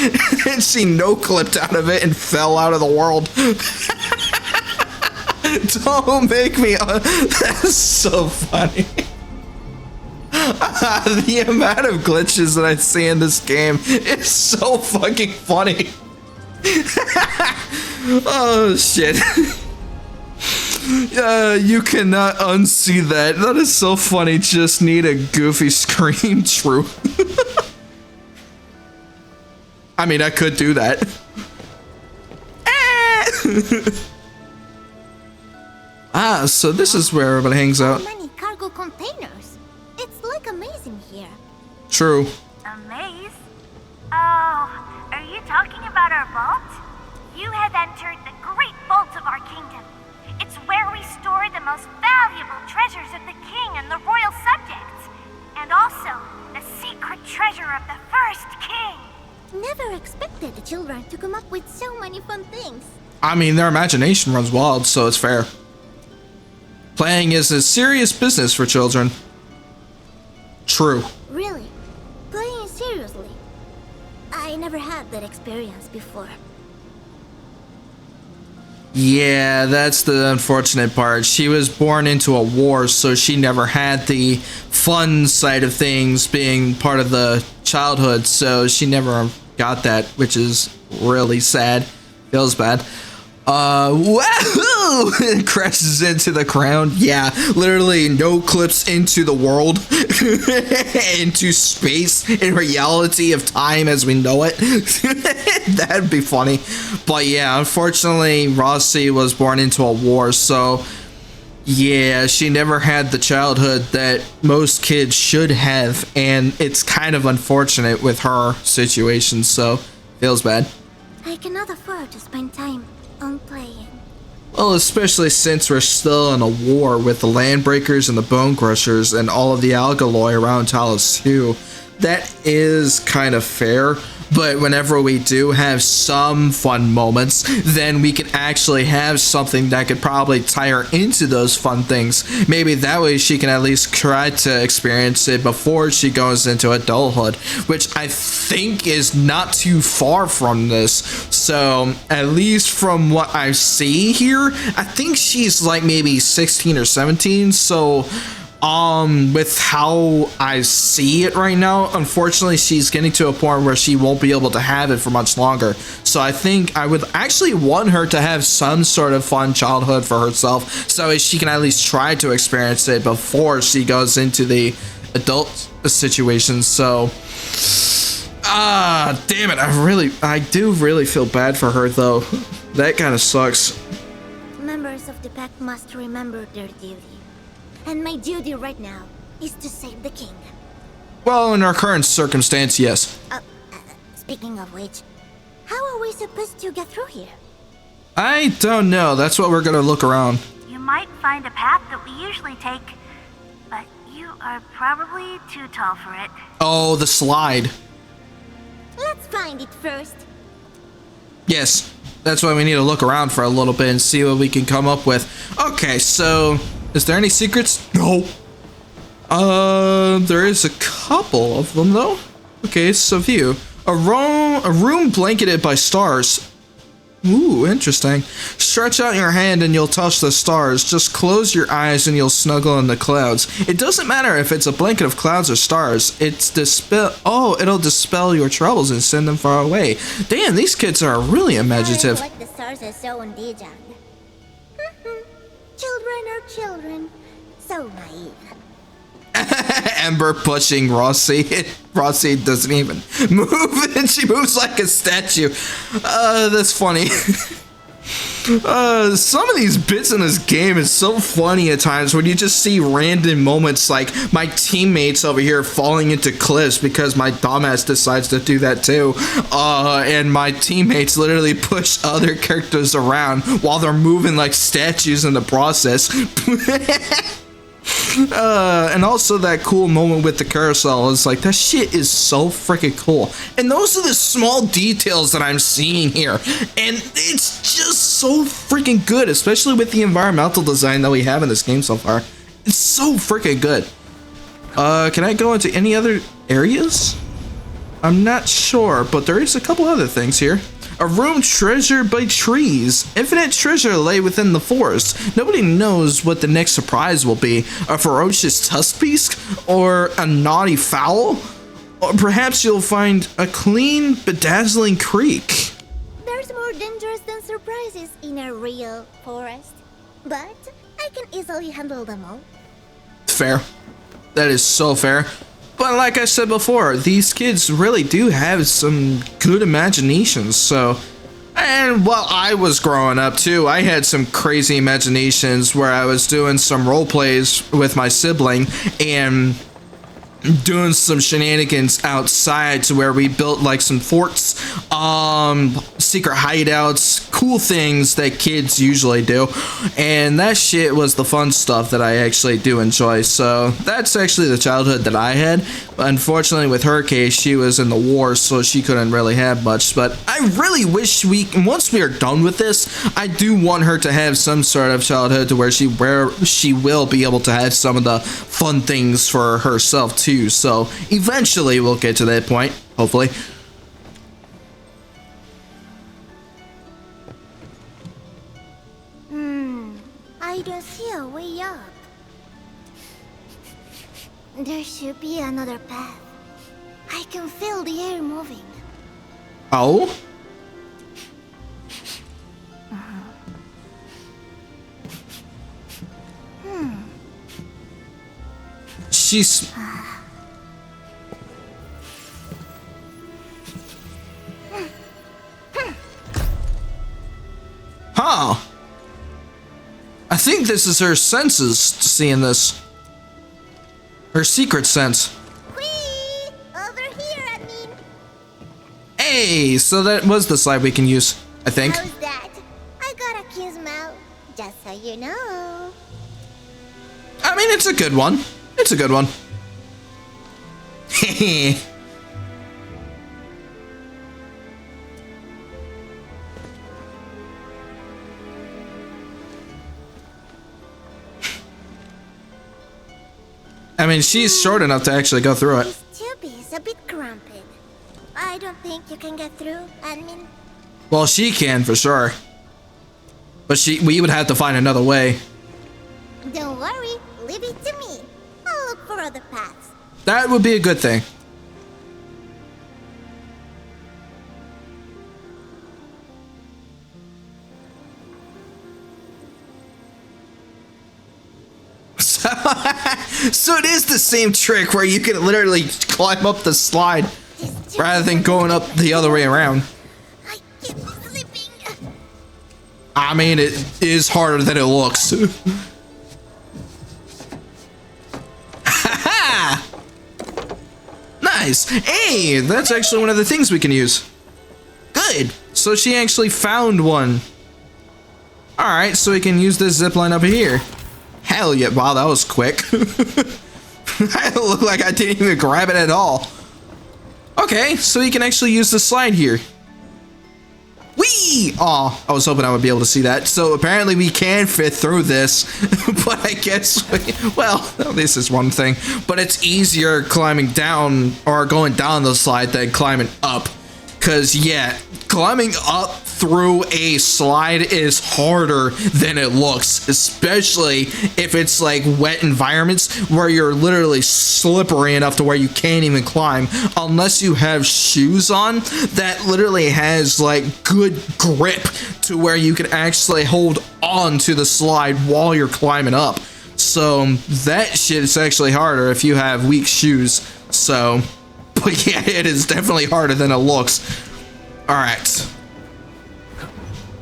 and she no-clipped out of it and fell out of the world. Don't make me... That's so funny. The amount of glitches that I see in this game is so fucking funny. Oh shit. You cannot unsee that. That is so funny. Just need a goofy scream. True. I mean, I could do that. Ah, so this is where everybody hangs out. Many cargo containers. It's like amazing here. True. Amaze? Oh, are you talking about our vault? You have entered the great vault of our kingdom. It's where we store the most valuable treasures of the king and the royal subjects. And also, the secret treasure of the first king. Never expected the children to come up with so many fun things. I mean, their imagination runs wild, so it's fair. Playing is a serious business for children. True. Really? Playing seriously? I never had that experience before. Yeah, that's the unfortunate part. She was born into a war, so she never had the fun side of things being part of the childhood, so she never got that, which is really sad. Feels bad. Wahoo! It crashes into the ground. Yeah, literally no clips into the world, into space, in reality of time as we know it. That'd be funny. But yeah, unfortunately, Rossi was born into a war, so yeah, she never had the childhood that most kids should have, and it's kind of unfortunate with her situation, so feels bad. I cannot afford to spend time on playing. Well, especially since we're still in a war with the Landbreakers and the Bone Crushers and all of the Alkaloy around Talos 2. That is kind of fair, but whenever we do have some fun moments, then we can actually have something that could probably tie her into those fun things. Maybe that way she can at least try to experience it before she goes into adulthood, which I think is not too far from this. So, at least from what I see here, I think she's like maybe 16 or 17, so with how I see it right now, unfortunately she's getting to a point where she won't be able to have it for much longer. So I think I would actually want her to have some sort of fun childhood for herself, so she can at least try to experience it before she goes into the adult situation. So damn it, I do really feel bad for her though. That kind of sucks. Members of the pack must remember their duty. And my duty right now is to save the king. Well, in our current circumstance, yes. Speaking of which, how are we supposed to get through here? I don't know. That's what we're gonna look around. You might find a path that we usually take, but you are probably too tall for it. Oh, the slide. Let's find it first. Yes, that's why we need to look around for a little bit and see what we can come up with. Okay, so is there any secrets? No. There is a couple of them though. Okay, so view. A room blanketed by stars. Ooh, interesting. Stretch out your hand and you'll touch the stars. Just close your eyes and you'll snuggle in the clouds. It doesn't matter if it's a blanket of clouds or stars. It'll dispel your troubles and send them far away. Damn, these kids are really imaginative. Like the stars are so endearing. Children are children. So naive. Ember pushing Rossi. Rossi doesn't even move, and she moves like a statue. That's funny. Some of these bits in this game is so funny at times when you just see random moments like my teammates over here falling into cliffs because my dumbass decides to do that too. And my teammates literally push other characters around while they're moving like statues in the process. And also that cool moment with the carousel is like, that shit is so freaking cool. And those are the small details that I'm seeing here. And it's just so freaking good, especially with the environmental design that we have in this game so far. It's so freaking good. Can I go into any other areas? I'm not sure, but there is a couple other things here. A room treasured by trees. Infinite treasure lay within the forest. Nobody knows what the next surprise will be. A ferocious tusk beast? Or a naughty fowl? Or perhaps you'll find a clean, bedazzling creek. There's more dangers than surprises in a real forest. But I can easily handle them all. Fair. That is so fair. But like I said before, these kids really do have some good imaginations, so... And while I was growing up too, I had some crazy imaginations where I was doing some role plays with my sibling and doing some shenanigans outside to where we built like some forts, secret hideouts, cool things that kids usually do, and that shit was the fun stuff that I actually do enjoy. So that's actually the childhood that I had. But unfortunately with her case, she was in the war, so she couldn't really have much. But I really wish once we are done with this, I do want her to have some sort of childhood to where she will be able to have some of the fun things for herself too. So eventually we'll get to that point, hopefully. I don't see a way up. There should be another path. I can feel the air moving. Oh? she's... Huh. I think this is her senses seeing this. Her secret sense. Whee! Over here, I mean. Hey, so that was the slide we can use, I think. How's that? I got a gizmo, just so you know. I mean, it's a good one. It's a good one. Hehe. I mean, she's short enough to actually go through it. This tube is a bit cramped. I don't think you can get through, admin. Well, she can for sure. But we would have to find another way. Don't worry, leave it to me. I'll look for other paths. That would be a good thing. So it is the same trick where you can literally climb up the slide rather than going up the other way around. I keep slipping. I mean, it is harder than it looks. Nice. Hey, that's actually one of the things we can use. Good. So she actually found one. Alright, so we can use this zipline up here. Hell yeah. Wow, that was quick. I look like I didn't even grab it at all. Okay, so you can actually use the slide here. Whee! Aw, I was hoping I would be able to see that. So apparently we can fit through this, but I guess, well, this is one thing. But it's easier climbing down or going down the slide than climbing up. Because, yeah, climbing up through a slide is harder than it looks, especially if it's like wet environments where you're literally slippery enough to where you can't even climb unless you have shoes on that literally has like good grip to where you can actually hold on to the slide while you're climbing up. So that shit is actually harder if you have weak shoes. So, but yeah, it is definitely harder than it looks. All right.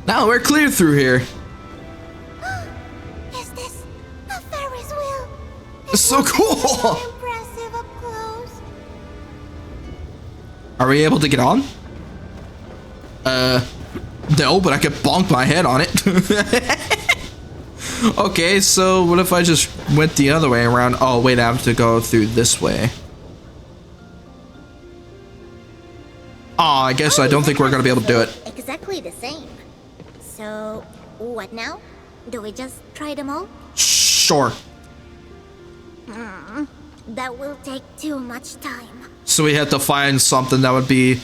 Now we're clear through here. Is this a Ferris wheel? It's so cool. Impressive up close. Are we able to get on? No, but I could bonk my head on it. Okay, so what if I just went the other way around? Oh, wait, I have to go through this way. Oh, I guess I don't think we're gonna be able to do it. Exactly the same. So, what now? Do we just try them all? Sure. That will take too much time. So we have to find something that would be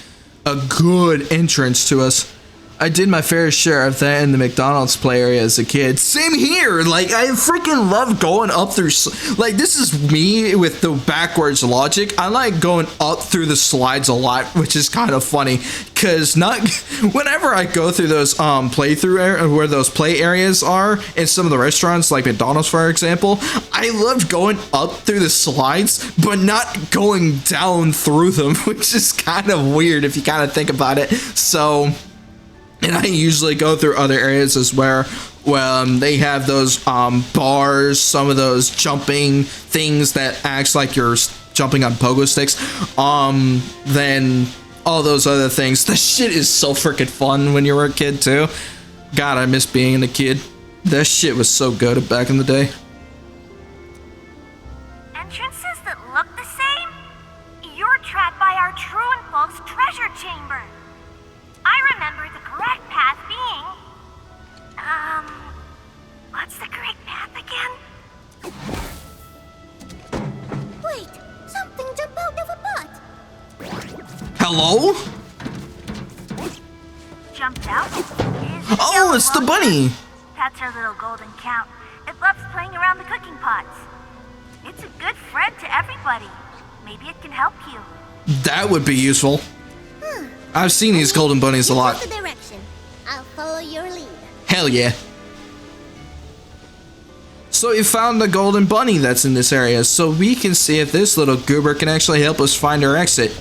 a good entrance to us. I did my fair share of that in the McDonald's play area as a kid. Same here. Like, I freaking love going up through, like, this is me with the backwards logic. I like going up through the slides a lot, which is kind of funny, because whenever I go through those where those play areas are in some of the restaurants, like McDonald's for example, I love going up through the slides, but not going down through them, which is kind of weird if you kind of think about it. So, and I usually go through other areas as where they have those bars, some of those jumping things that acts like you're jumping on pogo sticks. Then all those other things. The shit is so freaking fun when you were a kid too. God, I miss being a kid. That shit was so good back in the day. Entrances that look the same? You're trapped by our true and false treasure chamber. I remember the correct path being... what's the correct path again? Wait, something jumped out of a pot. Hello? Jumped out? Oh, it's the bunny. That's our little golden count. It loves playing around the cooking pots. It's a good friend to everybody. Maybe it can help you. That would be useful. I've seen these golden bunnies a lot. The direction. I'll follow your lead. Hell yeah. So we found the golden bunny that's in this area, so we can see if this little goober can actually help us find our exit.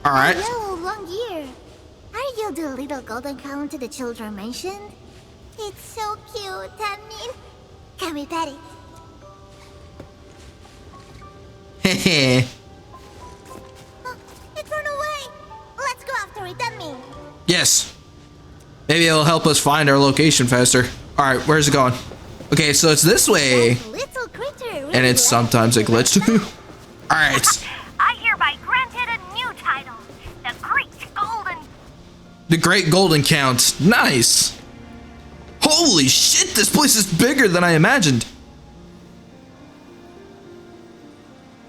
Alright. Hello, long ear. Are you the little golden count the children mentioned? It's so cute, I mean, can we pet it? Hehe. Oh, it ran away. Let's go after it, I mean. Yes. Maybe it'll help us find our location faster. Alright, where's it going? Okay, so it's this way. That little creature really And it's sometimes a glitch too. Alright. I hereby granted a new title, the Great Golden. The Great Golden Count. Nice. Holy shit, this place is bigger than I imagined.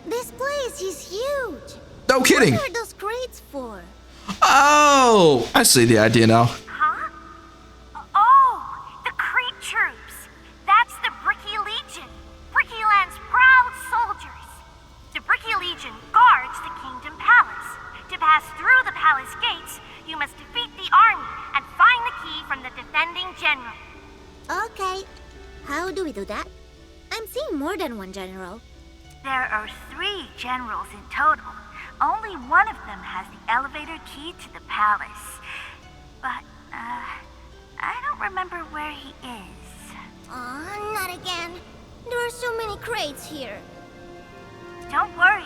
This place is huge. No kidding. What are those crates for? Oh, I see the idea now. Huh? Oh, the Crete troops. That's the Bricky Legion, Brickyland's proud soldiers. The Bricky Legion guards the Kingdom Palace. To pass through the palace gates, you must defeat the army and find the key from the defending general. Okay, how do we do that? I'm seeing more than one general. There are 3 generals in total. Only one of them has the elevator key to the palace. But, I don't remember where he is. Aw, not again. There are so many crates here. Don't worry.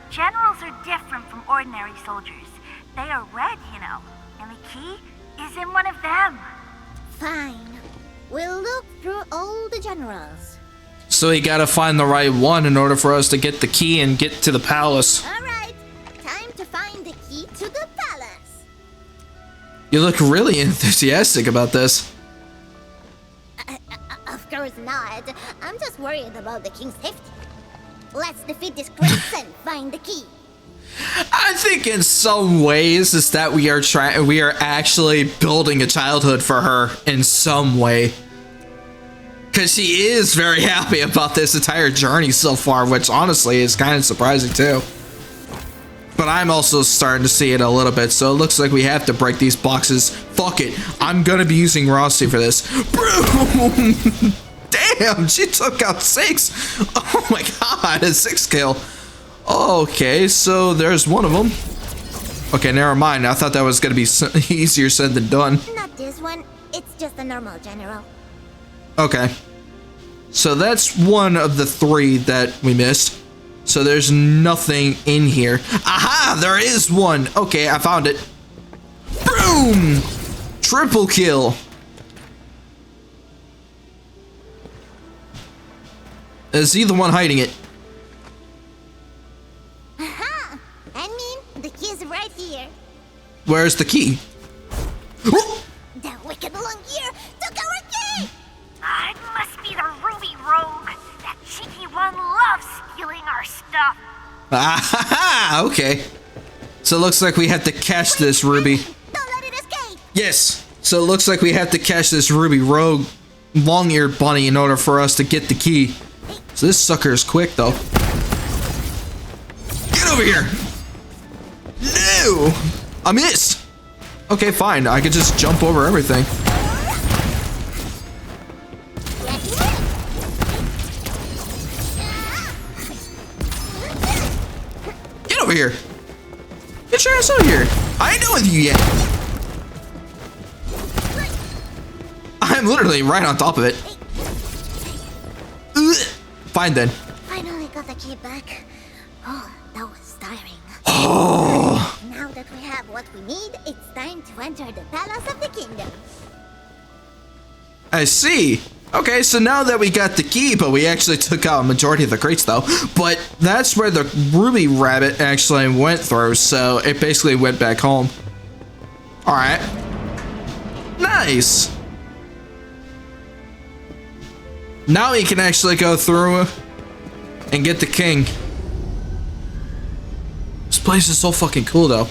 Generals are different from ordinary soldiers. They are red, you know. And the key is in one of them. Fine. We'll look through all the generals. So we gotta find the right one in order for us to get the key and get to the palace. Alright, time to find the key to the palace. You look really enthusiastic about this. Of course not. I'm just worried about the king's safety. Let's defeat these crates and find the key. I think in some ways is that we are actually building a childhood for her in some way. Cause she is very happy about this entire journey so far, which honestly is kind of surprising too. But I'm also starting to see it a little bit, so it looks like we have to break these boxes. Fuck it, I'm gonna be using Rossi for this. Boom! Damn, she took out 6. Oh my god, a 6 kill. Okay, so there's one of them. Okay, never mind. I thought that was gonna be easier said than done. Not this one. It's just a normal general. Okay. So that's one of the 3 that we missed. So there's nothing in here. Aha! There is one! Okay, I found it. Boom! Triple kill. Is he the one hiding it? Aha! I mean, the key is right here. Where's the key? The wicked long ear took our key! It must be the Ruby Rogue. That cheeky one loves stealing our stuff. Ah, okay. So it looks like we have to catch this Ruby. Don't let it escape! Yes. So it looks like we have to catch this Ruby Rogue long-eared bunny in order for us to get the key. So this sucker is quick though. Get over here! No! I missed! Okay, fine. I could just jump over everything. Get over here! Get your ass over here! I ain't done with you yet! I'm literally right on top of it. Ugh. Fine then. Finally got the key back. Oh, that was tiring. Oh. Now that we have what we need, it's time to enter the Palace of the Kingdom. I see. Okay, so now that we got the key, but we actually took out a majority of the crates though. But that's where the Ruby Rabbit actually went through, so it basically went back home. Alright. Nice. Now we can actually go through and get the king. This place is so fucking cool though.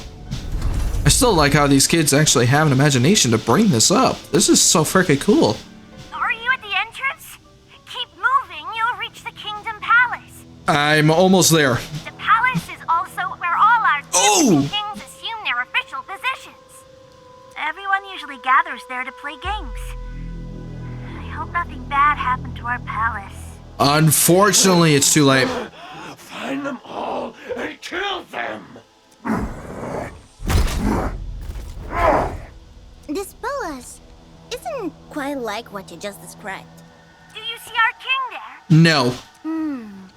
I still like how these kids actually have an imagination to bring this up. This is so freaking cool. Are you at the entrance? Keep moving, you'll reach the Kingdom Palace. I'm almost there. The palace is also where all our kings assume their official positions. Everyone usually gathers there to play games. I hope hope nothing bad happened to our palace. Unfortunately, it's too late. Find them all and kill them! This palace isn't quite like what you just described. Do you see our king there? No.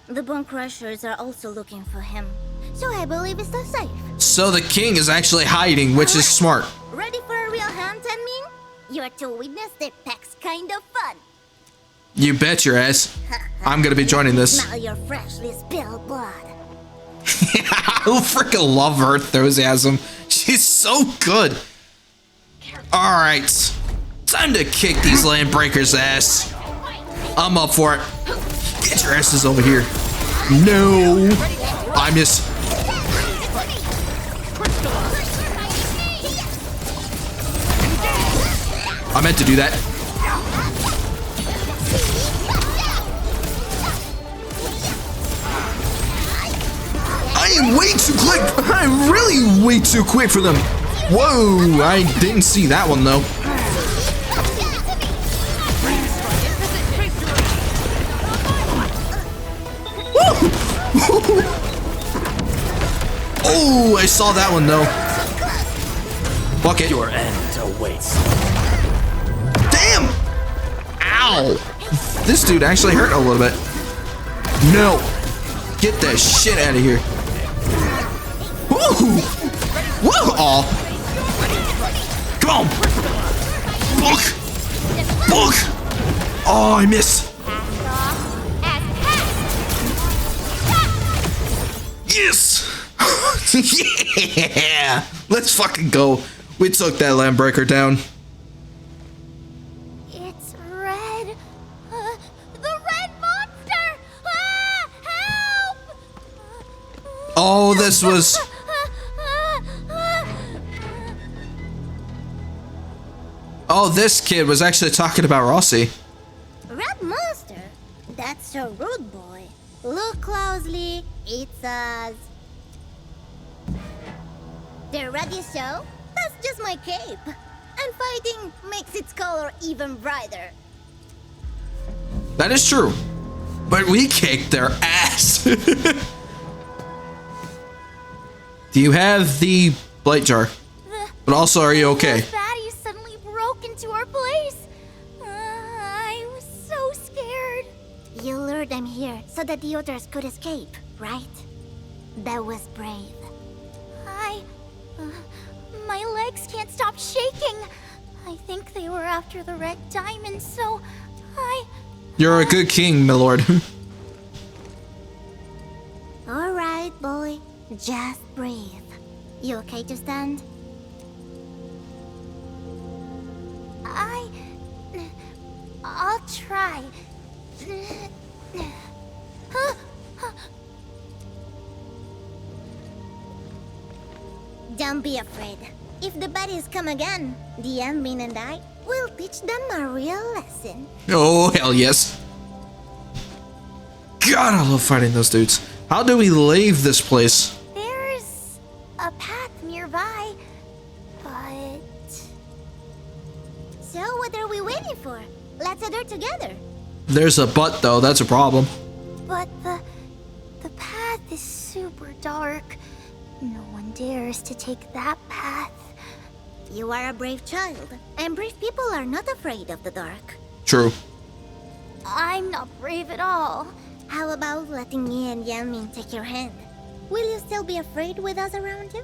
The Bone Crushers are also looking for him. So I believe it's still safe. So the king is actually hiding, which is smart. Ready for a real hunt, Ming? You're to witness the pack's kind of fun. You bet your ass. I'm gonna be joining this. Smell your freshly spilled blood. I freaking love her enthusiasm. She's so good. Alright. Time to kick these landbreakers' ass. I'm up for it. Get your asses over here. No. I miss. I meant to do that. I am way too quick. I'm really way too quick for them. Whoa, I didn't see that one though. Oh, I saw that one though. Bucket. Your end awaits. Damn! Ow! This dude actually hurt a little bit. No! Get that shit out of here. Woo! Woo! Aw. Come on! Book! Book! Oh, I missed. Yes! Yeah! Let's fucking go. We took that landbreaker down. It's red. The red monster! Help! Oh, this was... Oh, this kid was actually talking about Rossi. Red monster? That's so rude, boy. Look closely. It's us. They're ready, so? That's just my cape. And fighting makes its color even brighter. That is true. But we kicked their ass. Do you have the blight jar? But also, are you okay? The baddies suddenly broke into our place. I was so scared. You lured them here so that the others could escape, right? That was brave. My legs can't stop shaking. I think they were after the red diamond, so You're a good king, my lord. All right, boy. Just breathe. You okay to stand? I'll try. Don't be afraid. If the baddies come again, the admin and I will teach them a real lesson. Oh, hell yes. God, I love fighting those dudes. How do we leave this place? There's a path nearby, but... So what are we waiting for? Let's head together. There's a but, though. That's a problem. But the path is super dark. No one dares to take that path. You are a brave child, and brave people are not afraid of the dark. True. I'm not brave at all. How about letting me and Yanmin take your hand? Will you still be afraid with us around you?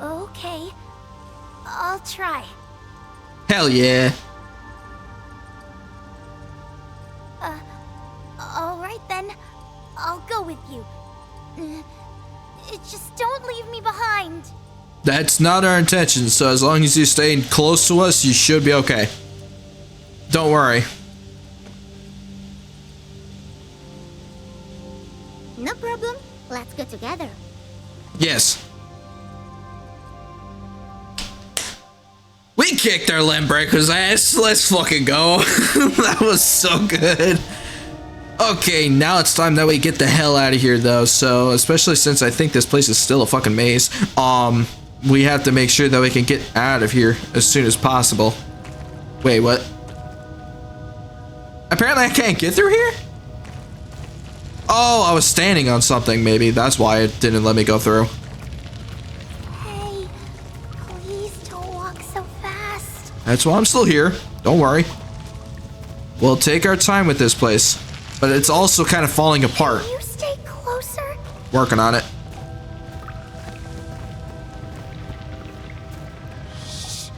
Okay. I'll try. Hell yeah. Alright then. I'll go with you. Just don't leave me behind. That's not our intention, so as long as you stay close to us, you should be okay. Don't worry. No problem. Let's go together. Yes. We kicked our Landbreaker's ass. Let's fucking go. That was so good. Okay, now it's time that we get the hell out of here, though. So, especially since I think this place is still a fucking maze, we have to make sure that we can get out of here as soon as possible. Wait, what? Apparently I can't get through here? Oh, I was standing on something, maybe. That's why it didn't let me go through. Hey, please don't walk so fast. That's why I'm still here. Don't worry. We'll take our time with this place. But it's also kind of falling apart. Can you stay closer? Working on it. Shh.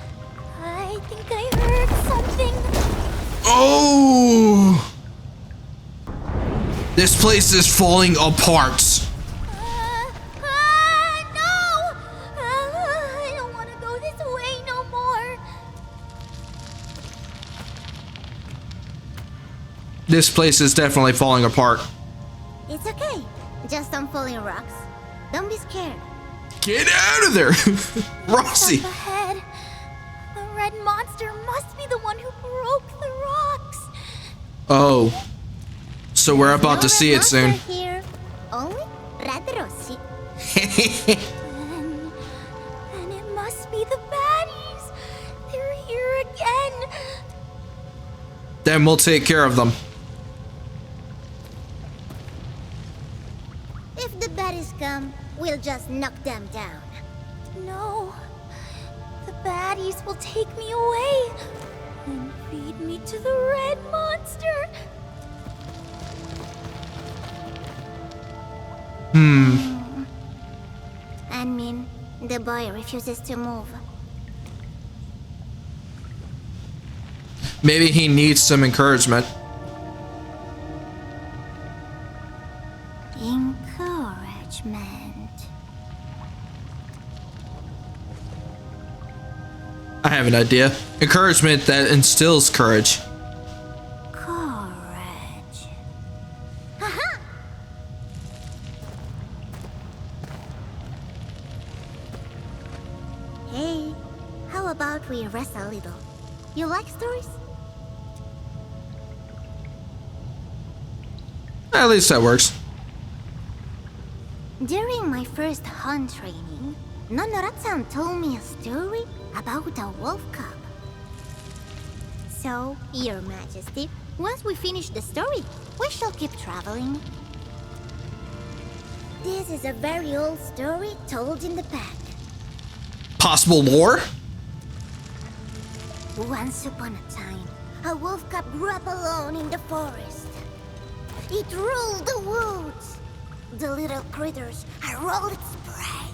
I think I heard something. Oh! This place is falling apart. No! I don't want to go this way no more. This place is definitely falling apart. It's okay. Just some falling rocks. Don't be scared. Get out of there! Rossi! Up ahead. The red monster must be the one who broke the rocks. Oh. So we're about to see it soon. Here. Only Red Rossi. And it must be the baddies. They're here again. Then we'll take care of them. If the baddies come, we'll just knock them down. No. The baddies will take me away and feed me to the red monster. I mean, the boy refuses to move. Maybe he needs some encouragement. Encouragement. I have an idea. Encouragement that instills courage. Courage. Haha! Hey, how about we rest a little? You like stories? At least that works. During my first hunt training, Nonoratsan told me a story about a wolf cub. So, Your Majesty, once we finish the story, we shall keep traveling. This is a very old story told in the pack. Possible lore? Once upon a time, a wolf cub grew up alone in the forest. It ruled the woods. The little critters are all its prey.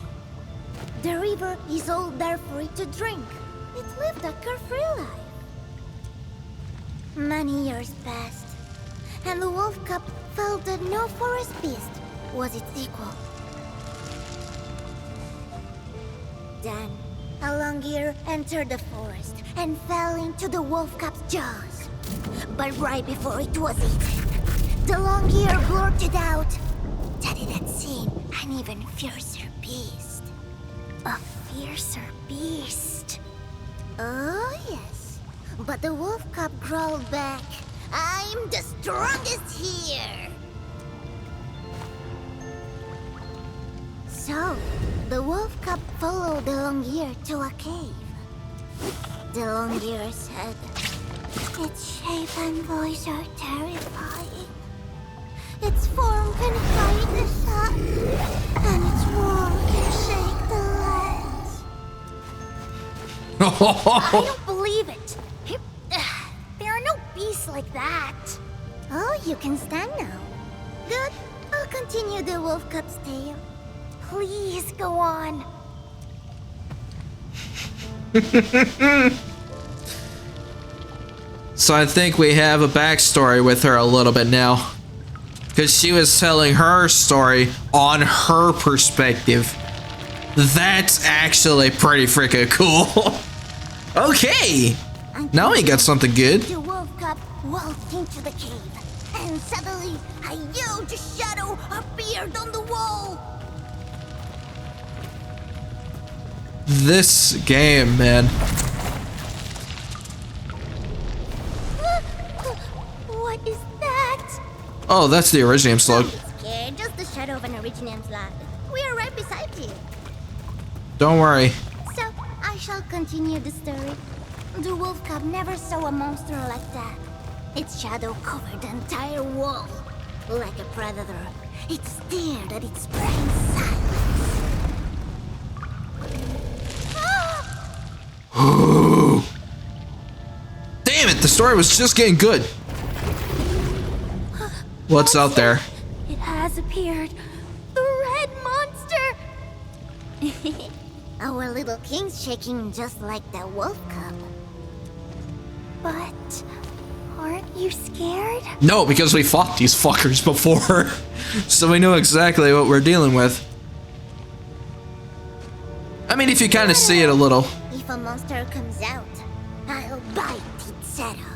The river is all there for it to drink. It lived a carefree life. Many years passed, and the wolf cub felt that no forest beast was its equal. Then, a Longyear entered the forest and fell into the wolf cub's jaws. But right before it was eaten, the Longyear blurted out that it had seen an even fiercer beast. A fiercer beast. Oh, yes. But the wolf cub growled back, "I'm the strongest here!" So, the wolf cub followed the Longyear to a cave. The Longyear said, "Its shape and voice are terrifying. Its form can hide the sun, and its roar can shake the lands." I don't believe it. There are no beasts like that. Oh, you can stand now. Good. I'll continue the wolf cub's tale. Please go on. So I think we have a backstory with her a little bit now. Because she was telling her story on her perspective. That's actually pretty freaking cool. Okay. Now we got something good. The wolf cub walked into the cave, and suddenly a huge shadow appeared on the wall. This game, man. What is that? Oh, that's the Originium slug. Don't be scared, just the shadow of an Originium slug. We are right beside you. Don't worry. So, I shall continue the story. The wolf cub never saw a monster like that. Its shadow covered the entire wall. Like a predator, it stared at its prey in silence. Damn it, the story was just getting good. What's out there? It has appeared. The red monster! Our little king's shaking just like the wolf cub. But aren't you scared? No, because we fought these fuckers before. So we know exactly what we're dealing with. I mean, if you kind of see it a little. If a monster comes out, I'll bite its head off.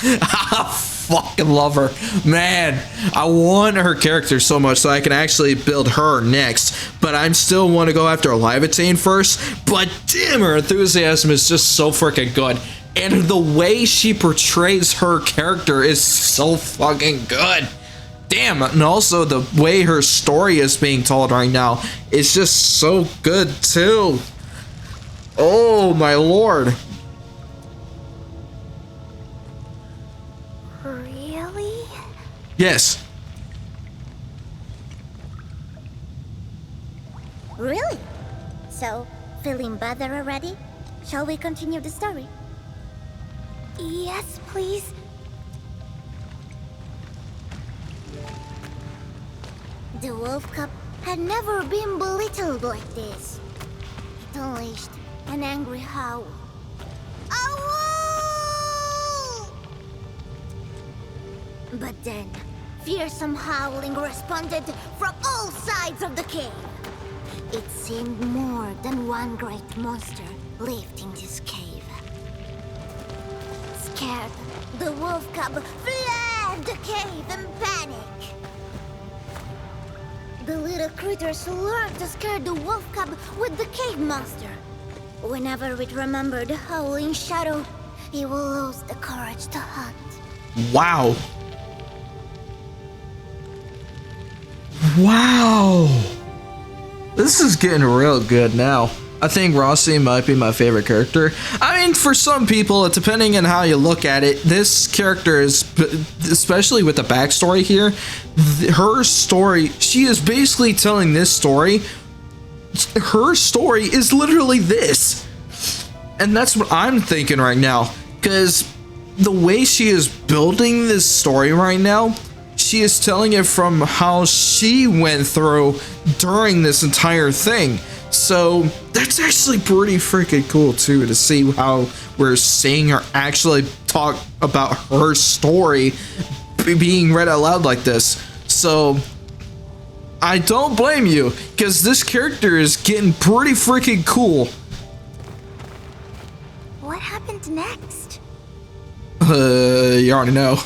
I fucking love her. Man, I want her character so much so I can actually build her next. But I still want to go after Livatine first. But damn, her enthusiasm is just so freaking good. And the way she portrays her character is so fucking good. Damn, and also the way her story is being told right now is just so good too. Oh my lord. Really? Yes. Really? So, feeling better already? Shall we continue the story? Yes, please. The wolf cub had never been belittled like this. It unleashed an angry howl. Ow! But then, fearsome howling responded from all sides of the cave. It seemed more than one great monster lived in this cave. Scared, the wolf cub fled the cave in panic. The little critters learned to scare the wolf cub with the cave monster. Whenever it remembered the howling shadow, it will lose the courage to hunt. Wow. Wow. This is getting real good now. I think Rossi might be my favorite character. I mean, for some people, depending on how you look at it, this character is, especially with the backstory here, her story, she is basically telling this story. Her story is literally this. And that's what I'm thinking right now. Because the way she is building this story right now, she is telling it from how she went through during this entire thing. So that's actually pretty freaking cool too, to see how we're seeing her actually talk about her story being read out loud like this. So I don't blame you, because this character is getting pretty freaking cool. What happened next? You already know.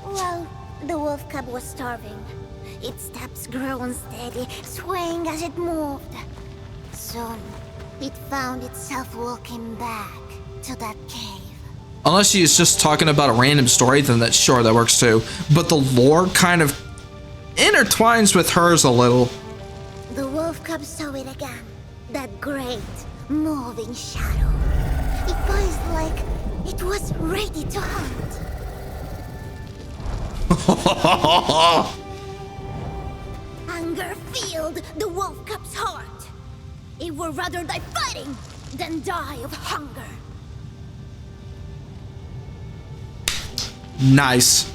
Well, the wolf cub was starving. Its steps grew unsteady, swaying as it moved. Soon, it found itself walking back to that cave. Unless she is just talking about a random story, then that's sure, that works too. But the lore kind of intertwines with hers a little. The wolf cub saw it again. That great, moving shadow. It poised like it was ready to hunt. Anger filled the wolf cub's heart. It would rather die fighting than die of hunger. Nice.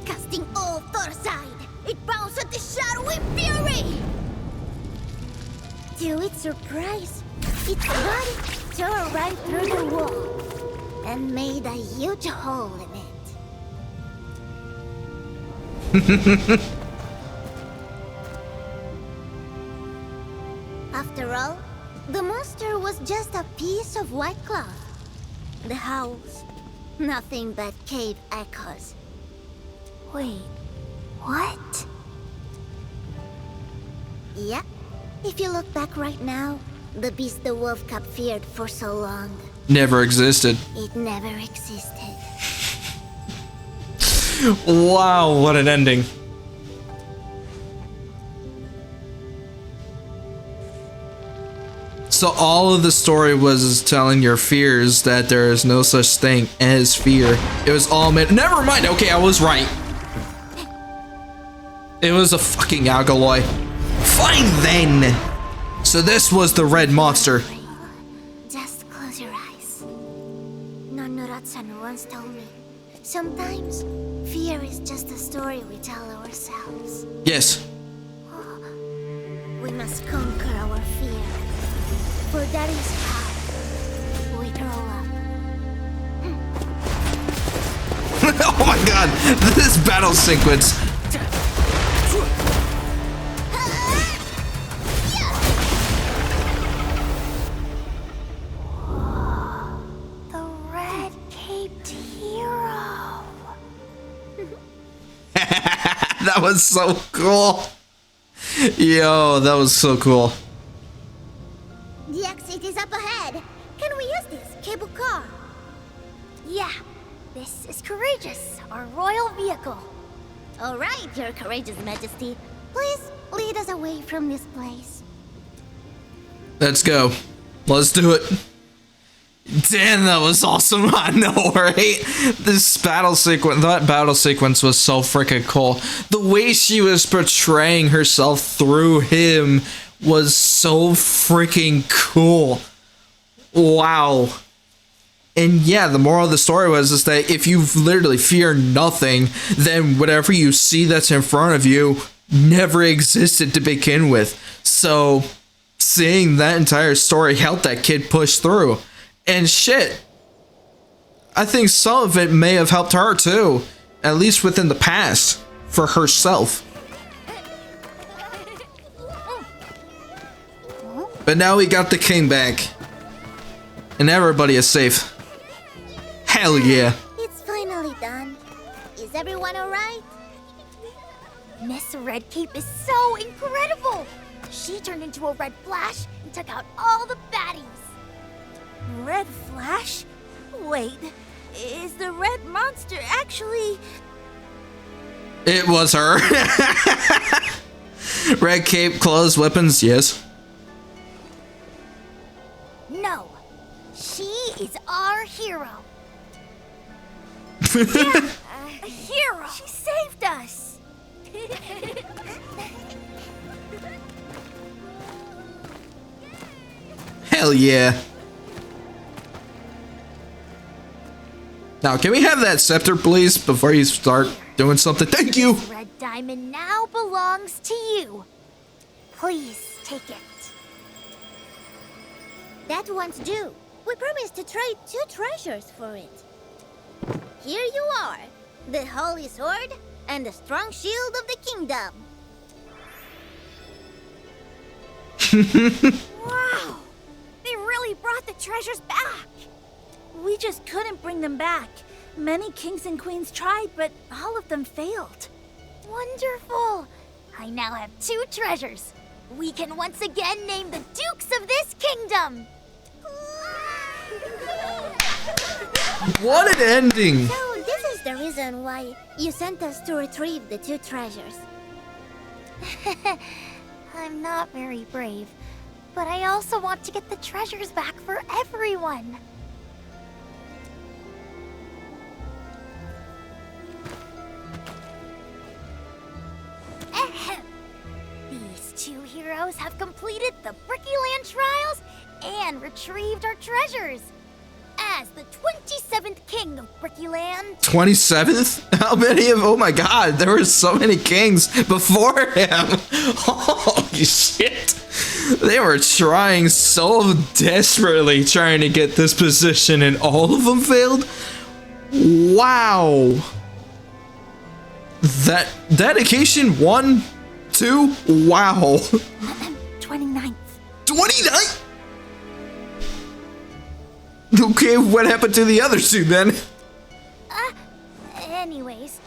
Casting all thought aside, it bounced at the shadow in fury. To its surprise, its body tore right through the wall and made a huge hole in it. After all, the monster was just a piece of white cloth. The howls, nothing but cave echoes. Wait, what? Yeah, if you look back right now, the beast the wolf cub feared for so long. Never existed. It never existed. Wow, what an ending. So all of the story was telling your fears that there is no such thing as fear. It was all meant. Never mind. Okay, I was right. It was a fucking alkaloid. Fine then. So this was the red monster. Just close your eyes. Nonoratsan once told me, sometimes fear is just a story we tell ourselves. Yes. We must conquer our fear, for that is how we grow up. Oh my god, this battle sequence. The red-caped hero. That was so cool. Yo, that was so cool. The exit is up ahead. Can we use this cable car? Yeah, this is Courageous, our royal vehicle. All right, Your Courageous Majesty. Please lead us away from this place. Let's go. Let's do it. Damn, that was awesome. I know, right? This battle sequence, that battle sequence was so freaking cool. The way she was portraying herself through him was so freaking cool. Wow. And yeah, the moral of the story was is that if you literally fear nothing, then whatever you see that's in front of you never existed to begin with. So seeing that entire story helped that kid push through. And shit, I think some of it may have helped her too, at least within the past, for herself. But now we got the king back, and everybody is safe. Hell yeah. It's finally done. Is everyone alright? Miss Redcape is so incredible! She turned into a red flash and took out all the baddies. Red Flash? Wait, is the red monster actually... It was her. Red cape, clothes, weapons, yes. No, she is our hero. A hero! She saved us! Hell yeah. Now, can we have that scepter, please, before you start doing something? Thank you! This red diamond now belongs to you. Please take it. That won't do. We promised to trade 2 treasures for it. Here you are, the Holy Sword and the strong shield of the kingdom. Wow! They really brought the treasures back! We just couldn't bring them back. Many kings and queens tried, but all of them failed. Wonderful! I now have 2 treasures. We can once again name the dukes of this kingdom. What an ending! So this is the reason why you sent us to retrieve the 2 treasures. I'm not very brave, but I also want to get the treasures back for everyone. Ahem. These 2 heroes have completed the Brickyland trials and retrieved our treasures. As the 27th king of Brickyland. 27th? How many of... Oh my god, there were so many kings before him. Holy shit. They were trying so desperately trying to get this position and all of them failed? Wow. That dedication, 1, 2, wow. 29th. 29th? Okay, what happened to the other 2 then? Anyways,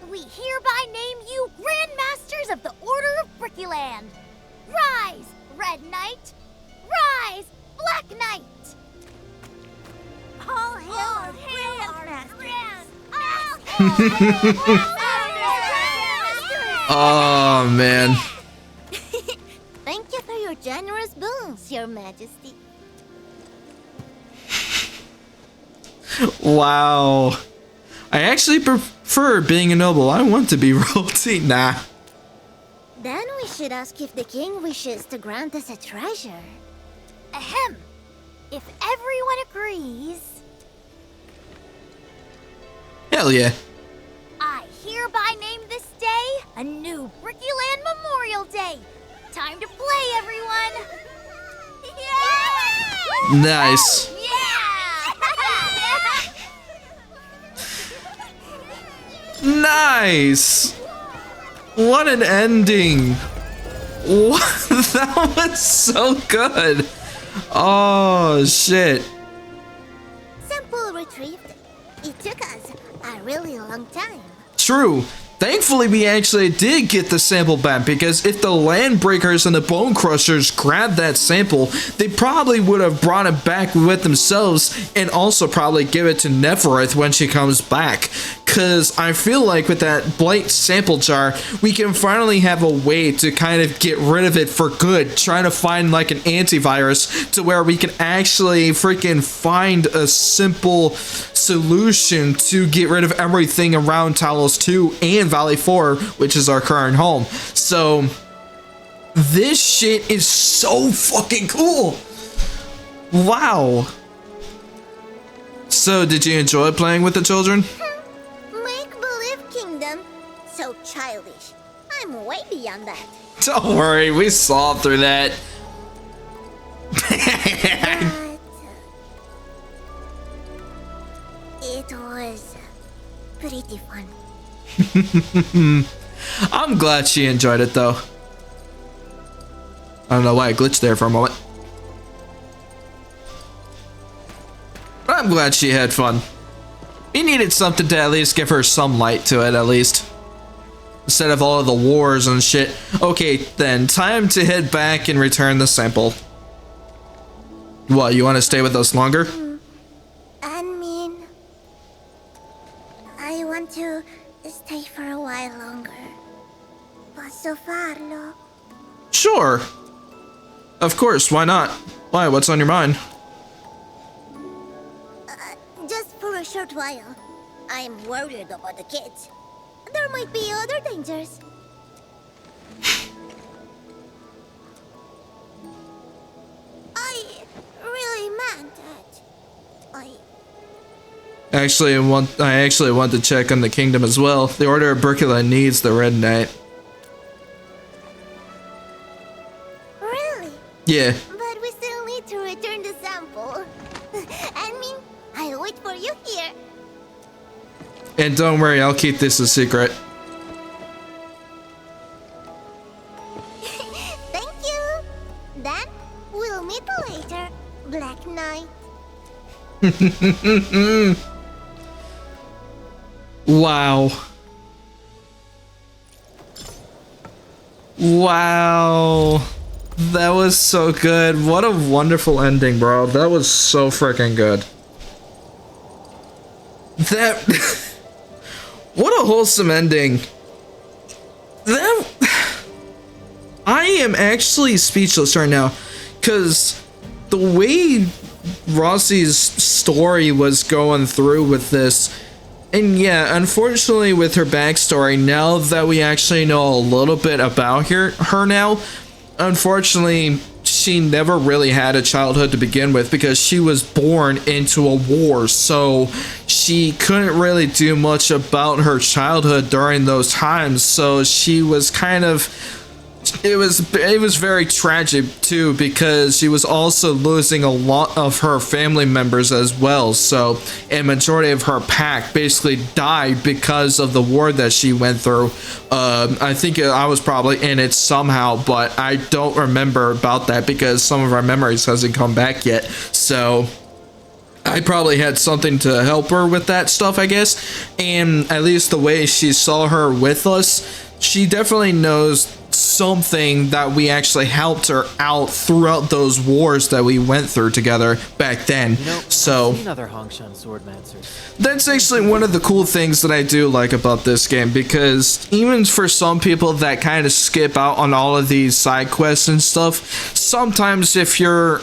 we hereby name you Grand Masters of the Order of Brickyland. Rise, Red Knight! Rise, Black Knight! All hail Oh man. Thank you for your generous boon. Greetings, Your Majesty. Wow. I actually prefer being a noble. I want to be royalty. Nah. Then we should ask if the king wishes to grant us a treasure. Ahem. If everyone agrees, Hell yeah. I hereby name this day a new Brickyland Memorial Day. Time to play, everyone. Yeah! Nice. Yeah! Nice. What an ending. What? That was so good. Oh, shit. Sample retrieved. It took us a really long time. True. Thankfully, we actually did get the sample back, because if the Landbreakers and the Bone Crushers grabbed that sample, they probably would have brought it back with themselves and also probably give it to Nefereth when she comes back. Because I feel like with that Blight sample jar, we can finally have a way to kind of get rid of it for good, trying to find like an antivirus to where we can actually freaking find a simple solution to get rid of everything around Talos 2 and Valley 4, which is our current home. So this shit is so fucking cool. Wow. So did you enjoy playing with the children? Make-believe kingdom. So childish. I'm way beyond that. Don't worry, we saw through that. It was pretty fun. I'm glad she enjoyed it though. I don't know why I glitched there for a moment. But I'm glad she had fun. We needed something to at least give her some light to it, at least. Instead of all of the wars and shit. Okay, then, time to head back and return the sample. What, you want to stay with us longer? I mean, I want to stay for a while longer. Posso farlo? Sure. Of course, why not? Why, what's on your mind? Just for a short while. I'm worried about the kids. There might be other dangers. I really meant it. I actually want to check on the kingdom as well. The Order of Bricula needs the Red Knight. Really? Yeah. But we still need to return the sample. I mean, I'll wait for you here. And don't worry, I'll keep this a secret. Thank you. Then we'll meet later, Black Knight. Wow. Wow. That was so good. What a wonderful ending, bro. That was so freaking good. That... What a wholesome ending. That... I am actually speechless right now, because the way Rossi's story was going through with this, and yeah, unfortunately with her backstory, now that we actually know a little bit about her now, unfortunately, she never really had a childhood to begin with because she was born into a war, so she couldn't really do much about her childhood during those times, so she was kind of... It was very tragic too, because she was also losing a lot of her family members as well, so a majority of her pack basically died because of the war that she went through. I think I was probably in it somehow, but I don't remember about that because some of our memories hasn't come back yet, so I probably had something to help her with that stuff, I guess. And at least the way she saw her with us, she definitely knows something that we actually helped her out throughout those wars that we went through together back then. So I've seen other Hongshan swordmancers. that's actually one of the cool things that I do like about this game, because even for some people that kind of skip out on all of these side quests and stuff, sometimes if you're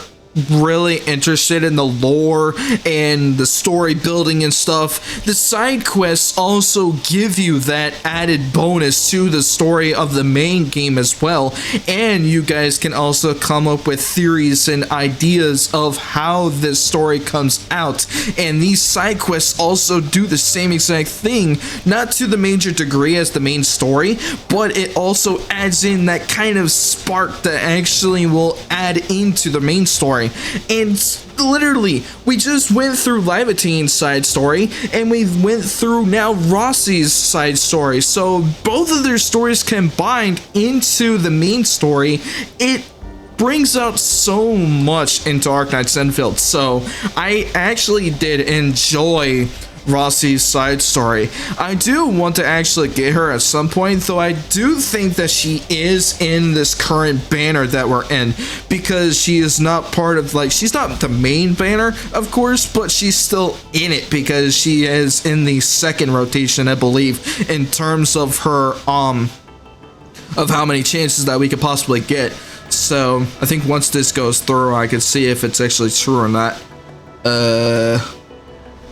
really interested in the lore and the story building and stuff, the side quests also give you that added bonus to the story of the main game as well, and you guys can also come up with theories and ideas of how this story comes out. And these side quests also do the same exact thing, not to the major degree as the main story, but it also adds in that kind of spark that actually will add into the main story. And literally, we just went through Livatine's side story, and we went through now Rossi's side story. So both of their stories combined into the main story, it brings out so much into Arknights Endfield. So I actually did enjoy Rossi's side story. I do want to actually get her at some point, though I do think that she is in this current banner that we're in, because she is not part of, like, she's not the main banner, of course, but she's still in it because she is in the second rotation, I believe, in terms of her, of how many chances that we could possibly get. So I think once this goes through, I can see if it's actually true or not.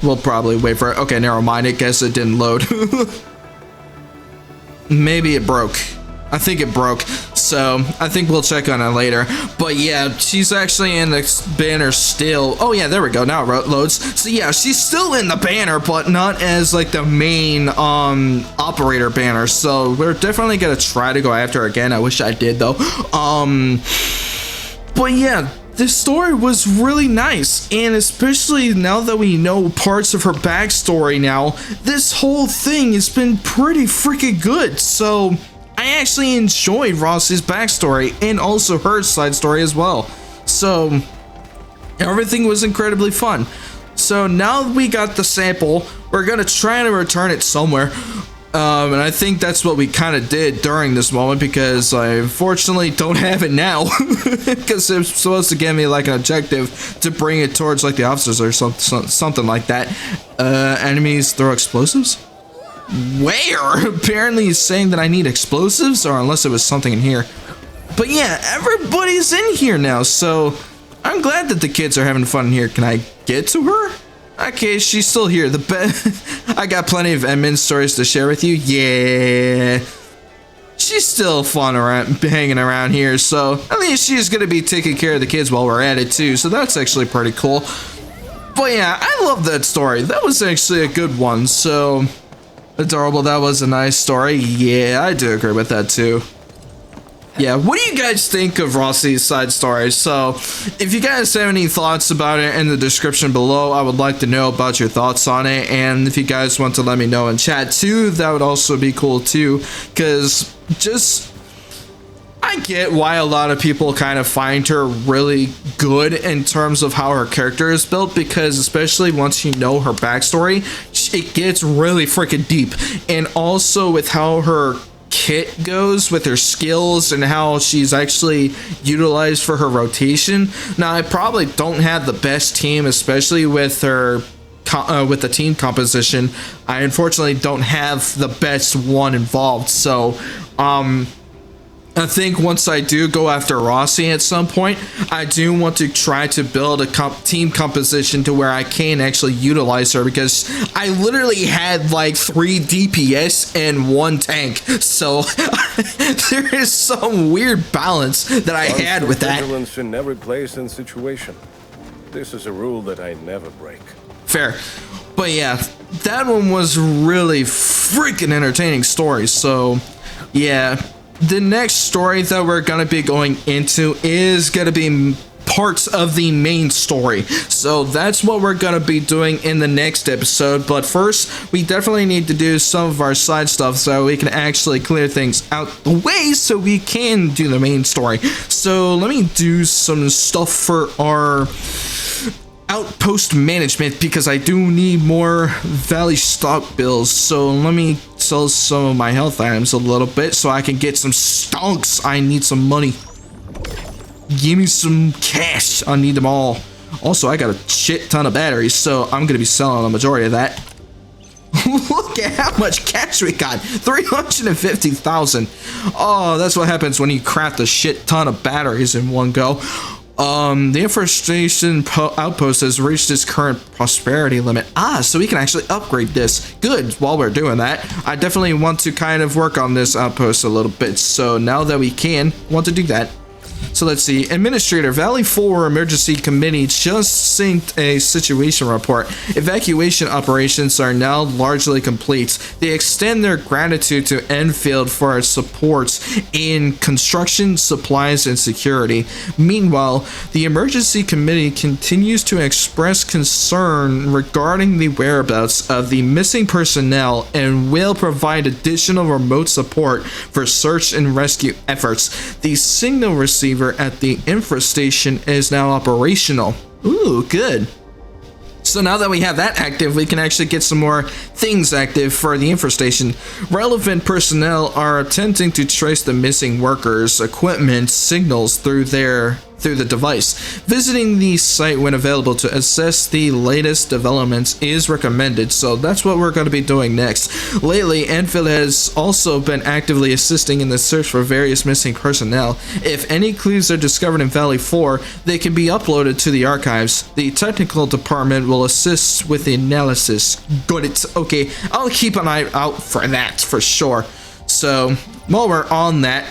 We'll probably wait for it. Okay, never mind. I guess it didn't load. Maybe it broke. I think it broke. So I think we'll check on it later. But yeah, she's actually in the banner still. Oh yeah, there we go. Now it loads. So yeah, she's still in the banner, but not as like the main operator banner. So we're definitely gonna try to go after her again. I wish I did though. But yeah, this story was really nice, and especially now that we know parts of her backstory now, this whole thing has been pretty freaking good. So I actually enjoyed Rossi's backstory and also her side story as well. So everything was incredibly fun. So now we got the sample, we're gonna try to return it somewhere. And I think that's what we kind of did during this moment, because I unfortunately don't have it now, because it was supposed to give me like an objective to bring it towards like the officers or something like that. Enemies throw explosives? Where? Apparently he's saying that I need explosives, or unless it was something in here. But yeah, everybody's in here now, so I'm glad that the kids are having fun in here. Can I get to her? Okay, she's still here. I got plenty of admin stories to share with you. Yeah, she's still fun hanging around here, so at least she's gonna be taking care of the kids while we're at it too, so that's actually pretty cool. But yeah, I love that story. That was actually a good one. So adorable. That was a nice story. Yeah, I do agree with that too. Yeah, what do you guys think of Rossi's side story? So, if you guys have any thoughts about it in the description below, I would like to know about your thoughts on it. And if you guys want to let me know in chat too, that would also be cool too. Because I get why a lot of people kind of find her really good in terms of how her character is built, because especially once you know her backstory, it gets really freaking deep. And also with how her kit goes with her skills and how she's actually utilized for her rotation. Now, I probably don't have the best team, especially with her with the team composition. I unfortunately don't have the best one involved. So I think once I do go after Rossi at some point, I do want to try to build a team composition to where I can actually utilize her, because I literally had like 3 DPS and 1 tank. So there is some weird balance that I had with that. Vigilance in every place and situation. This is a rule that I never break. Fair. But yeah, that one was really freaking entertaining story. So yeah. The next story that we're going to be going into is going to be parts of the main story. So that's what we're going to be doing in the next episode. But first, we definitely need to do some of our side stuff so we can actually clear things out the way so we can do the main story. So let me do some stuff for our outpost management because I do need more valley stock bills. So let me sell some of my health items a little bit so I can get some stonks. I need some money. Give me some cash. I need them all. Also, I got a shit ton of batteries, so I'm gonna be selling a majority of that. Look at how much cash we got. 350,000. Oh, that's what happens when you craft a shit ton of batteries in one go. The infestation outpost has reached its current prosperity limit. So we can actually upgrade this. Good. While we're doing that, I definitely want to kind of work on this outpost a little bit. So now that we want to do that. So let's see. Administrator, Valley 4 Emergency Committee just synced a situation report. Evacuation operations are now largely complete. They extend their gratitude to Endfield for its support in construction, supplies, and security. Meanwhile, the Emergency Committee continues to express concern regarding the whereabouts of the missing personnel and will provide additional remote support for search and rescue efforts. The signal receiver at the infrastation is now operational. Ooh, good. So now that we have that active, we can actually get some more things active for the infrastation. Relevant personnel are attempting to trace the missing workers' equipment signals through the device. Visiting the site when available to assess the latest developments is recommended, so that's what we're going to be doing next. Lately, Endfield has also been actively assisting in the search for various missing personnel. If any clues are discovered in Valley 4, they can be uploaded to the archives. The technical department will assist with the analysis. Good, it's okay. I'll keep an eye out for that for sure. So, while we're on that,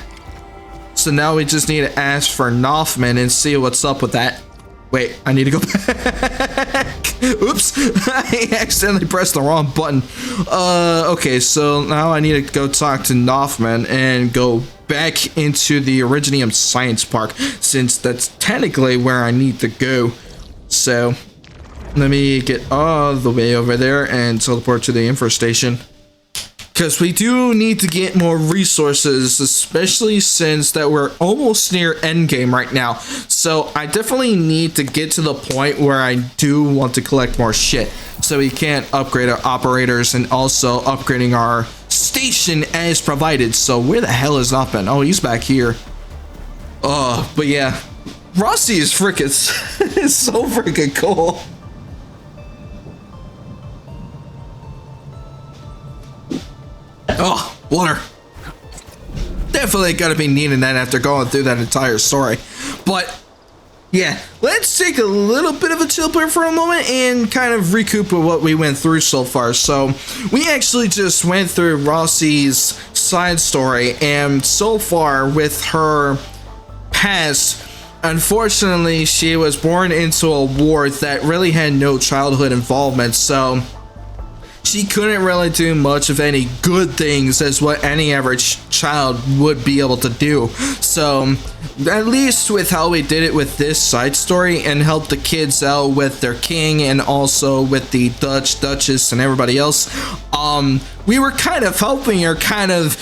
so now we just need to ask for Nothman and see what's up with that. Wait, I need to go back. Oops, I accidentally pressed the wrong button. Okay, so now I need to go talk to Nothman and go back into the Originium Science Park, since that's technically where I need to go. So let me get all the way over there and teleport to the infrastation. Because we do need to get more resources, especially since that we're almost near endgame right now. So I definitely need to get to the point where I do want to collect more shit. So we can upgrade our operators and also upgrading our station as provided. So where the hell is Nothman? Oh, he's back here. But yeah. Rossi is freaking is so freaking cool. Oh, water. Definitely gotta be needing that after going through that entire story. But yeah, let's take a little bit of a chill break for a moment and kind of recoup with what we went through so far. So we actually just went through Rossi's side story, and so far with her past, unfortunately she was born into a war that really had no childhood involvement, so she couldn't really do much of any good things as what any average child would be able to do. So at least with how we did it with this side story and helped the kids out with their king and also with the Duchess and everybody else, we were kind of helping her kind of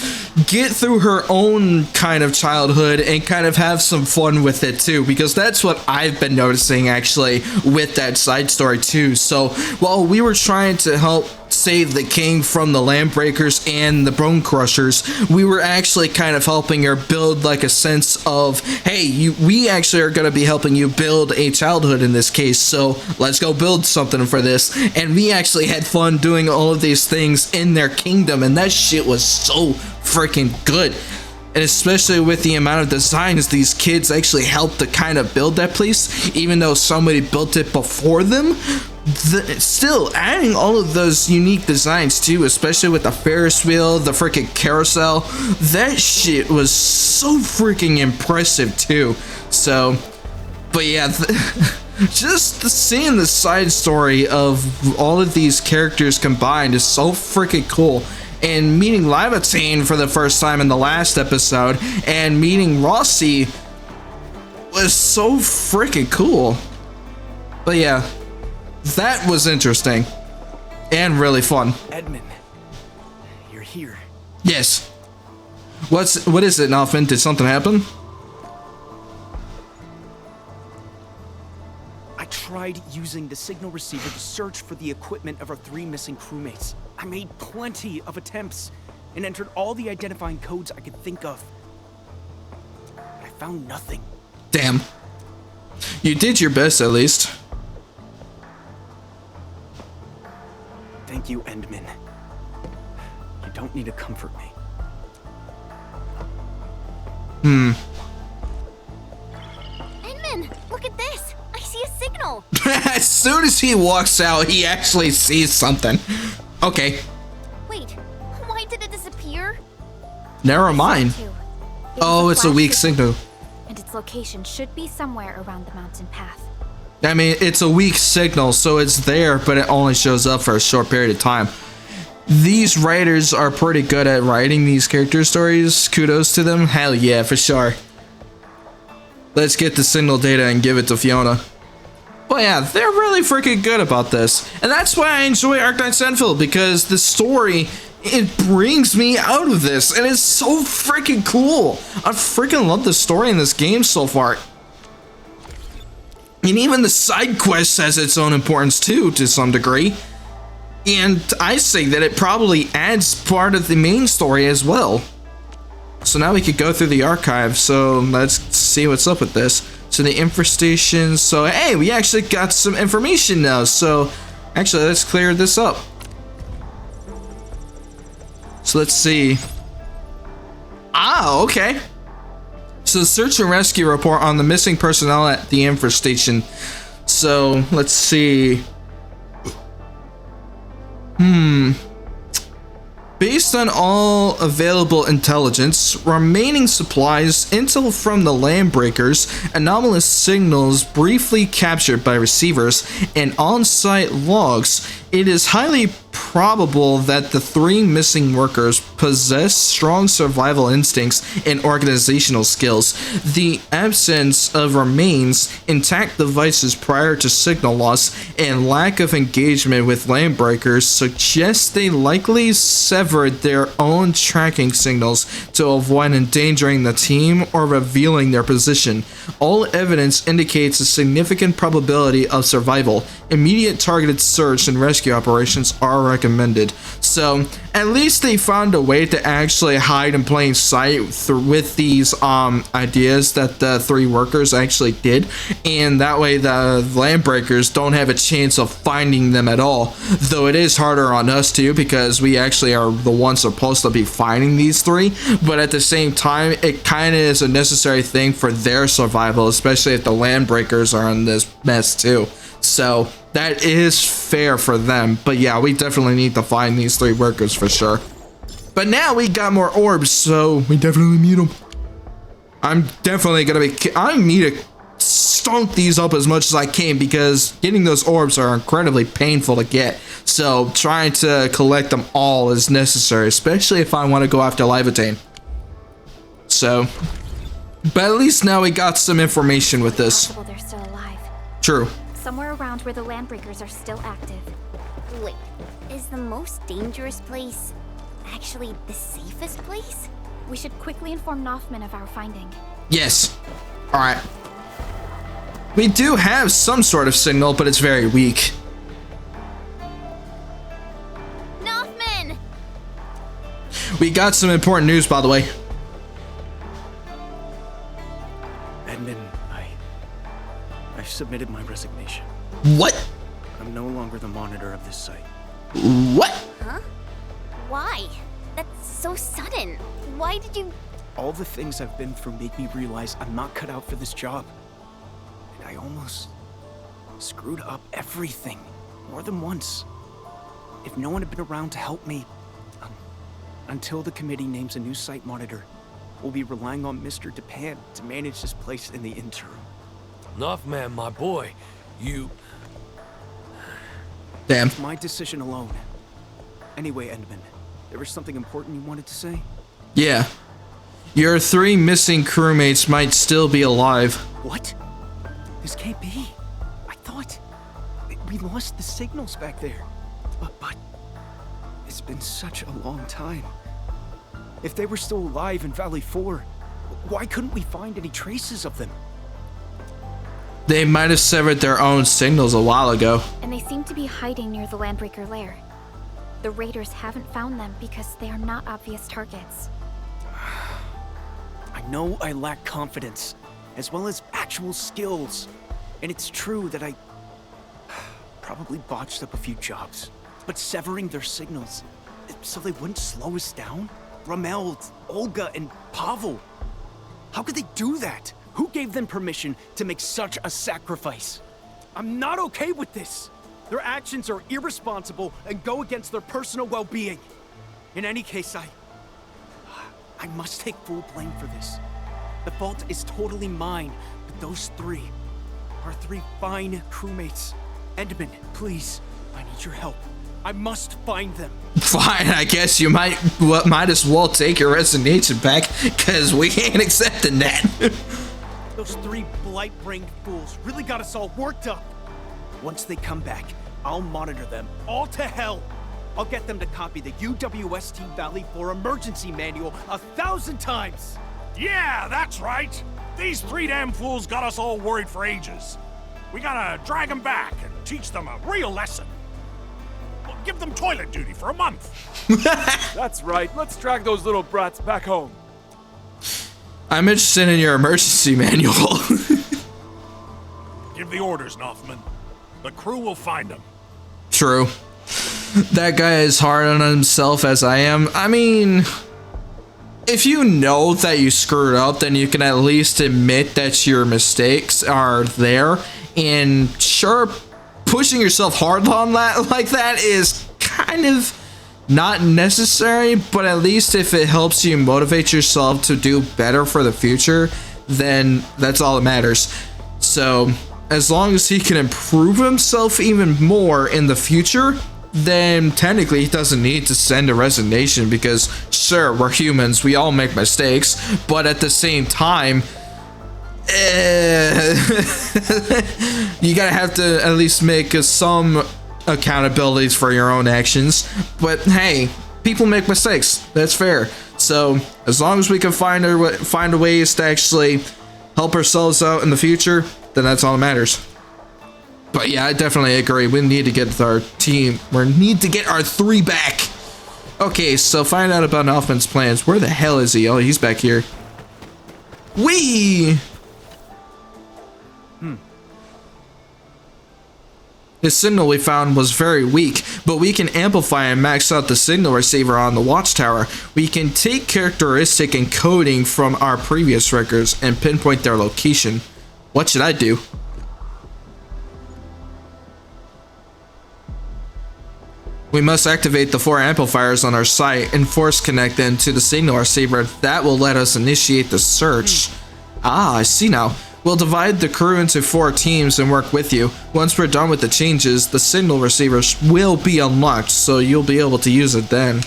get through her own kind of childhood and kind of have some fun with it too, because that's what I've been noticing actually with that side story too. So while we were trying to help save the king from the Landbreakers and the Bone Crushers, we were actually kind of helping her build like a sense of, hey, we actually are going to be helping you build a childhood in this case, so let's go build something for this. And we actually had fun doing all of these things in their kingdom, and that shit was so freaking good. And especially with the amount of designs these kids actually helped to kind of build that place, even though somebody built it before them. Still adding all of those unique designs too, especially with the Ferris wheel, the freaking carousel, that shit was so freaking impressive too. So, but yeah, just seeing the side story of all of these characters combined is so freaking cool. And meeting Lavatine for the first time in the last episode and meeting Rossi was so freaking cool. But yeah, that was interesting and really fun. Edmund, you're here. Yes. What is it, Nothman? Did something happen? I tried using the signal receiver to search for the equipment of our 3 missing crewmates. I made plenty of attempts and entered all the identifying codes I could think of. But I found nothing. Damn. You did your best, at least. Thank you, Endman. You don't need to comfort me. Endman, look at this. I see a signal. As soon as he walks out, he actually sees something. Okay. Wait, why did it disappear? Never mind. Oh, it's a weak signal. And its location should be somewhere around the mountain path. I mean, it's a weak signal, so it's there, but it only shows up for a short period of time. These writers are pretty good at writing these character stories. Kudos to them. Hell yeah, for sure. Let's get the signal data and give it to Fiona. But yeah, they're really freaking good about this. And that's why I enjoy Arknights Endfield, because the story, it brings me out of this. And it's so freaking cool. I freaking love the story in this game so far. And even the side quest has its own importance too, to some degree. And I say that it probably adds part of the main story as well. So now we could go through the archive, so let's see what's up with this. So the infestation, so hey, we actually got some information now, so actually let's clear this up. So let's see. Ah, okay. So the search and rescue report on the missing personnel at the infestation. So let's see. Based on all available intelligence, remaining supplies, intel from the landbreakers, anomalous signals briefly captured by receivers, and on-site logs, it is highly probable that the 3 missing workers possess strong survival instincts and organizational skills. The absence of remains, intact devices prior to signal loss, and lack of engagement with landbreakers suggests they likely severed their own tracking signals to avoid endangering the team or revealing their position. All evidence indicates a significant probability of survival. Immediate targeted search and rescue operations are recommended. So at least they found a way to actually hide in plain sight with these ideas that the 3 workers actually did, and that way the landbreakers don't have a chance of finding them at all. Though it is harder on us too, because we actually are the ones supposed to be finding these 3, but at the same time it kind of is a necessary thing for their survival, especially if the landbreakers are in this mess too. So that is fair for them, but yeah, we definitely need to find these 3 workers for sure. But now we got more orbs, so we definitely need them. I'm definitely gonna be, I need to stunk these up as much as I can, because getting those orbs are incredibly painful to get. So trying to collect them all is necessary, especially if I want to go after Livatane. So, but at least now we got some information with this. They're still alive. True. Somewhere around where the landbreakers are still active. Wait, is the most dangerous place actually the safest place? We should quickly inform Nothman of our finding. Yes. Alright. We do have some sort of signal, but it's very weak. Nothman! We got some important news, by the way. Edmund, I submitted my resignation. What? I'm no longer the monitor of this site. What? Huh? Why? That's so sudden. Why did you... All the things I've been through make me realize I'm not cut out for this job. And I almost screwed up everything, more than once. If no one had been around to help me, until the committee names a new site monitor, we'll be relying on Mr. Japan to manage this place in the interim. Nothman, my boy, you... Damn. It's my decision alone. Anyway, Endman, there was something important you wanted to say? Yeah. Your 3 missing crewmates might still be alive. What? This can't be. I thought we lost the signals back there. But it's been such a long time. If they were still alive in Valley 4, why couldn't we find any traces of them? They might have severed their own signals a while ago. And they seem to be hiding near the Landbreaker lair. The raiders haven't found them because they are not obvious targets. I know I lack confidence, as well as actual skills. And it's true that I probably botched up a few jobs. But severing their signals, so they wouldn't slow us down? Ramel, Olga, and Pavel. How could they do that? Who gave them permission to make such a sacrifice? I'm not okay with this. Their actions are irresponsible and go against their personal well-being. In any case, I must take full blame for this. The fault is totally mine, but those three are three fine crewmates. Endman, please, I need your help. I must find them. Fine, I guess you might as well take your resignation back, because we ain't accepting that. Those three blight-brained fools really got us all worked up. Once they come back, I'll monitor them all to hell. I'll get them to copy the UWST Valley 4 emergency manual 1,000 times. Yeah, that's right. These three damn fools got us all worried for ages. We gotta drag them back and teach them a real lesson. We'll give them toilet duty for a month. That's right. Let's drag those little brats back home. I'm interested in your emergency manual. Give the orders, Nothman. The crew will find them. True. That guy is hard on himself as I am. I mean, if you know that you screwed up, then you can at least admit that your mistakes are there. And sure, pushing yourself hard on that like that is kind of not necessary, but at least if it helps you motivate yourself to do better for the future, then that's all that matters. So as long as he can improve himself even more in the future, then technically he doesn't need to send a resignation, because sure, we're humans, we all make mistakes, but at the same time, you gotta have to at least make some accountabilities for your own actions. But hey, people make mistakes, that's fair. So as long as we can find a ways to actually help ourselves out in the future, then that's all that matters. But yeah, I definitely agree. We need to get our team. We need to get our three back. Okay, so find out about Elfman's plans. Where the hell is he? Oh, he's back here. Whee! The signal we found was very weak, but we can amplify and max out the signal receiver on the watchtower. We can take characteristic encoding from our previous records and pinpoint their location. What should I do? We must activate the 4 amplifiers on our site and force connect them to the signal receiver. That will let us initiate the search. Ah, I see now. We'll divide the crew into 4 teams and work with you. Once we're done with the changes, the signal receivers will be unlocked, so you'll be able to use it then.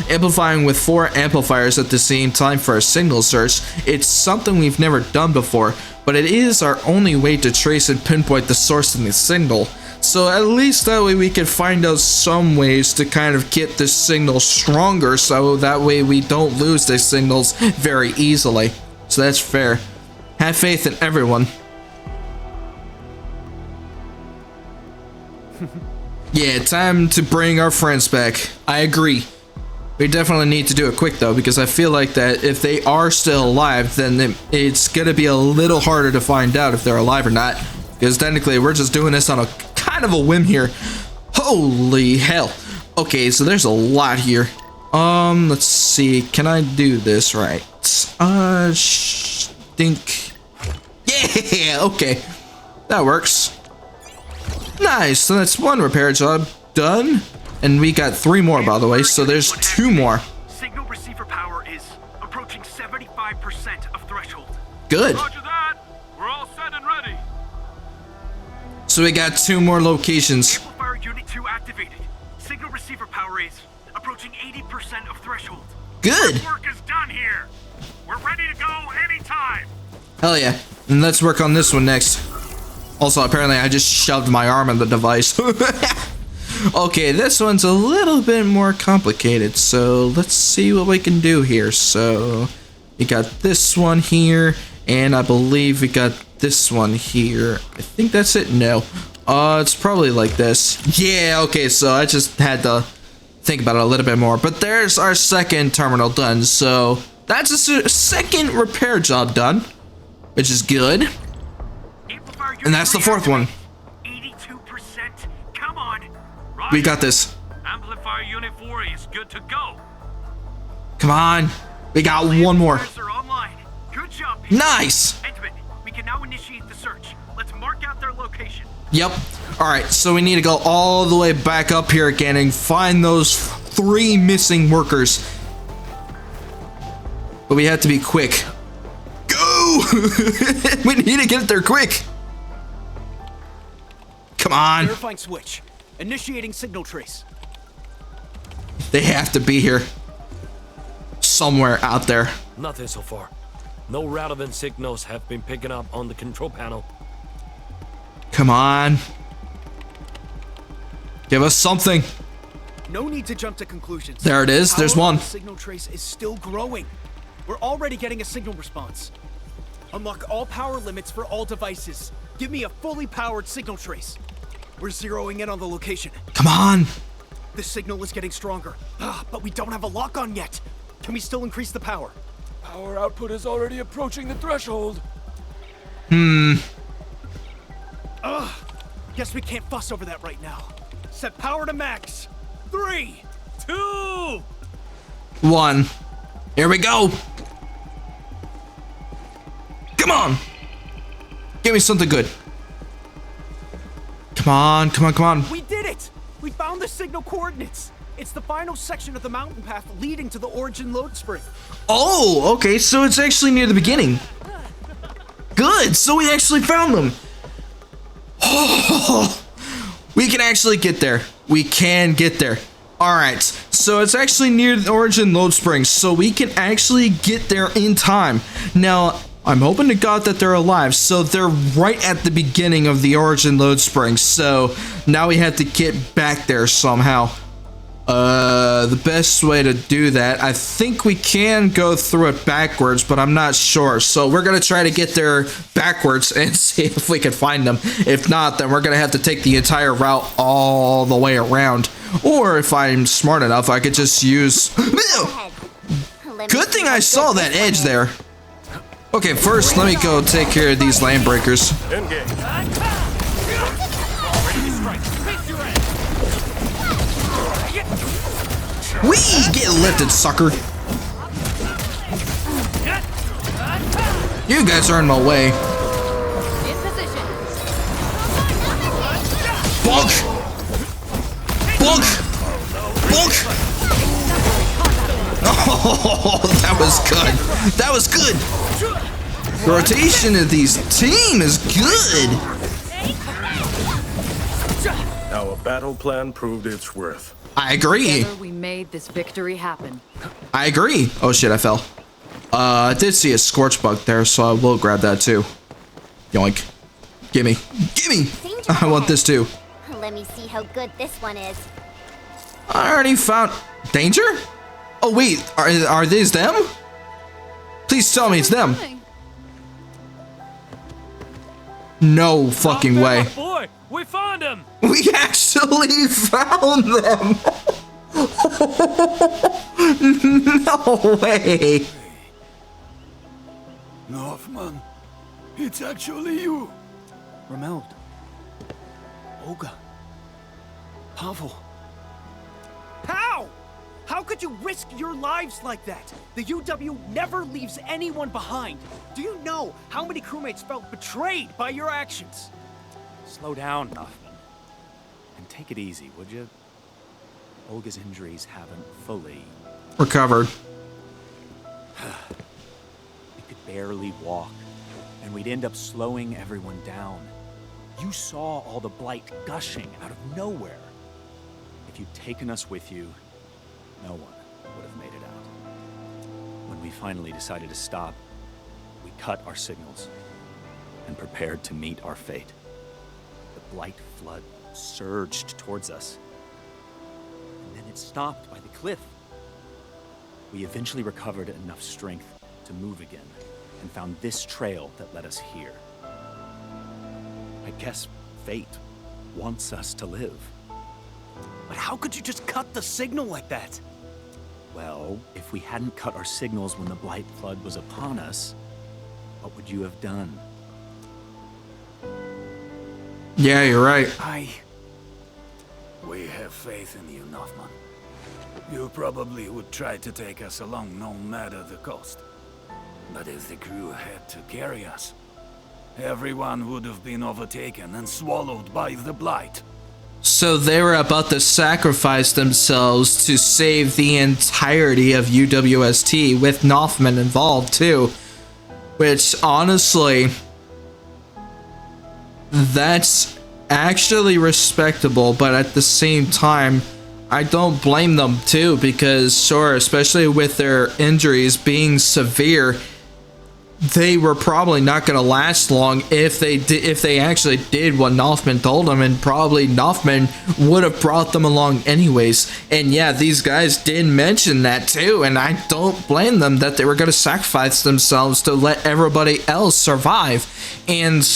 Amplifying with 4 amplifiers at the same time for a signal search, it's something we've never done before, but it is our only way to trace and pinpoint the source in the signal. So at least that way we can find out some ways to kind of get this signal stronger, so that way we don't lose the signals very easily. So that's fair. Have faith in everyone. Yeah, time to bring our friends back. I agree. We definitely need to do it quick though, because I feel like that if they are still alive, then it's gonna be a little harder to find out if they're alive or not. Because technically we're just doing this on a kind of a whim here. Holy hell. Okay, so there's a lot here. Let's see. Can I do this right? Think. Yeah, okay. That works. Nice, so that's 1 repair job done. And we got 3 more, by the way, so there's 2 more. Signal receiver power is approaching 75% of threshold. Good. Roger that. We're all set and ready. So we got 2 more locations. Amplifier unit 2 activated. Signal receiver power is approaching 80% of threshold. Good. Work is done here. We're ready to go anytime. Hell yeah. And let's work on this one next. Also, apparently I just shoved my arm in the device. Okay, this one's a little bit more complicated, so let's see what we can do here. So we got this one here, and I believe we got this one here. I think that's it. No. It's probably like this. Yeah, okay, so I just had to think about it a little bit more. But there's our second terminal done. So that's a second repair job done, which is good. And that's the fourth one. 82%. Come on. Right. We got this. Amplifier Unit 4 is good to go. Come on. We got one more. Good job, people. Nice. Edmund, we can now initiate the search. Let's mark out their location. Yep. Alright, so we need to go all the way back up here again and find those 3 missing workers. But we have to be quick. Go! We need to get there quick. Come on. Verifying switch. Initiating signal trace. They have to be here. Somewhere out there. Nothing so far. No relevant signals have been picking up on the control panel. Come on. Give us something. No need to jump to conclusions. There it is. There's one. The signal trace is still growing. We're already getting a signal response. Unlock all power limits for all devices. Give me a fully powered signal trace. We're zeroing in on the location. Come on. The signal is getting stronger. But we don't have a lock on yet. Can we still increase the power? Power output is already approaching the threshold. Guess we can't fuss over that right now. Set power to max. 3, 2, 1. Here we go. Come on. Give me something good. Come on, come on, come on. We did it! We found the signal coordinates. It's the final section of the mountain path leading to the origin load spring. Oh, okay, so it's actually near the beginning. Good, so we actually found them. Oh, we can actually get there. We can get there. All right, so it's actually near the origin load spring, so we can actually get there in time. Now, I'm hoping to God that they're alive, so they're right at the beginning of the origin load spring, so now we have to get back there somehow. The best way to do that, I think we can go through it backwards, but I'm not sure. So we're gonna try to get there backwards and see if we can find them. If not, then we're gonna have to take the entire route all the way around. Or if I'm smart enough, I could just use... Good thing I saw that edge there. Okay, first let me go take care of these lane breakers. Whee! Get lifted, sucker. You guys are in my way. Bonk! Bonk! Bonk! Oh, that was good. That was good. The rotation of these team is good. Our battle plan proved its worth. I agree. Together we made this victory happen. I agree. Oh shit, I fell. I did see a scorch bug there, so I will grab that too. Yoink. Gimme. Gimme! I want this too. Let me see how good this one is. I already found... Danger? Oh wait, are these them? Please tell me it's them. No fucking way. Boy, we found him. We actually found them. No way. Northman, it's actually you. Rameld. Olga. Pavel. How? How could you risk your lives like that? The UW never leaves anyone behind. Do you know how many crewmates felt betrayed by your actions? Slow down, Northman. And take it easy, would you? Olga's injuries haven't fully... recovered. We could barely walk, and we'd end up slowing everyone down. You saw all the blight gushing out of nowhere. If you'd taken us with you, no one would have made it out. When we finally decided to stop, we cut our signals and prepared to meet our fate. The blight flood surged towards us, and then it stopped by the cliff. We eventually recovered enough strength to move again and found this trail that led us here. I guess fate wants us to live. But how could you just cut the signal like that? Well, if we hadn't cut our signals when the Blight Flood was upon us, what would you have done? Yeah, you're right. We have faith in you, Nothman. You probably would try to take us along no matter the cost. But if the crew had to carry us, everyone would have been overtaken and swallowed by the Blight. So they were about to sacrifice themselves to save the entirety of UWST, with Nothman involved too. Which, honestly, that's actually respectable, but at the same time, I don't blame them too, because sure, especially with their injuries being severe, they were probably not going to last long if they actually did what Nothman told them, and probably Nothman would have brought them along anyways. And yeah, these guys did mention that too, and I don't blame them that they were going to sacrifice themselves to let everybody else survive. And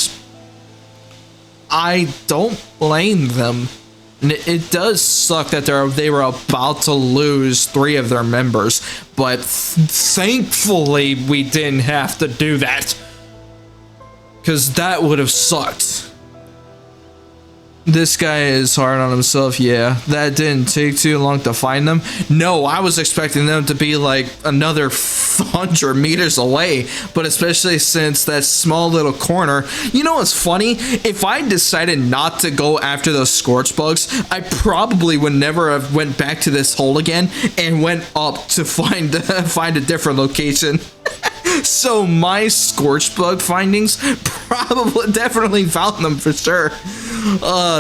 I don't blame them. And it does suck that they were about to lose 3 of their members, but thankfully we didn't have to do that, because that would have sucked. This guy is hard on himself. Yeah, that didn't take too long to find them. No, I was expecting them to be like another 100 meters away, but especially since that small little corner. You know what's funny? If I decided not to go after those scorch bugs, I probably would never have went back to this hole again and went up to find a different location. So my scorch bug findings definitely found them for sure.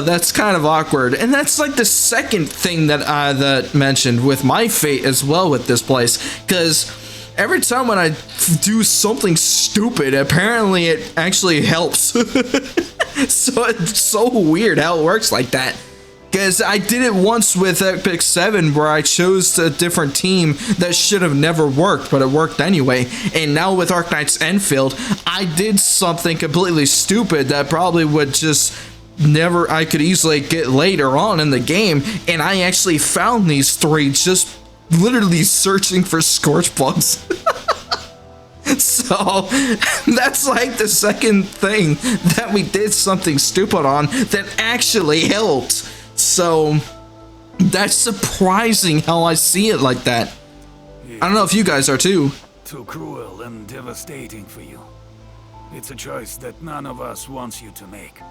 That's kind of awkward, and that's like the second thing that mentioned with my fate as well with this place, because every time when I do something stupid, apparently it actually helps. So it's so weird how it works like that. Because I did it once with Epic 7 where I chose a different team that should have never worked, but it worked anyway. And now with Arknights Endfield, I did something completely stupid that probably would just never, I could easily get later on in the game. And I actually found these 3 just literally searching for scorch bugs. So that's like the second thing that we did something stupid on that actually helped. So that's surprising how I see it like that. I don't know if you guys are too. Too cruel and devastating for you. It's a choice that none of us wants you to make.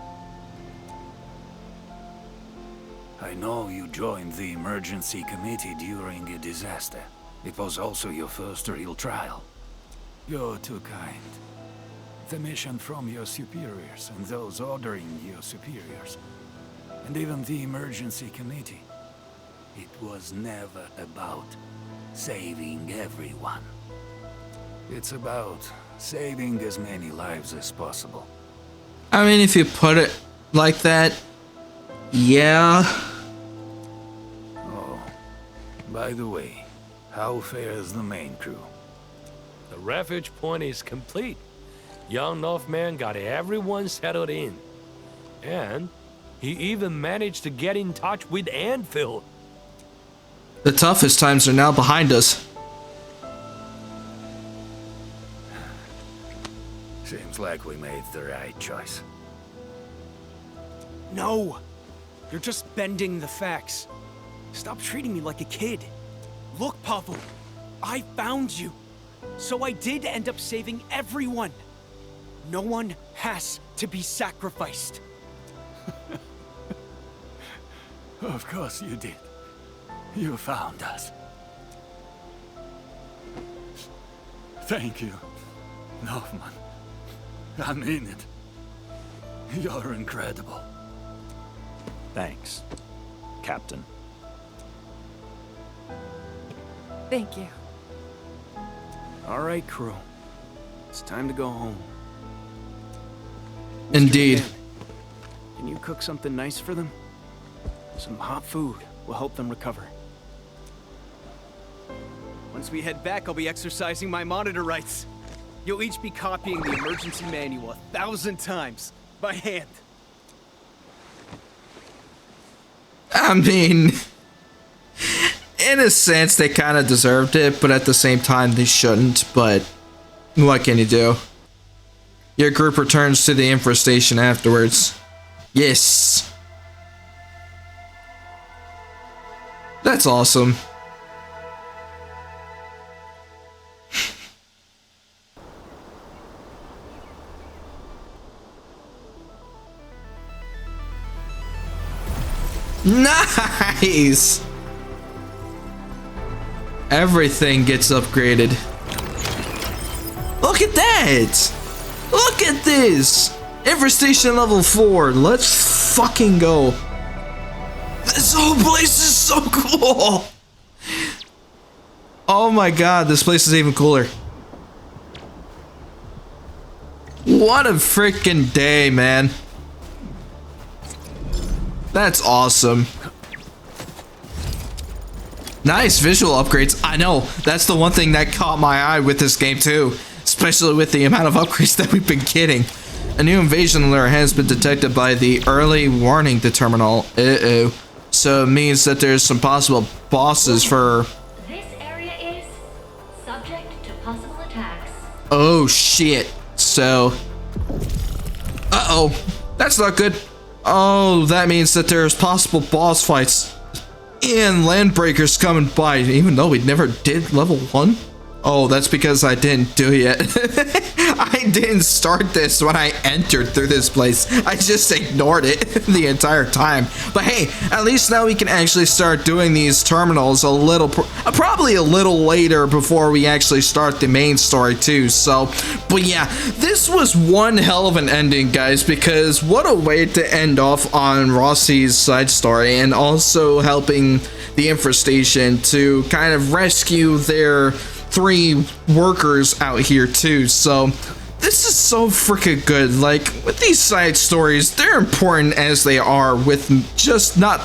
I know you joined the emergency committee during a disaster. It was also your first real trial. You're too kind. The mission from your superiors and those ordering your superiors, and even the emergency committee, it was never about saving everyone. It's about saving as many lives as possible. I mean, if you put it like that, yeah. Oh, by the way, how fares the main crew? The refuge point is complete. Young Northman got everyone settled in. And he even managed to get in touch with Endfield. The toughest times are now behind us. Seems like we made the right choice. No! You're just bending the facts. Stop treating me like a kid. Look, Pavel, I found you. So I did end up saving everyone. No one has to be sacrificed. Of course you did. You found us. Thank you, Nothman. I mean it. You're incredible. Thanks, Captain. Thank you. All right, crew. It's time to go home. Indeed. Mr. McCann, can you cook something nice for them? Some hot food will help them recover. Once we head back, I'll be exercising my monitor rights. You'll each be copying the emergency manual 1,000 times, by hand. I mean, in a sense, they kind of deserved it, but at the same time, they shouldn't. But what can you do? Your group returns to the infestation afterwards. Yes. That's awesome. Nice! Everything gets upgraded. Look at that! Look at this! Infestation level 4. Let's fucking go. This whole place is so cool! Oh my god, this place is even cooler. What a freaking day, man. That's awesome. Nice visual upgrades. I know, that's the one thing that caught my eye with this game too. Especially with the amount of upgrades that we've been getting. A new invasion alert has been detected by the early warning terminal. Uh-oh. So it means that there's some possible bosses for... This area is subject to possible attacks. Oh shit. So... Uh-oh. That's not good. Oh, that means that there's possible boss fights and landbreakers coming by, even though we never did level 1. Oh, that's because I didn't do it yet. I didn't start this when I entered through this place. I just ignored it the entire time. But hey, at least now we can actually start doing these terminals a little, probably a little later before we actually start the main story too. So, but yeah, this was one hell of an ending, guys, because what a way to end off on Rossi's side story and also helping the infestation to kind of rescue their 3 workers out here too. So this is so freaking good. Like, with these side stories, they're important as they are with just not,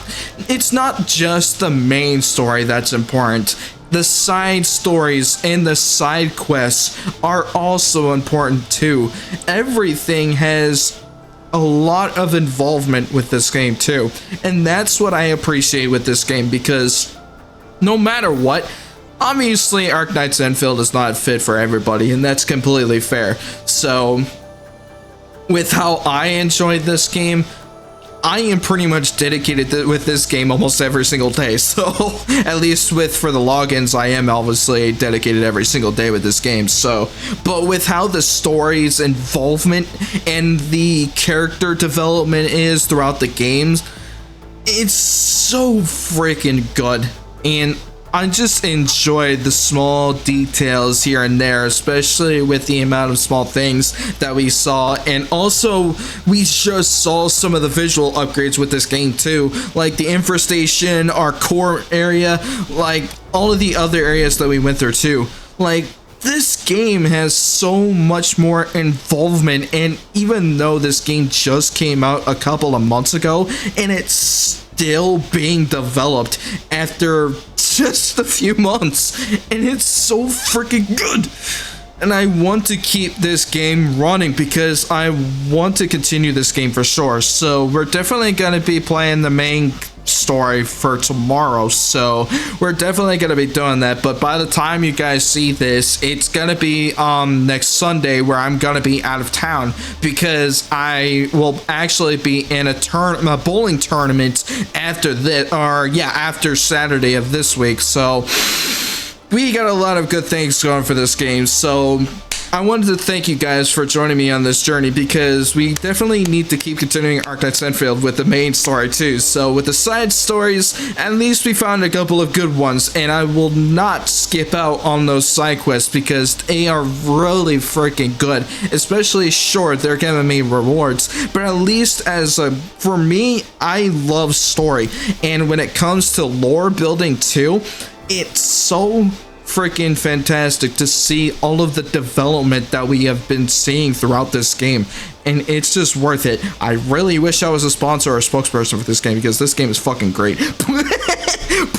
it's not just the main story that's important. The side stories and the side quests are also important too. Everything has a lot of involvement with this game too, and that's what I appreciate with this game, because no matter what, obviously Arknights Endfield is not fit for everybody, and that's completely fair. So with how I enjoyed this game, I am pretty much dedicated with this game almost every single day. So at least for the logins, I am obviously dedicated every single day with this game. So, but with how the story's involvement and the character development is throughout the games, it's so freaking good. And I just enjoyed the small details here and there, especially with the amount of small things that we saw. And also, we just saw some of the visual upgrades with this game too, like the infestation, our core area, like all of the other areas that we went through too. Like, this game has so much more involvement, and even though this game just came out a couple of months ago, and it's still being developed after just a few months, and it's so freaking good. And I want to keep this game running because I want to continue this game for sure. So we're definitely going to be playing the main story for tomorrow, so we're definitely going to be doing that. But by the time you guys see this, it's going to be next Sunday, where I'm going to be out of town because I will actually be in a bowling tournament after this, or yeah, after Saturday of this week. So we got a lot of good things going for this game. So I wanted to thank you guys for joining me on this journey, because we definitely need to keep continuing Arknights Endfield with the main story too. So with the side stories, at least we found a couple of good ones, and I will not skip out on those side quests because they are really freaking good. Especially, sure, they're giving me rewards, but at least for me, I love story. And when it comes to lore building too, it's so freaking fantastic to see all of the development that we have been seeing throughout this game, and it's just worth it. I really wish I was a sponsor or a spokesperson for this game, because this game is fucking great.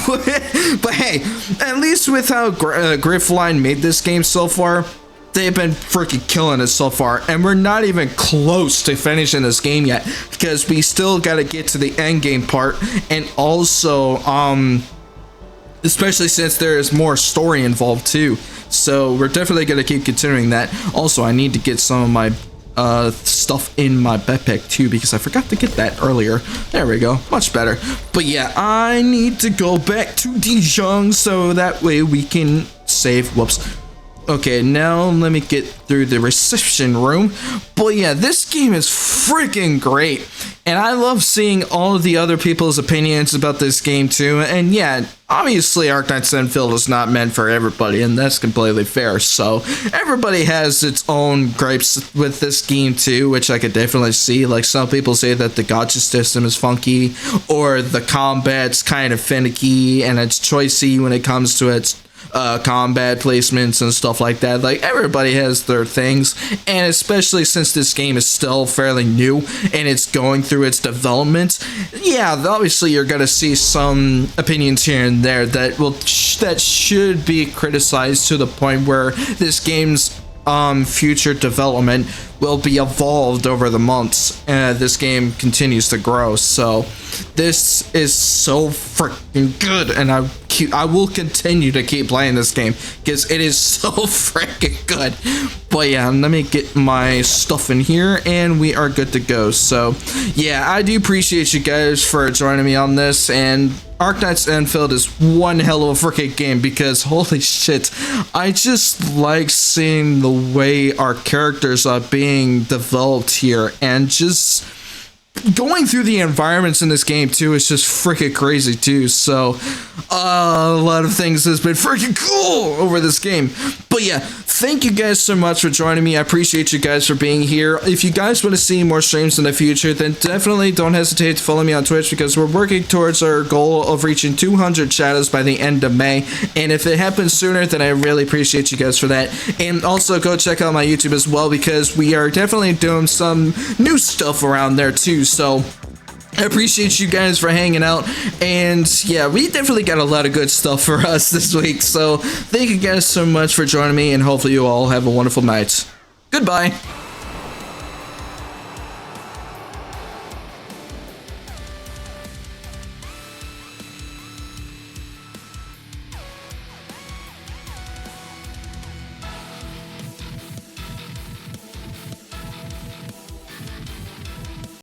but hey, at least with how Griffline made this game so far, they've been freaking killing it so far, and we're not even close to finishing this game yet, because we still got to get to the end game part, and also especially since there is more story involved too, so we're definitely going to keep continuing that. Also, I need to get some of my stuff in my backpack too, because I forgot to get that earlier. There we go, much better. But yeah, I need to go back to Dijon so that way we can save. Whoops. Okay, now let me get through the reception room. But yeah, this game is freaking great, and I love seeing all of the other people's opinions about this game too. And yeah, obviously Arknights Endfield is not meant for everybody, and that's completely fair. So everybody has its own gripes with this game too, which I could definitely see. Like, some people say that the gacha system is funky, or the combat's kind of finicky and it's choicey when it comes to its combat placements and stuff like that. Like, everybody has their things, and especially since this game is still fairly new and it's going through its development, yeah, obviously you're gonna see some opinions here and there that that should be criticized to the point where this game's future development will be evolved over the months, and this game continues to grow. So this is so freaking good, and I will continue to keep playing this game because it is so freaking good. But yeah, let me get my stuff in here and we are good to go. So yeah, I do appreciate you guys for joining me on this, and Arknights Endfield is one hell of a freaking game, because holy shit, I just like seeing the way our characters are being developed here, and just going through the environments in this game too is just freaking crazy too. So a lot of things has been freaking cool over this game. But yeah, thank you guys so much for joining me. I appreciate you guys for being here. If you guys want to see more streams in the future, then definitely don't hesitate to follow me on Twitch, because we're working towards our goal of reaching 200 shadows by the end of May, and if it happens sooner, then I really appreciate you guys for that. And also go check out my YouTube as well, because we are definitely doing some new stuff around there too. So I appreciate you guys for hanging out, and yeah, we definitely got a lot of good stuff for us this week. So thank you guys so much for joining me, and hopefully you all have a wonderful night. Goodbye.